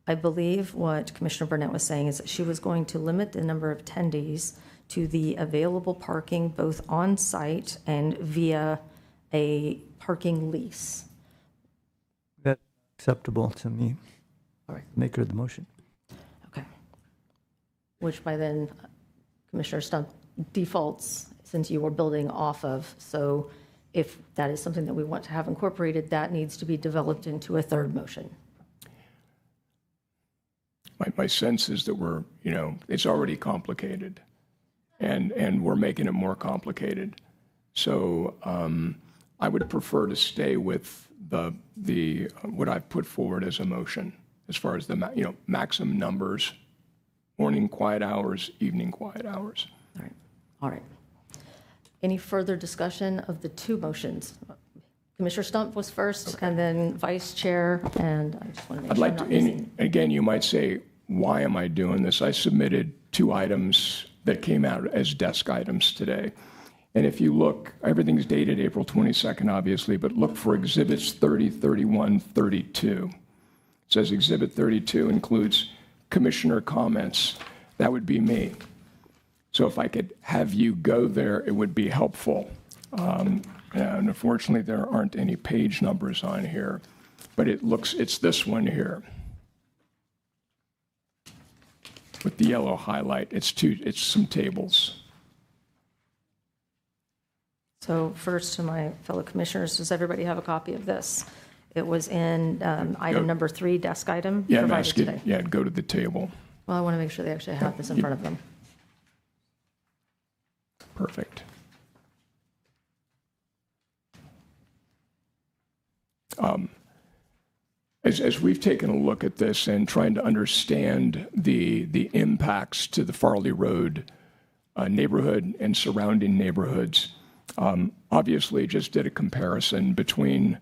I believe what Commissioner Burnett was saying is that she was going to limit the number of attendees to the available parking, both on site and via a parking lease. That's acceptable to me. All right. Maker of the motion. Okay. Which by then, Commissioner Stump defaults, since you were building off of. So if that is something that we want to have incorporated, that needs to be developed into a third motion. My sense is that we're, it's already complicated, and we're making it more complicated. So I would prefer to stay with the what I've put forward as a motion, as far as the maximum numbers, morning quiet hours, evening quiet hours. All right. Any further discussion of the two motions? Commissioner Stump was first, and then Vice Chair, and I just want to make sure I'm not missing. Again, you might say, why am I doing this? I submitted 2 items that came out as desk items today. And if you look, everything's dated April 22nd, obviously, but look for exhibits 30, 31, 32. It says exhibit 32 includes commissioner comments. That would be me. So if I could have you go there, it would be helpful. And unfortunately, there aren't any page numbers on here, but it's this one here with the yellow highlight. It's some tables. So first, to my fellow commissioners, does everybody have a copy of this? It was in item number 3, desk item, provided today. Yeah, go to the table. Well, I want to make sure they actually have this in front of them. Perfect. As we've taken a look at this and trying to understand the impacts to the Farley Road neighborhood and surrounding neighborhoods, obviously just did a comparison between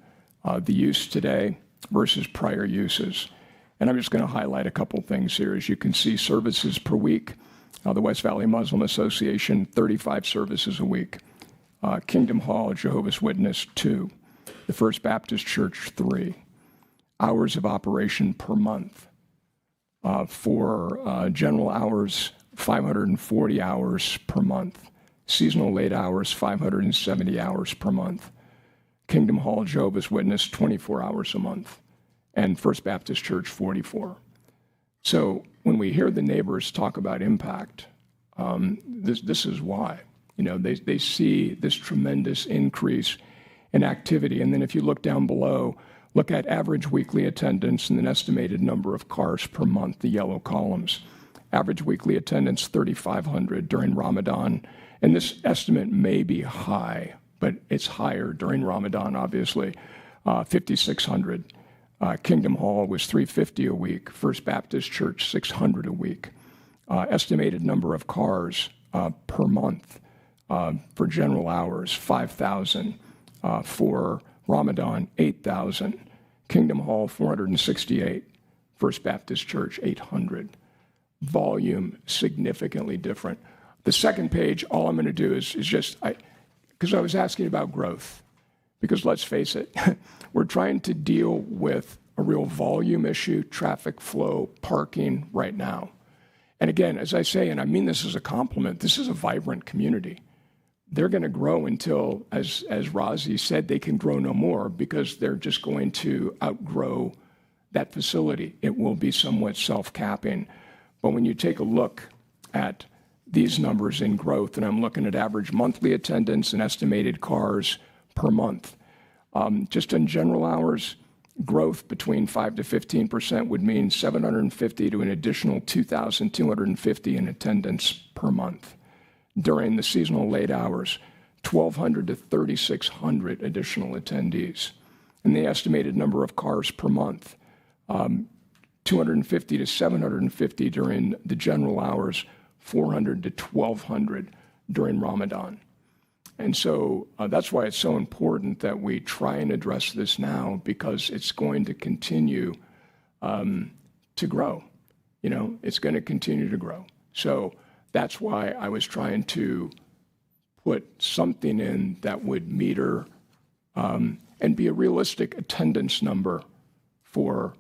the use today versus prior uses. And I'm just going to highlight a couple things here. As you can see, services per week. The West Valley Muslim Association, 35 services a week. Kingdom Hall Jehovah's Witness 2, the First Baptist Church 3. Hours of operation per month. For general hours, 540 hours per month. Seasonal late hours, 570 hours per month. Kingdom Hall Jehovah's Witness, 24 hours a month. And First Baptist Church, 44. So when we hear the neighbors talk about impact, this is why. You know, they see this tremendous increase in activity. And then if you look down below, look at average weekly attendance and an estimated number of cars per month, the yellow columns. Average weekly attendance, 3,500 during Ramadan. And this estimate may be high, but it's higher during Ramadan, obviously. 5,600. Kingdom Hall was 350 a week. First Baptist Church, 600 a week. Estimated number of cars per month for general hours, 5,000. For Ramadan, 8,000. Kingdom Hall, 468. First Baptist Church, 800. Volume, significantly different. The second page, all I'm going to do is just, because I was asking about growth. Because let's face it, we're trying to deal with a real volume issue, traffic flow, parking right now. And again, as I say, and I mean this as a compliment, this is a vibrant community. They're going to grow until, as Razi said, they can grow no more because they're just going to outgrow that facility. It will be somewhat self-capping. But when you take a look at these numbers in growth, and I'm looking at average monthly attendance and estimated cars per month, just in general hours, growth between 5 to 15% would mean 750 to an additional 2,250 in attendance per month. During the seasonal late hours, 1,200 to 3,600 additional attendees. And the estimated number of cars per month, 250 to 750 during the general hours, 400 to 1,200 during Ramadan. And so that's why it's so important that we try and address this now, because it's going to continue to grow. You know, it's going to continue to grow. So that's why I was trying to put something in that would meter and be a realistic attendance number for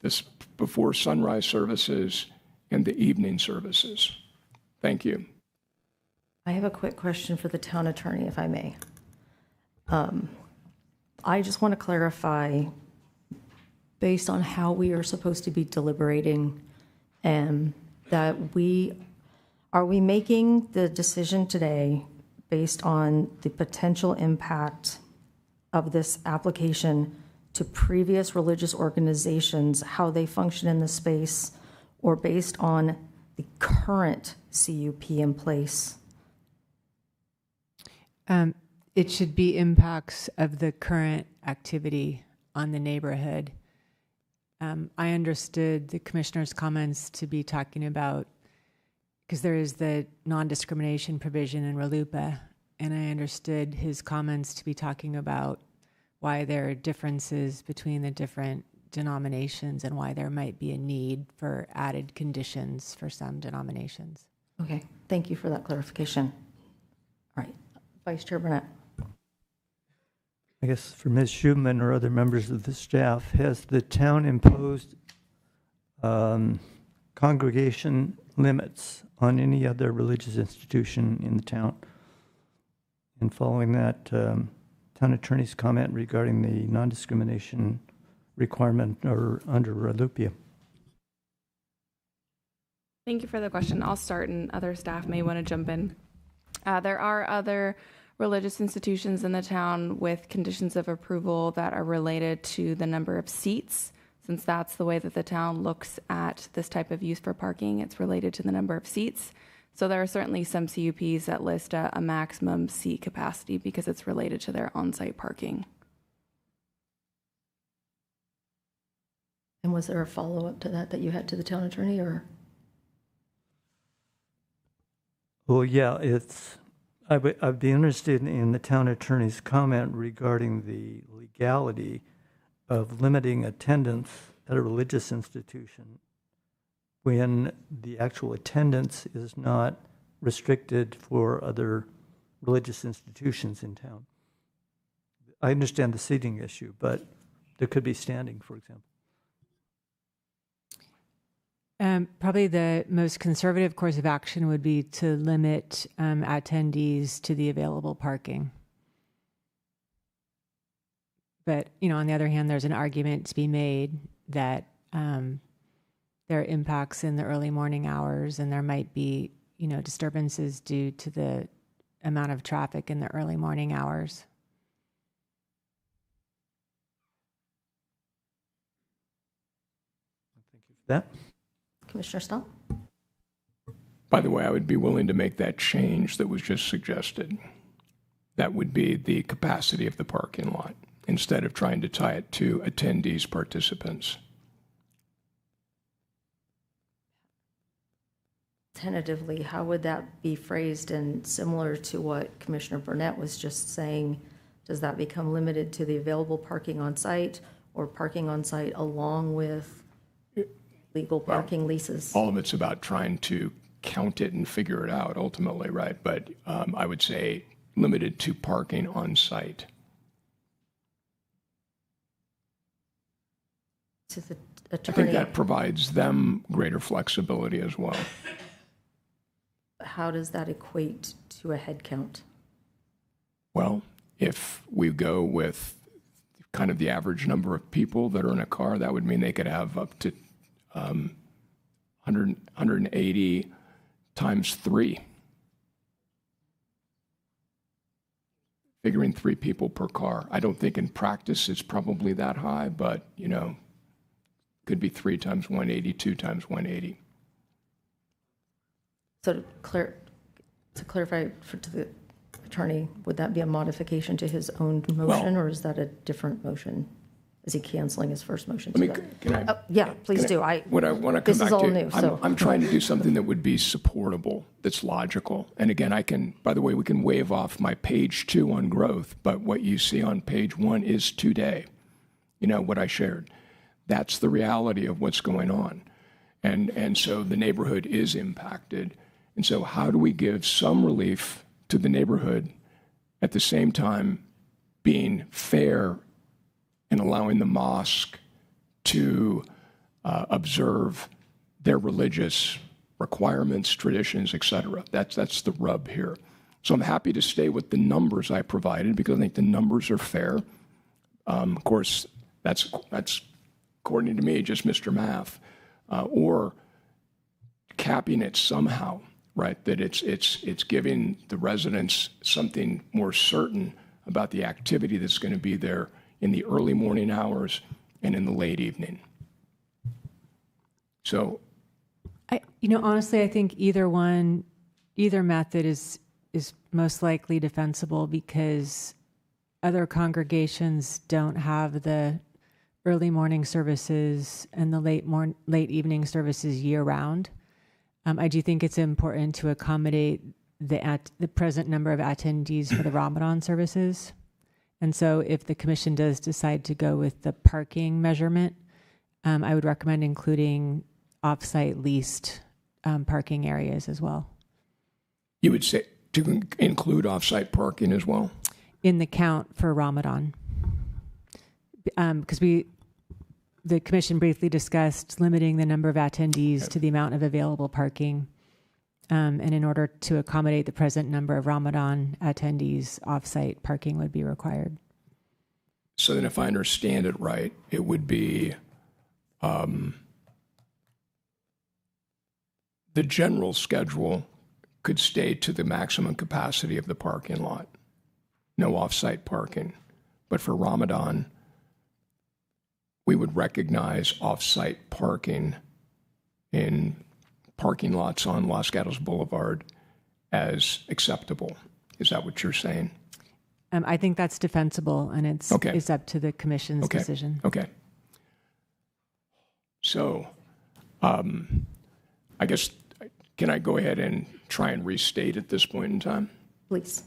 this before sunrise services and the evening services. Thank you. I have a quick question for the town attorney, if I may. I just want to clarify, based on how we are supposed to be deliberating, that are we making the decision today based on the potential impact of this application to previous religious organizations, how they function in the space, or based on the current CUP in place? It should be impacts of the current activity on the neighborhood. I understood the commissioner's comments to be talking about, because there is the non-discrimination provision in RLUIPA, and I understood his comments to be talking about why there are differences between the different denominations and why there might be a need for added conditions for some denominations. Okay, thank you for that clarification. All right, Vice Chair Burnett. I guess for Ms. Schubman or other members of the staff, has the town imposed congregation limits on any other religious institution in the town? And following that, town attorney's comment regarding the non-discrimination requirement or under RLUIPA. Thank you for the question. I'll start and other staff may want to jump in. There are other religious institutions in the town with conditions of approval that are related to the number of seats. Since that's the way that the town looks at this type of use for parking, it's related to the number of seats. So there are certainly some CUPs that list a maximum seat capacity because it's related to their on-site parking. And was there a follow-up to that you had to the town attorney, or? Well, yeah, I'd be interested in the town attorney's comment regarding the legality of limiting attendance at a religious institution when the actual attendance is not restricted for other religious institutions in town. I understand the seating issue, but there could be standing, for example. Probably the most conservative course of action would be to limit attendees to the available parking. But, on the other hand, there's an argument to be made that there are impacts in the early morning hours, and there might be, disturbances due to the amount of traffic in the early morning hours. Thank you for that. Commissioner Stump? By the way, I would be willing to make that change that was just suggested. That would be the capacity of the parking lot, instead of trying to tie it to attendees, participants. Tentatively, how would that be phrased? And similar to what Commissioner Burnett was just saying, does that become limited to the available parking on site, or parking on site along with legal parking leases? All of it's about trying to count it and figure it out ultimately, right? But I would say limited to parking on site. To the I attorney, think that provides them greater flexibility as well. how does that equate to a head count? Well, if we go with kind of the average number of people that are in a car, that would mean they could have up to 180 times 3. Figuring 3 people per car. I don't think in practice it's probably that high, but, could be 3 times 180, 2 times 180. So to clarify to the attorney, would that be a modification to his own motion, or is that a different motion? Is he canceling his first motion? Yeah, please do. What I want to come This back is all to, new, so. I'm trying to do something that would be supportable, that's logical. And again, by the way, we can wave off my page 2 on growth, but what you see on page 1 is today, what I shared. That's the reality of what's going on. And so the neighborhood is impacted. And so how do we give some relief to the neighborhood at the same time being fair and allowing the mosque to observe their religious requirements, traditions, etc. That's the rub here. So I'm happy to stay with the numbers I provided because I think the numbers are fair. Of course, that's according to me, just Mr. Math, or capping it somehow, right? That it's giving the residents something more certain about the activity that's going to be there in the early morning hours and in the late evening. So, honestly, I think either method is most likely defensible because other congregations don't have the early morning services and the late evening services year round. I do think it's important to accommodate the present number of attendees for the Ramadan services. And so if the commission does decide to go with the parking measurement, I would recommend including off-site leased parking areas as well. You would say to include off-site parking as well? In the count for Ramadan. Because the commission briefly discussed limiting the number of attendees to the amount of available parking. And in order to accommodate the present number of Ramadan attendees, off-site parking would be required. So then if I understand it right, it would be the general schedule could stay to the maximum capacity of the parking lot. No off-site parking. But for Ramadan, we would recognize off-site parking in parking lots on Los Gatos Boulevard as acceptable. Is that what you're saying? I think that's defensible, and it's up to the commission's decision. Okay. So, I guess, can I go ahead and try and restate at this point in time? Please.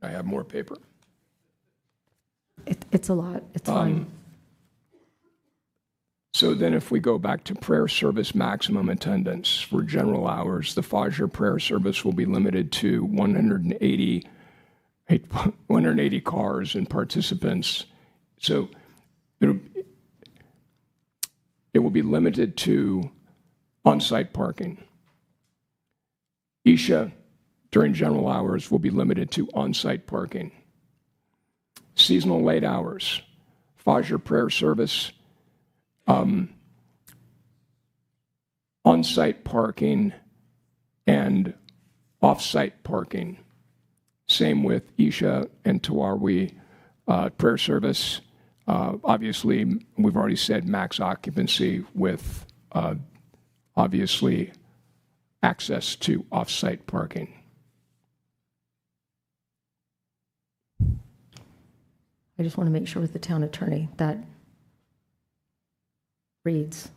I have more paper. It's a lot. It's fine. So then if we go back to prayer service maximum attendance for general hours, the Fajr prayer service will be limited to 180 cars and participants. So it will be limited to on-site parking. Isha during general hours will be limited to on-site parking. Seasonal late hours, Fajr prayer service, on-site parking and off-site parking. Same with Isha and Tarawih prayer service. Obviously, we've already said max occupancy with obviously access to off-site parking. I just want to make sure with the town attorney that reads,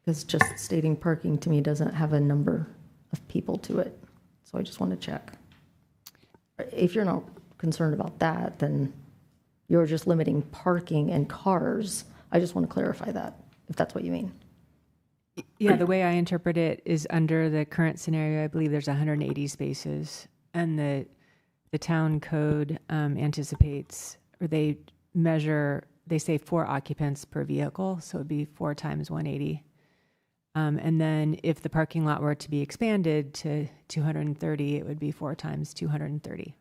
because just stating parking to me doesn't have a number of people to it. So I just want to check. If you're not concerned about that, then you're just limiting parking and cars. I just want to clarify that, if that's what you mean. Yeah, the way I interpret it is under the current scenario, I believe there's 180 spaces, and the town code anticipates, or they measure, they say 4 occupants per vehicle, so it'd be 4 times 180. And then if the parking lot were to be expanded to 230, it would be 4 times 230.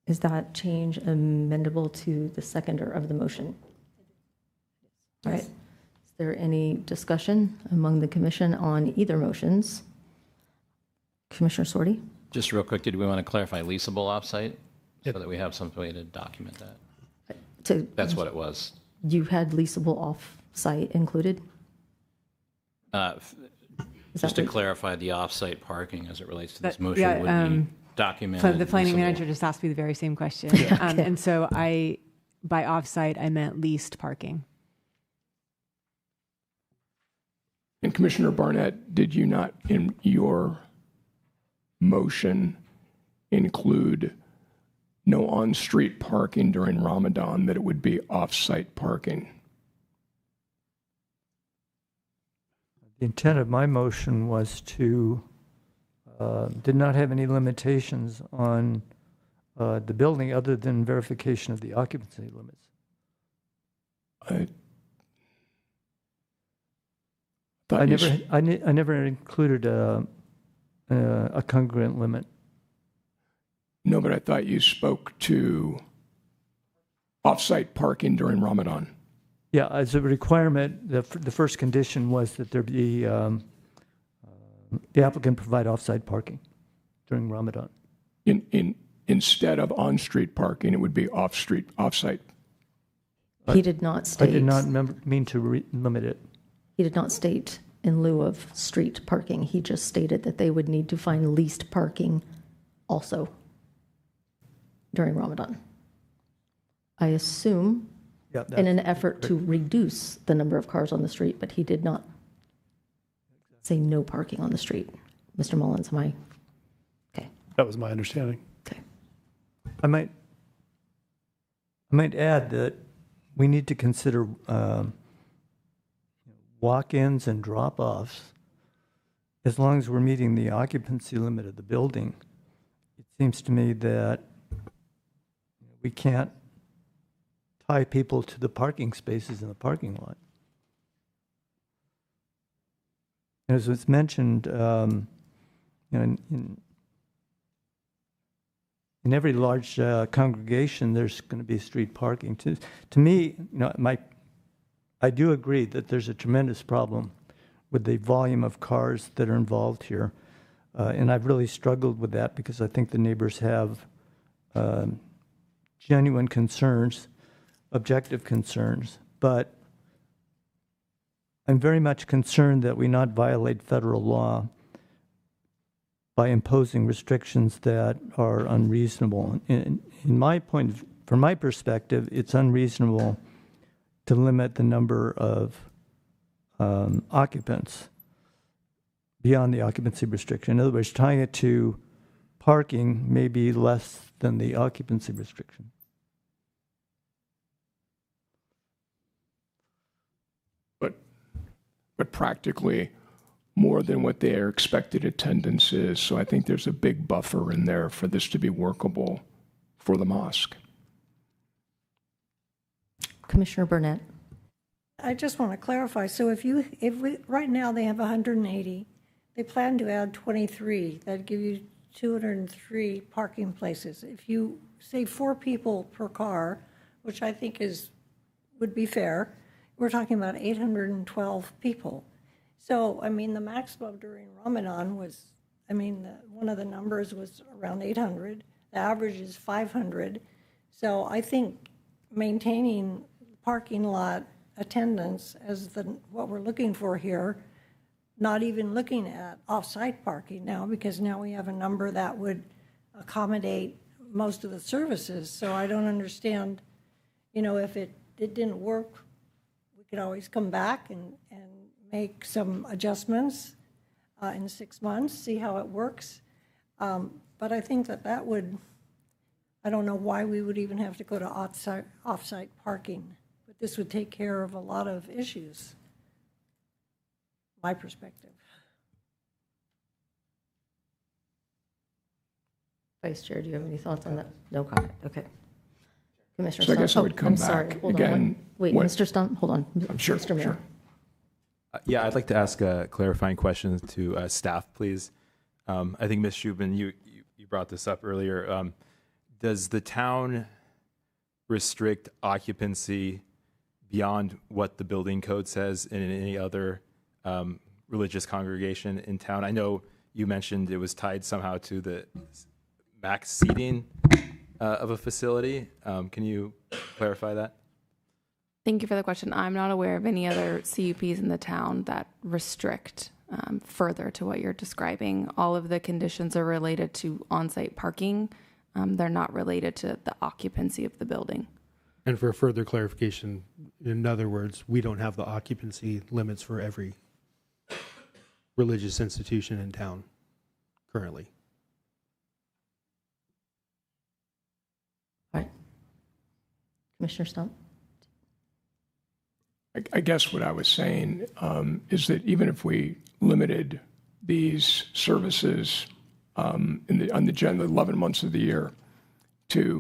Is that change amendable to the seconder of the motion? All right. Is there any discussion among the commission on either motions? Commissioner Sorty? Just real quick, did we want to clarify leasable offsite so that we have some way to document that? That's what it was. You had leasable off-site included? Just to clarify, the off-site parking as it relates to this motion yeah, would be documented. So the planning leasable. manager just asked me the very same question. And so by off-site, I meant leased parking. And Commissioner Barnett, did you not in your motion include no on-street parking during Ramadan, that it would be off-site parking? The intent of my motion was to, did not have any limitations on the building other than verification of the occupancy limits. I never included a congruent limit. No, but I thought you spoke to off-site parking during Ramadan. Yeah, as a requirement, the first condition was that there be the applicant provide off-site parking during Ramadan. Instead of on-street parking, it would be off-site. He did not state. I did not mean to limit it. He did not state in lieu of street parking. He just stated that they would need to find leased parking also during Ramadan. I assume in an effort to reduce the number of cars on the street, but he did not say no parking on the street. Mr. Mullins, am I? Okay. That was my understanding. Okay. I might add that we need to consider walk-ins and drop-offs. As long as we're meeting the occupancy limit of the building, it seems to me that we can't tie people to the parking spaces in the parking lot. As was mentioned, in every large congregation, there's going to be street parking. To me, I do agree that there's a tremendous problem with the volume of cars that are involved here, and I've really struggled with that because I think the neighbors have genuine concerns, objective concerns, but I'm very much concerned that we not violate federal law by imposing restrictions that are unreasonable. From my perspective, it's unreasonable to limit the number of occupants beyond the occupancy restriction. In other words, tying it to parking may be less than the occupancy restriction. But practically more than what their expected attendance is. So I think there's a big buffer in there for this to be workable for the mosque. Commissioner Burnett. I just want to clarify. So right now they have 180. They plan to add 23. That'd give you 203 parking places. If you say 4 people per car, which I think would be fair, we're talking about 812 people. So, I mean, the maximum during Ramadan was, one of the numbers was around 800. The average is 500. So I think maintaining parking lot attendance as what we're looking for here, not even looking at off-site parking now, because now we have a number that would accommodate most of the services. So I don't understand, if it didn't work, we could always come back and make some adjustments in 6 months, see how it works. But I think that would, I don't know why we would even have to go to off-site parking, but this would take care of a lot of issues, my perspective. Vice Chair, do you have any thoughts on that? No comment. Okay. Commissioner So I Stump. guess I would come I'm sorry. back Hold again. on. Wait, Mr. Stump, hold on. Sure, Mr. Mayor. sure. Yeah, I'd like to ask a clarifying question to staff, please. I think Ms. Shubin, you brought this up earlier. Does the town restrict occupancy beyond what the building code says in any other religious congregation in town? I know you mentioned it was tied somehow to the max seating of a facility. Can you clarify that? Thank you for the question. I'm not aware of any other CUPs in the town that restrict further to what you're describing. All of the conditions are related to on-site parking. They're not related to the occupancy of the building. And for further clarification, in other words, we don't have the occupancy limits for every religious institution in town currently. All right. Commissioner Stump. I guess what I was saying is that even if we limited these services on the general 11 months of the year to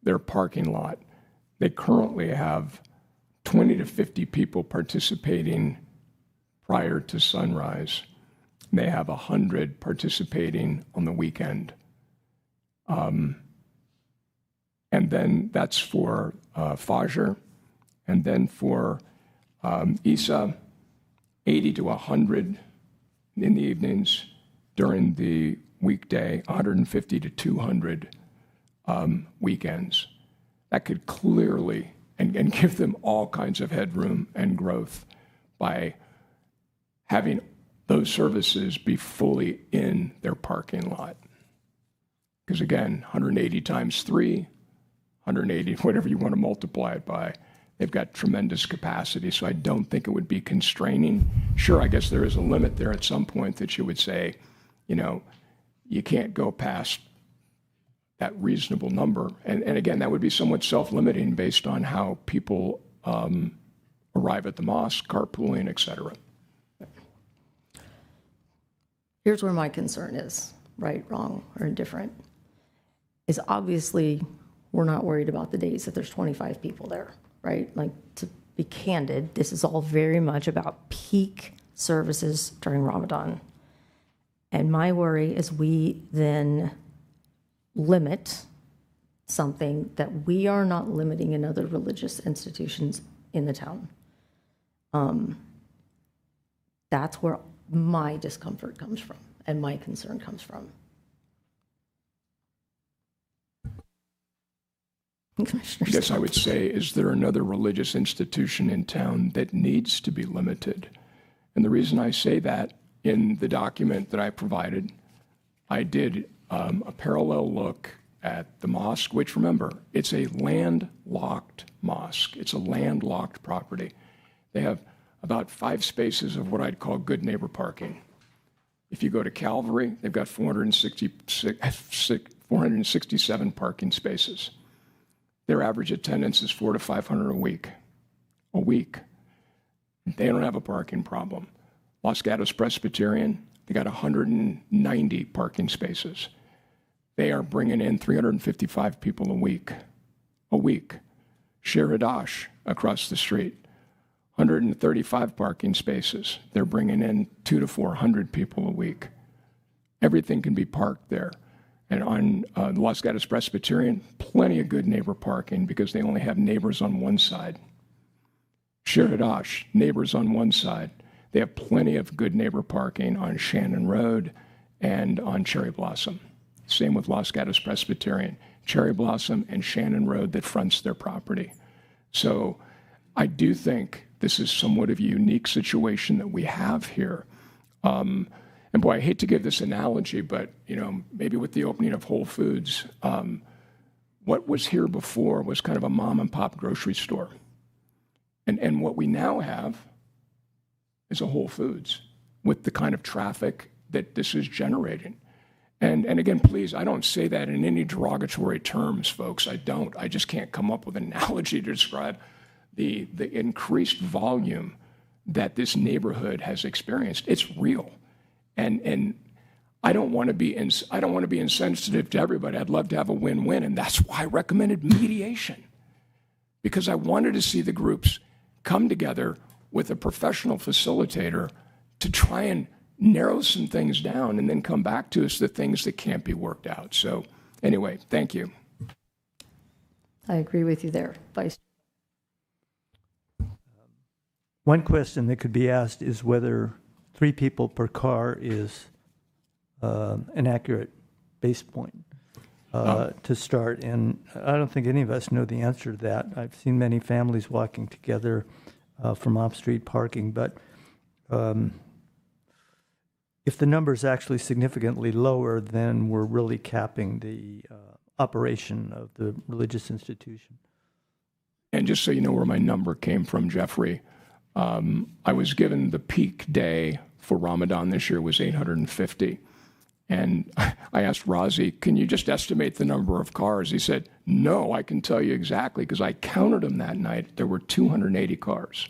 their parking lot, they currently have 20 to 50 people participating prior to sunrise. They have 100 participating on the weekend. And then that's for Fajr, and then for Isa, 80 to 100 in the evenings. During the weekday, 150 to 200 weekends. That could clearly and give them all kinds of headroom and growth by having those services be fully in their parking lot. Because again, 180 times 3, 180, whatever you want to multiply it by, they've got tremendous capacity, so I don't think it would be constraining. Sure, I guess there is a limit there at some point that you would say, you can't go past that reasonable number. And again, that would be somewhat self-limiting based on how people arrive at the mosque, carpooling, et cetera. Here's where my concern is, right, wrong, or indifferent, is obviously we're not worried about the days that there's 25 people there, right? Like, to be candid, this is all very much about peak services during Ramadan. And my worry is we then limit something that we are not limiting in other religious institutions in the town. That's where my discomfort comes from and my concern comes from. I guess I would say, is there another religious institution in town that needs to be limited? And the reason I say that, in the document that I provided, I did a parallel look at the mosque, which, remember, it's a landlocked mosque. It's a landlocked property. They have about 5 spaces of what I'd call good neighbor parking. If you go to Calvary, they've got 467 parking spaces. Their average attendance is 400 to 500 a week. A week. They don't have a parking problem. Los Gatos Presbyterian, they got 190 parking spaces. They are bringing in 355 people a week. A week. Sheridash, across the street, 135 parking spaces. They're bringing in 200 to 400 people a week. Everything can be parked there. And on Los Gatos Presbyterian, plenty of good neighbor parking because they only have neighbors on one side. Sheridash, neighbors on one side. They have plenty of good neighbor parking on Shannon Road and on Cherry Blossom. Same with Los Gatos Presbyterian, Cherry Blossom and Shannon Road that fronts their property. So I do think this is somewhat of a unique situation that we have here. And boy, I hate to give this analogy, but maybe with the opening of Whole Foods, what was here before was kind of a mom and pop grocery store. And what we now have is a Whole Foods with the kind of traffic that this is generating. And again, please, I don't say that in any derogatory terms, folks. I don't. I just can't come up with an analogy to describe the increased volume that this neighborhood has experienced. It's real. And I don't want to be insensitive to everybody. I'd love to have a win-win, and that's why I recommended mediation. Because I wanted to see the groups come together with a professional facilitator to try and narrow some things down and then come back to us the things that can't be worked out. So anyway, thank you. I agree with you there, Vice. One question that could be asked is whether 3 people per car is an accurate base point to start. And I don't think any of us know the answer to that. I've seen many families walking together from off-street parking, but if the number is actually significantly lower, then we're really capping the operation of the religious institution. And just so you know where my number came from, Jeffrey, I was given the peak day for Ramadan this year was 850. And I asked Razi, can you just estimate the number of cars? He said, no, I can tell you exactly because I counted them that night. There were 280 cars.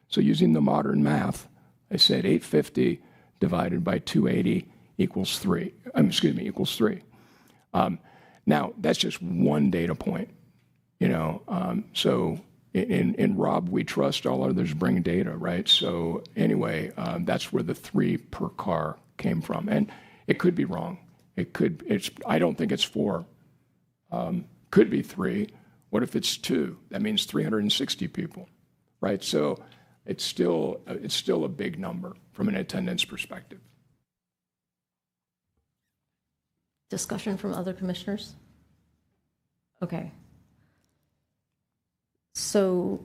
So using the modern math, I said 850 divided by 280 equals 3. Equals 3. Now, that's just one data point, so in Rob, we trust, all others bring data, right? So anyway, that's where the 3 per car came from. And it could be wrong. I don't think it's 4. Could be 3. What if it's 2? That means 360 people, right? So it's still a big number from an attendance perspective. Discussion from other commissioners? Okay. So,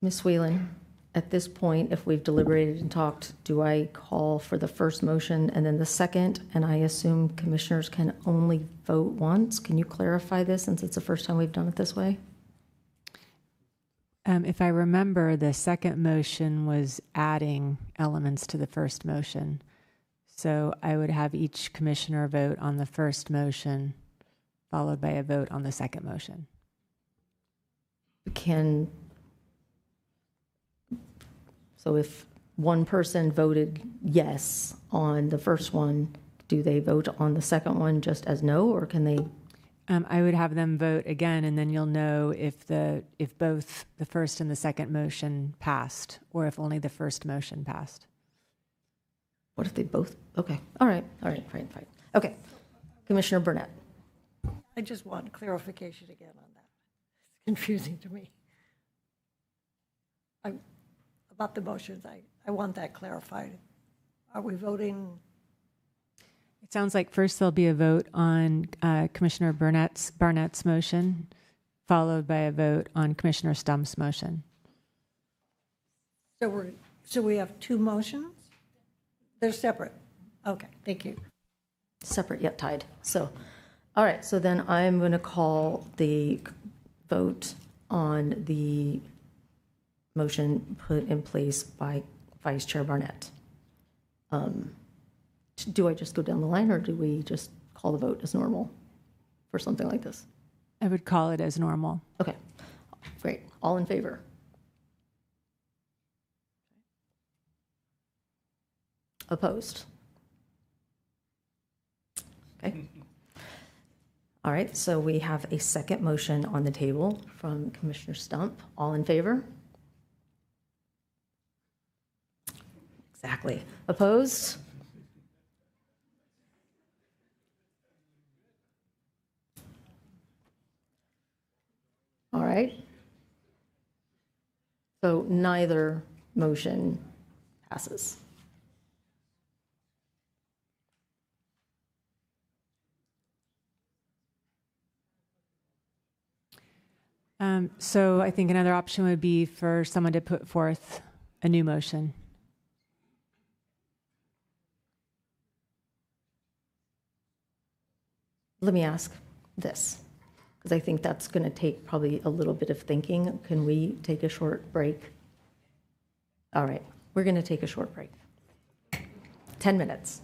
Ms. Whelan, at this point, if we've deliberated and talked, do I call for the first motion and then the second? And I assume commissioners can only vote once. Can you clarify this since it's the first time we've done it this way? If I remember, the second motion was adding elements to the first motion. So I would have each commissioner vote on the first motion, followed by a vote on the second motion. So if one person voted yes on the first one, do they vote on the second one just as no, or can they? I would have them vote again, and then you'll know if both the first and the second motion passed, or if only the first motion passed. What if they both? Okay. All right. Fine. Okay. Commissioner Burnett. I just want clarification again on that. It's confusing to me. About the motions, I want that clarified. Are we voting? It sounds like first there'll be a vote on Commissioner Barnett's motion, followed by a vote on Commissioner Stump's motion. So we have 2 motions? They're separate. Okay, thank you. Separate yet tied. So, all right. So then I'm going to call the vote on the motion put in place by Vice Chair Barnett. Do I just go down the line, or do we just call the vote as normal for something like this? I would call it as normal. Okay, great. All in favor? Opposed? Okay. All right, so we have a second motion on the table from Commissioner Stump. All in favor? Exactly. Opposed? All right. So neither motion passes. So I think another option would be for someone to put forth a new motion. Let me ask this, because I think that's going to take probably a little bit of thinking. Can we take a short break? All right, we're going to take a short break. 10 minutes.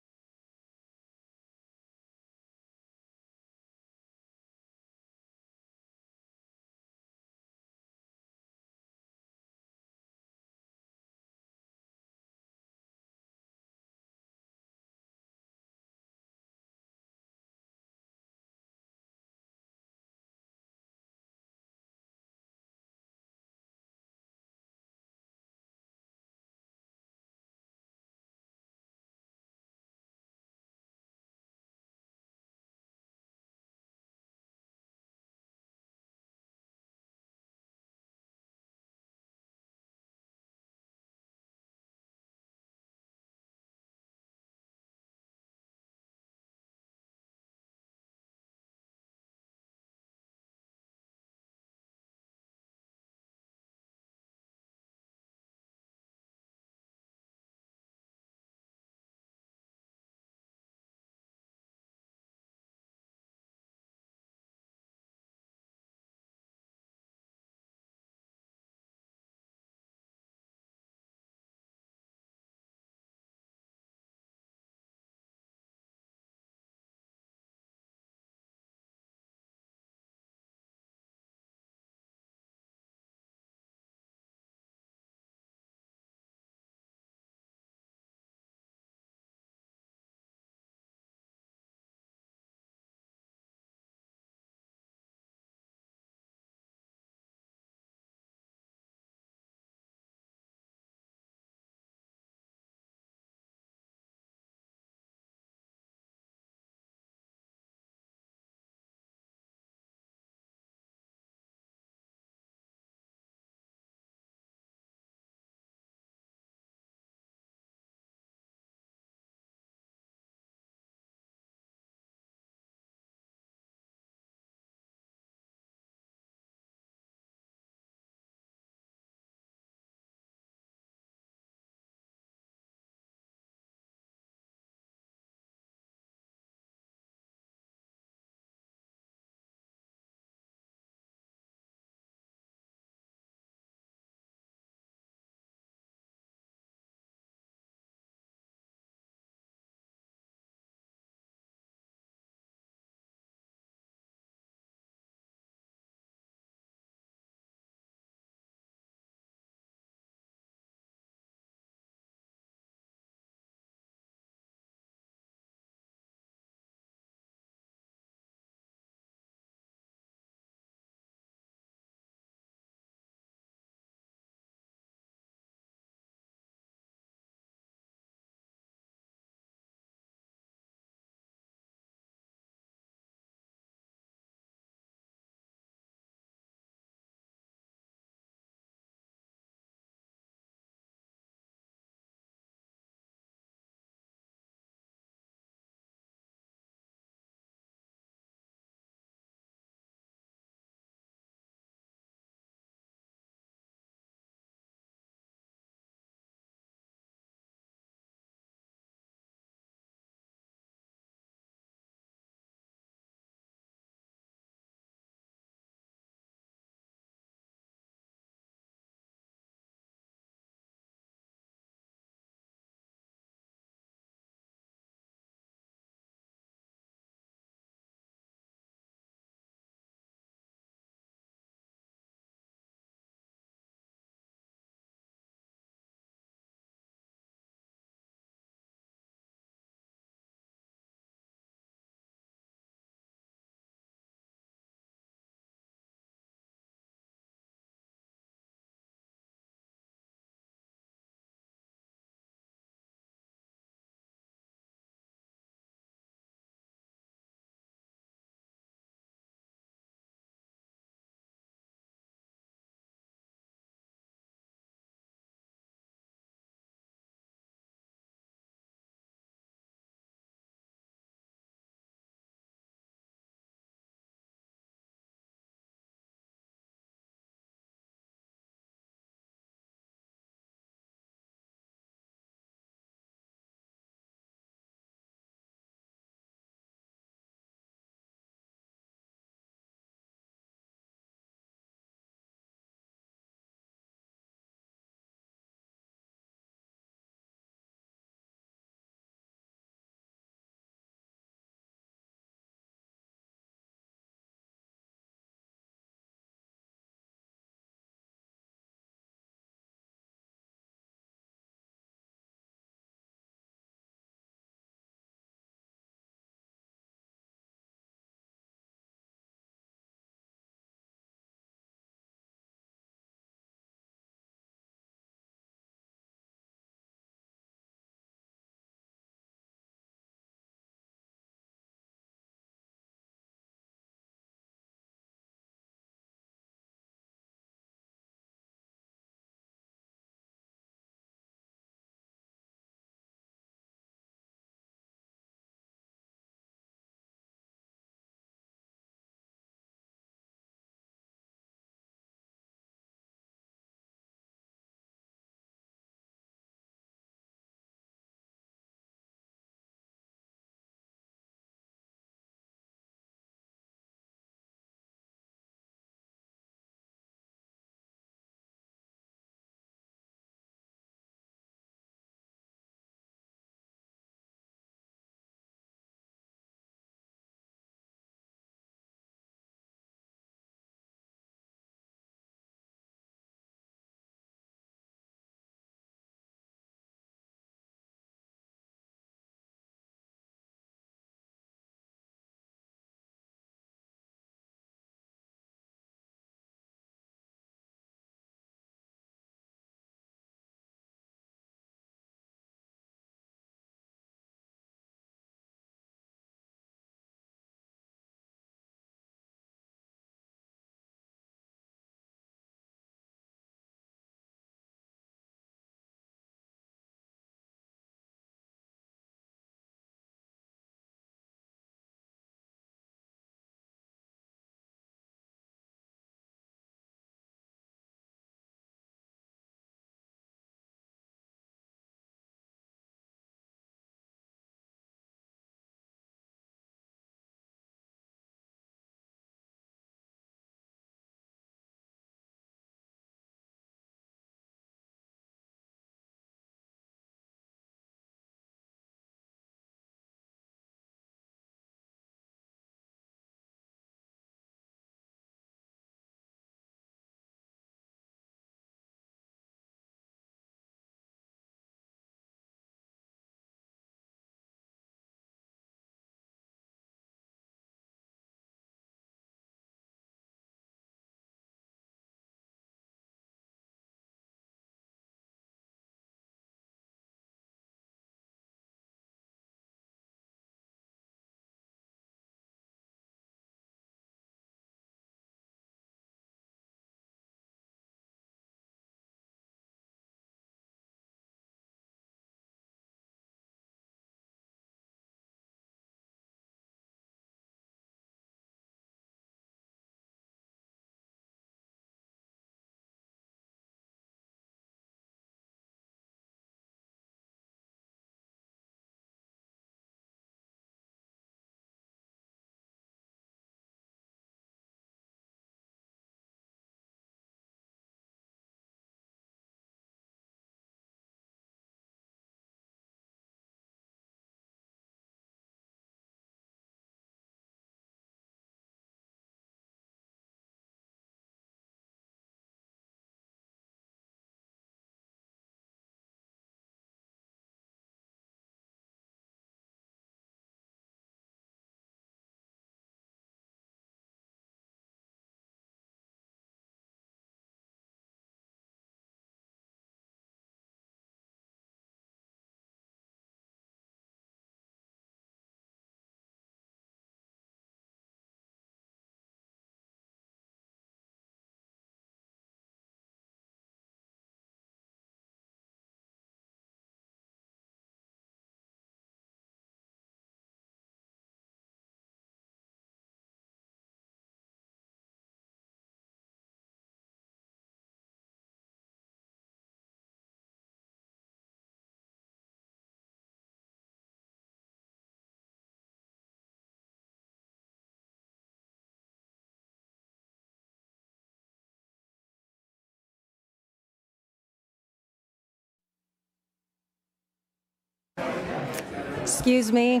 Excuse me.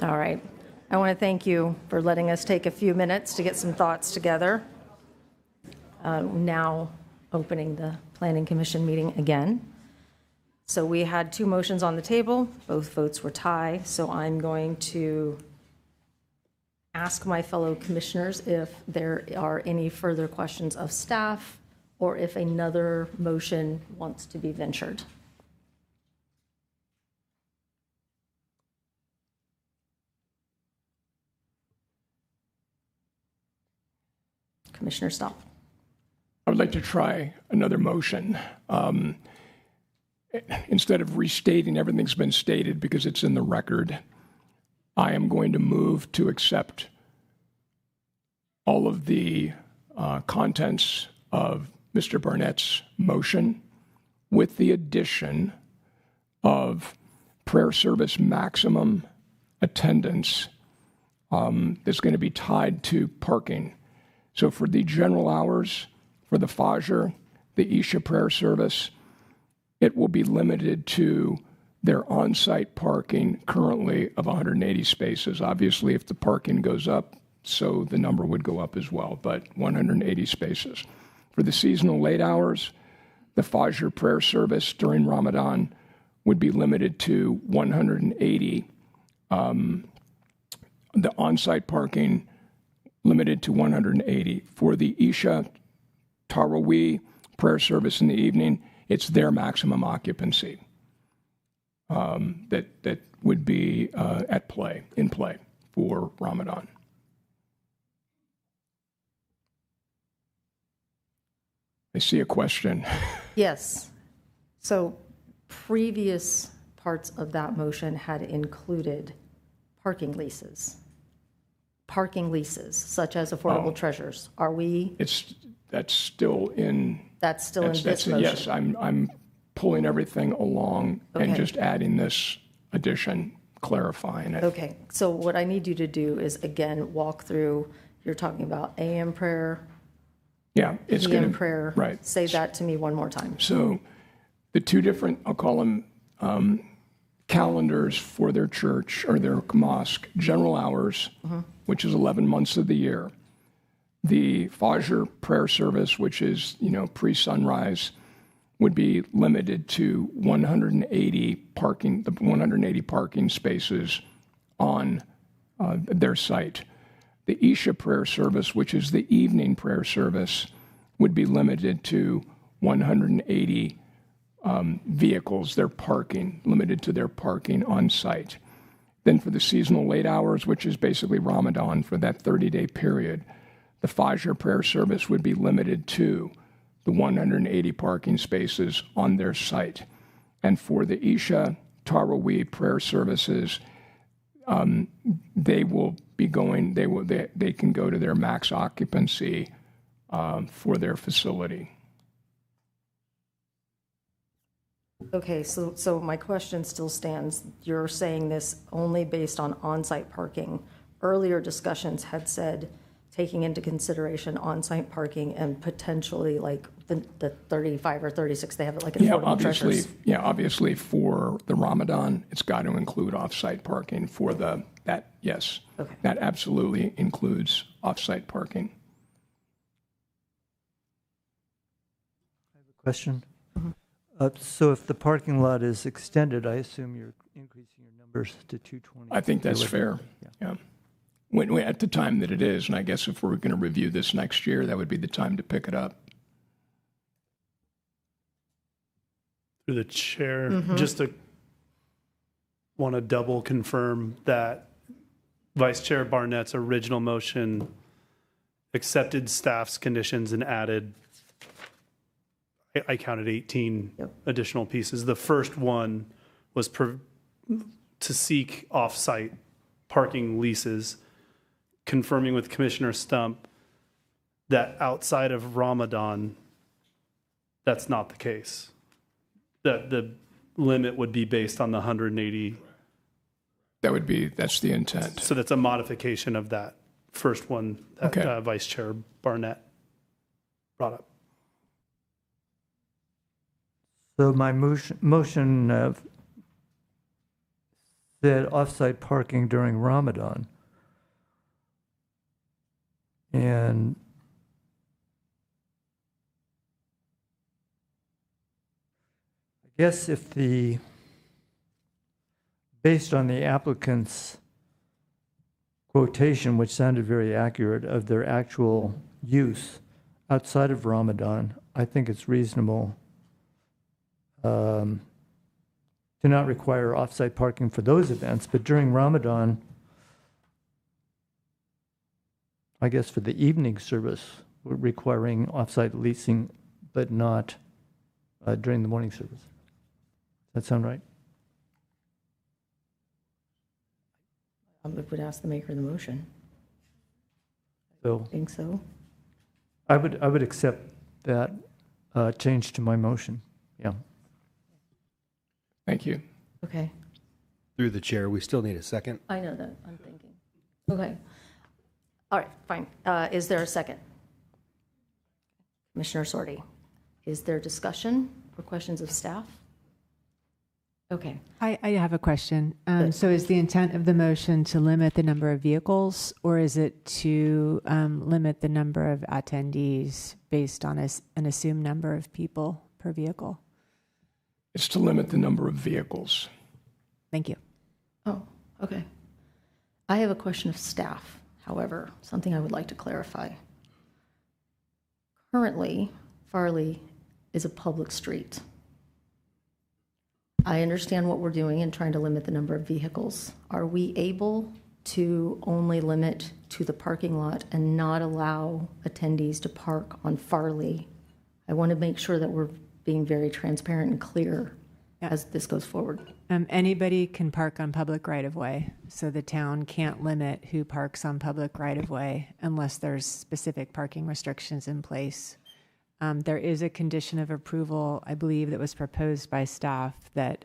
All right. I want to thank you for letting us take a few minutes to get some thoughts together. Now opening the Planning Commission meeting again. So we had two motions on the table. Both votes were tie. So I'm going to ask my fellow commissioners if there are any further questions of staff or if another motion wants to be ventured. Commissioner Stahl. I would like to try another motion. Instead of restating everything that's been stated because it's in the record, I am going to move to accept all of the contents of Mr. Barnett's motion with the addition of prayer service maximum attendance that's going to be tied to parking. So for the general hours, for the Fajr, the Isha prayer service, it will be limited to their on-site parking currently of 180 spaces. Obviously, if the parking goes up, so the number would go up as well, but 180 spaces. For the seasonal late hours, the Fajr prayer service during Ramadan would be limited to 180. The on-site parking limited to 180. For the Isha Taraweeh prayer service in the evening, it's their maximum occupancy that would be in play for Ramadan. I see a question. Yes. So previous parts of that motion had included parking leases. Parking leases, such as affordable treasures. Are we? That's still in. That's still in this motion. Yes, I'm pulling everything along and just adding this addition, clarifying it. Okay. So what I need you to do is again walk through. You're talking about AM prayer. Yeah, it's PM going to prayer. Right. Say that to me one more time. So the two different, I'll call them calendars for their church or their mosque, general hours, which is 11 months of the year. The Fajr prayer service, which is, pre-sunrise, would be limited to 180 parking spaces on their site. The Isha prayer service, which is the evening prayer service, would be limited to 180 vehicles, limited to their parking on site. Then for the seasonal late hours, which is basically Ramadan for that 30-day period, the Fajr prayer service would be limited to the 180 parking spaces on their site. And for the Isha Taraweeh prayer services, they will be going, they can go to their max occupancy for their facility. Okay, so my question still stands. You're saying this only based on on-site parking. Earlier discussions had said taking into consideration on-site parking and potentially like the 35 or 36, they have it like affordable treasures. Yeah, obviously for the Ramadan, it's got to include off-site parking for that, yes. Okay. That absolutely includes off-site parking. Question? So if the parking lot is extended, I assume you're increasing your numbers to 220. I think that's fair. Yeah. When at the time that it is, and I guess if we're going to review this next year, that would be the time to pick it up. Through the chair, just to want to double confirm that Vice Chair Barnett's original motion accepted staff's conditions and added, I counted 18 additional pieces. The first one was to seek off-site parking leases, confirming with Commissioner Stump that outside of Ramadan, that's not the case. That the limit would be based on the 180. That's the intent. So that's a modification of that first one that Vice Chair Barnett brought up. So my motion said off-site parking during Ramadan. And I guess based on the applicant's quotation, which sounded very accurate, of their actual use outside of Ramadan, I think it's reasonable to not require off-site parking for those events, but during Ramadan, I guess for the evening service, we're requiring off-site leasing, but not during the morning service. Does that sound right? I would ask the maker of the motion. So I think so. I would accept that change to my motion. Yeah. Thank you. Okay. Through the chair, we still need a second. I know that. I'm thinking. Okay. All right, fine. Is there a second? Commissioner Sorty, is there discussion or questions of staff? Okay. I have a question. So is the intent of the motion to limit the number of vehicles, or is it to limit the number of attendees based on an assumed number of people per vehicle? It's to limit the number of vehicles. Thank you. Oh, okay. I have a question of staff, however, something I would like to clarify. Currently, Farley is a public street. I understand what we're doing and trying to limit the number of vehicles. Are we able to only limit to the parking lot and not allow attendees to park on Farley? I want to make sure that we're being very transparent and clear as this goes forward. Anybody can park on public right-of-way, so the town can't limit who parks on public right-of-way unless there's specific parking restrictions in place. There is a condition of approval, I believe, that was proposed by staff that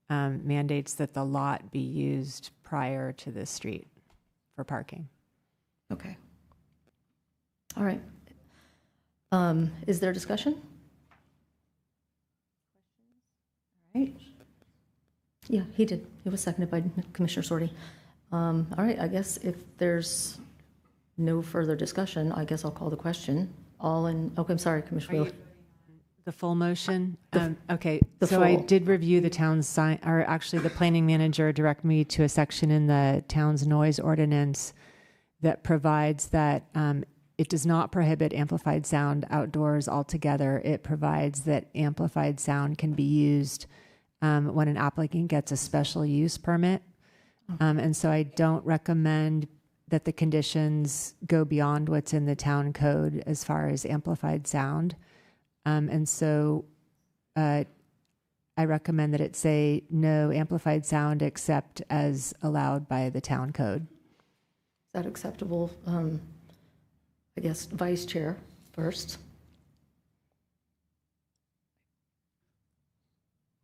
mandates that the lot be used prior to the street for parking. Okay. All right. Is there discussion? All right. Yeah, he did. It was seconded by Commissioner Sorty. All right, I guess if there's no further discussion, I guess I'll call the question. Okay, I'm sorry, Commissioner Wheeler. The full motion? Okay, the so I full. did review the town's sign, or actually the planning manager directed me to a section in the town's noise ordinance that provides that it does not prohibit amplified sound outdoors altogether. It provides that amplified sound can be used when an applicant gets a special use permit. And so I don't recommend that the conditions go beyond what's in the town code as far as amplified sound. And so I recommend that it say no amplified sound except as allowed by the town code. Is that acceptable? I guess Vice Chair first.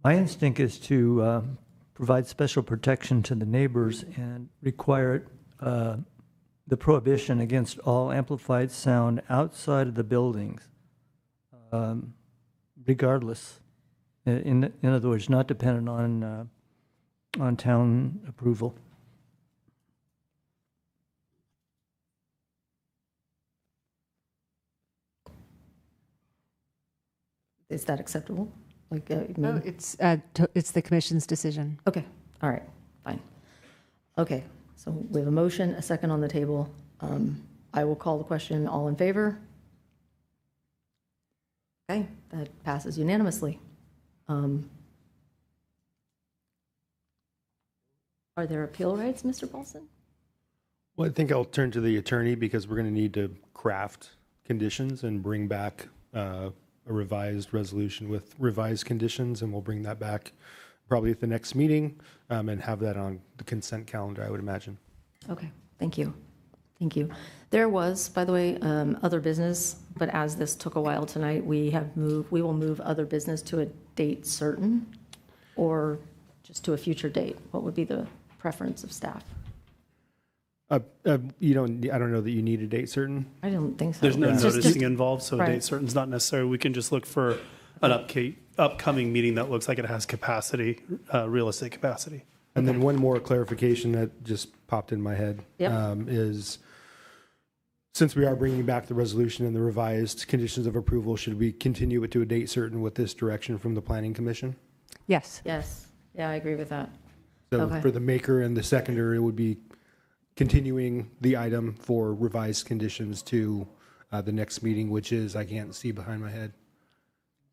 My instinct is to provide special protection to the neighbors and require the prohibition against all amplified sound outside of the buildings, regardless. In other words, not dependent on town approval. Is that acceptable? Like, It's the commission's decision. Okay, all right, fine. Okay, so we have a motion, a second on the table. I will call the question. All in favor? Okay, that passes unanimously. Are there appeal rights, Mr. Paulson? Well, I think I'll turn to the attorney because we're going to need to craft conditions and bring back a revised resolution with revised conditions, and we'll bring that back probably at the next meeting and have that on the consent calendar, I would imagine. Okay, thank you. Thank you. There was, by the way, other business, but as this took a while tonight, we will move other business to a date certain or just to a future date. What would be the preference of staff? I don't know that you need a date certain. I don't think so. There's no It's noticing just- involved, so right. date certain's not necessary. We can just look for upcoming meeting that looks like it has capacity, realistic capacity. And then one more clarification that just popped in my head is, since we are bringing back the resolution and the revised conditions of approval, should we continue it to a date certain with this direction from the Planning Commission? Yes. Yes. Yeah, I agree with that. So Okay. for the maker and the seconder, it would be continuing the item for revised conditions to the next meeting, which is, I can't see behind my head,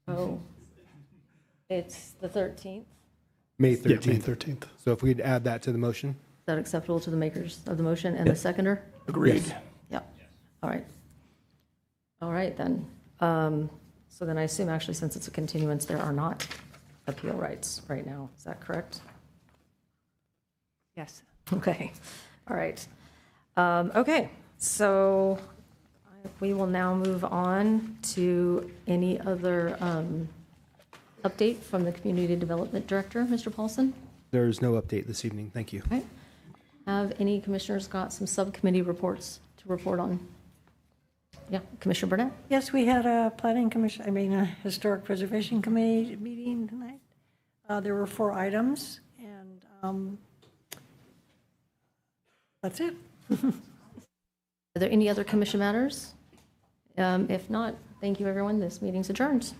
Oh, it's the 13th. Is May Yeah, 13th. May 13th. So if we'd add that to the motion? that acceptable to the makers of the motion and the seconder? Agreed. Yes. Yep. All right. All right, then. So then I assume, actually, since it's a continuance, there are not appeal rights right now. Is that correct? Yes. Okay. All right. Okay, so we will now move on to any other update from the Community Development Director, Mr. Paulson. There's no update this evening. Thank you. Okay. Have any commissioners got some subcommittee reports to report on? Yeah, Commissioner Burnett? Yes, we had a a Historic Preservation Committee meeting tonight. There were 4 items, and that's it. Are there any other commission matters? If not, thank you, everyone. This meeting's adjourned.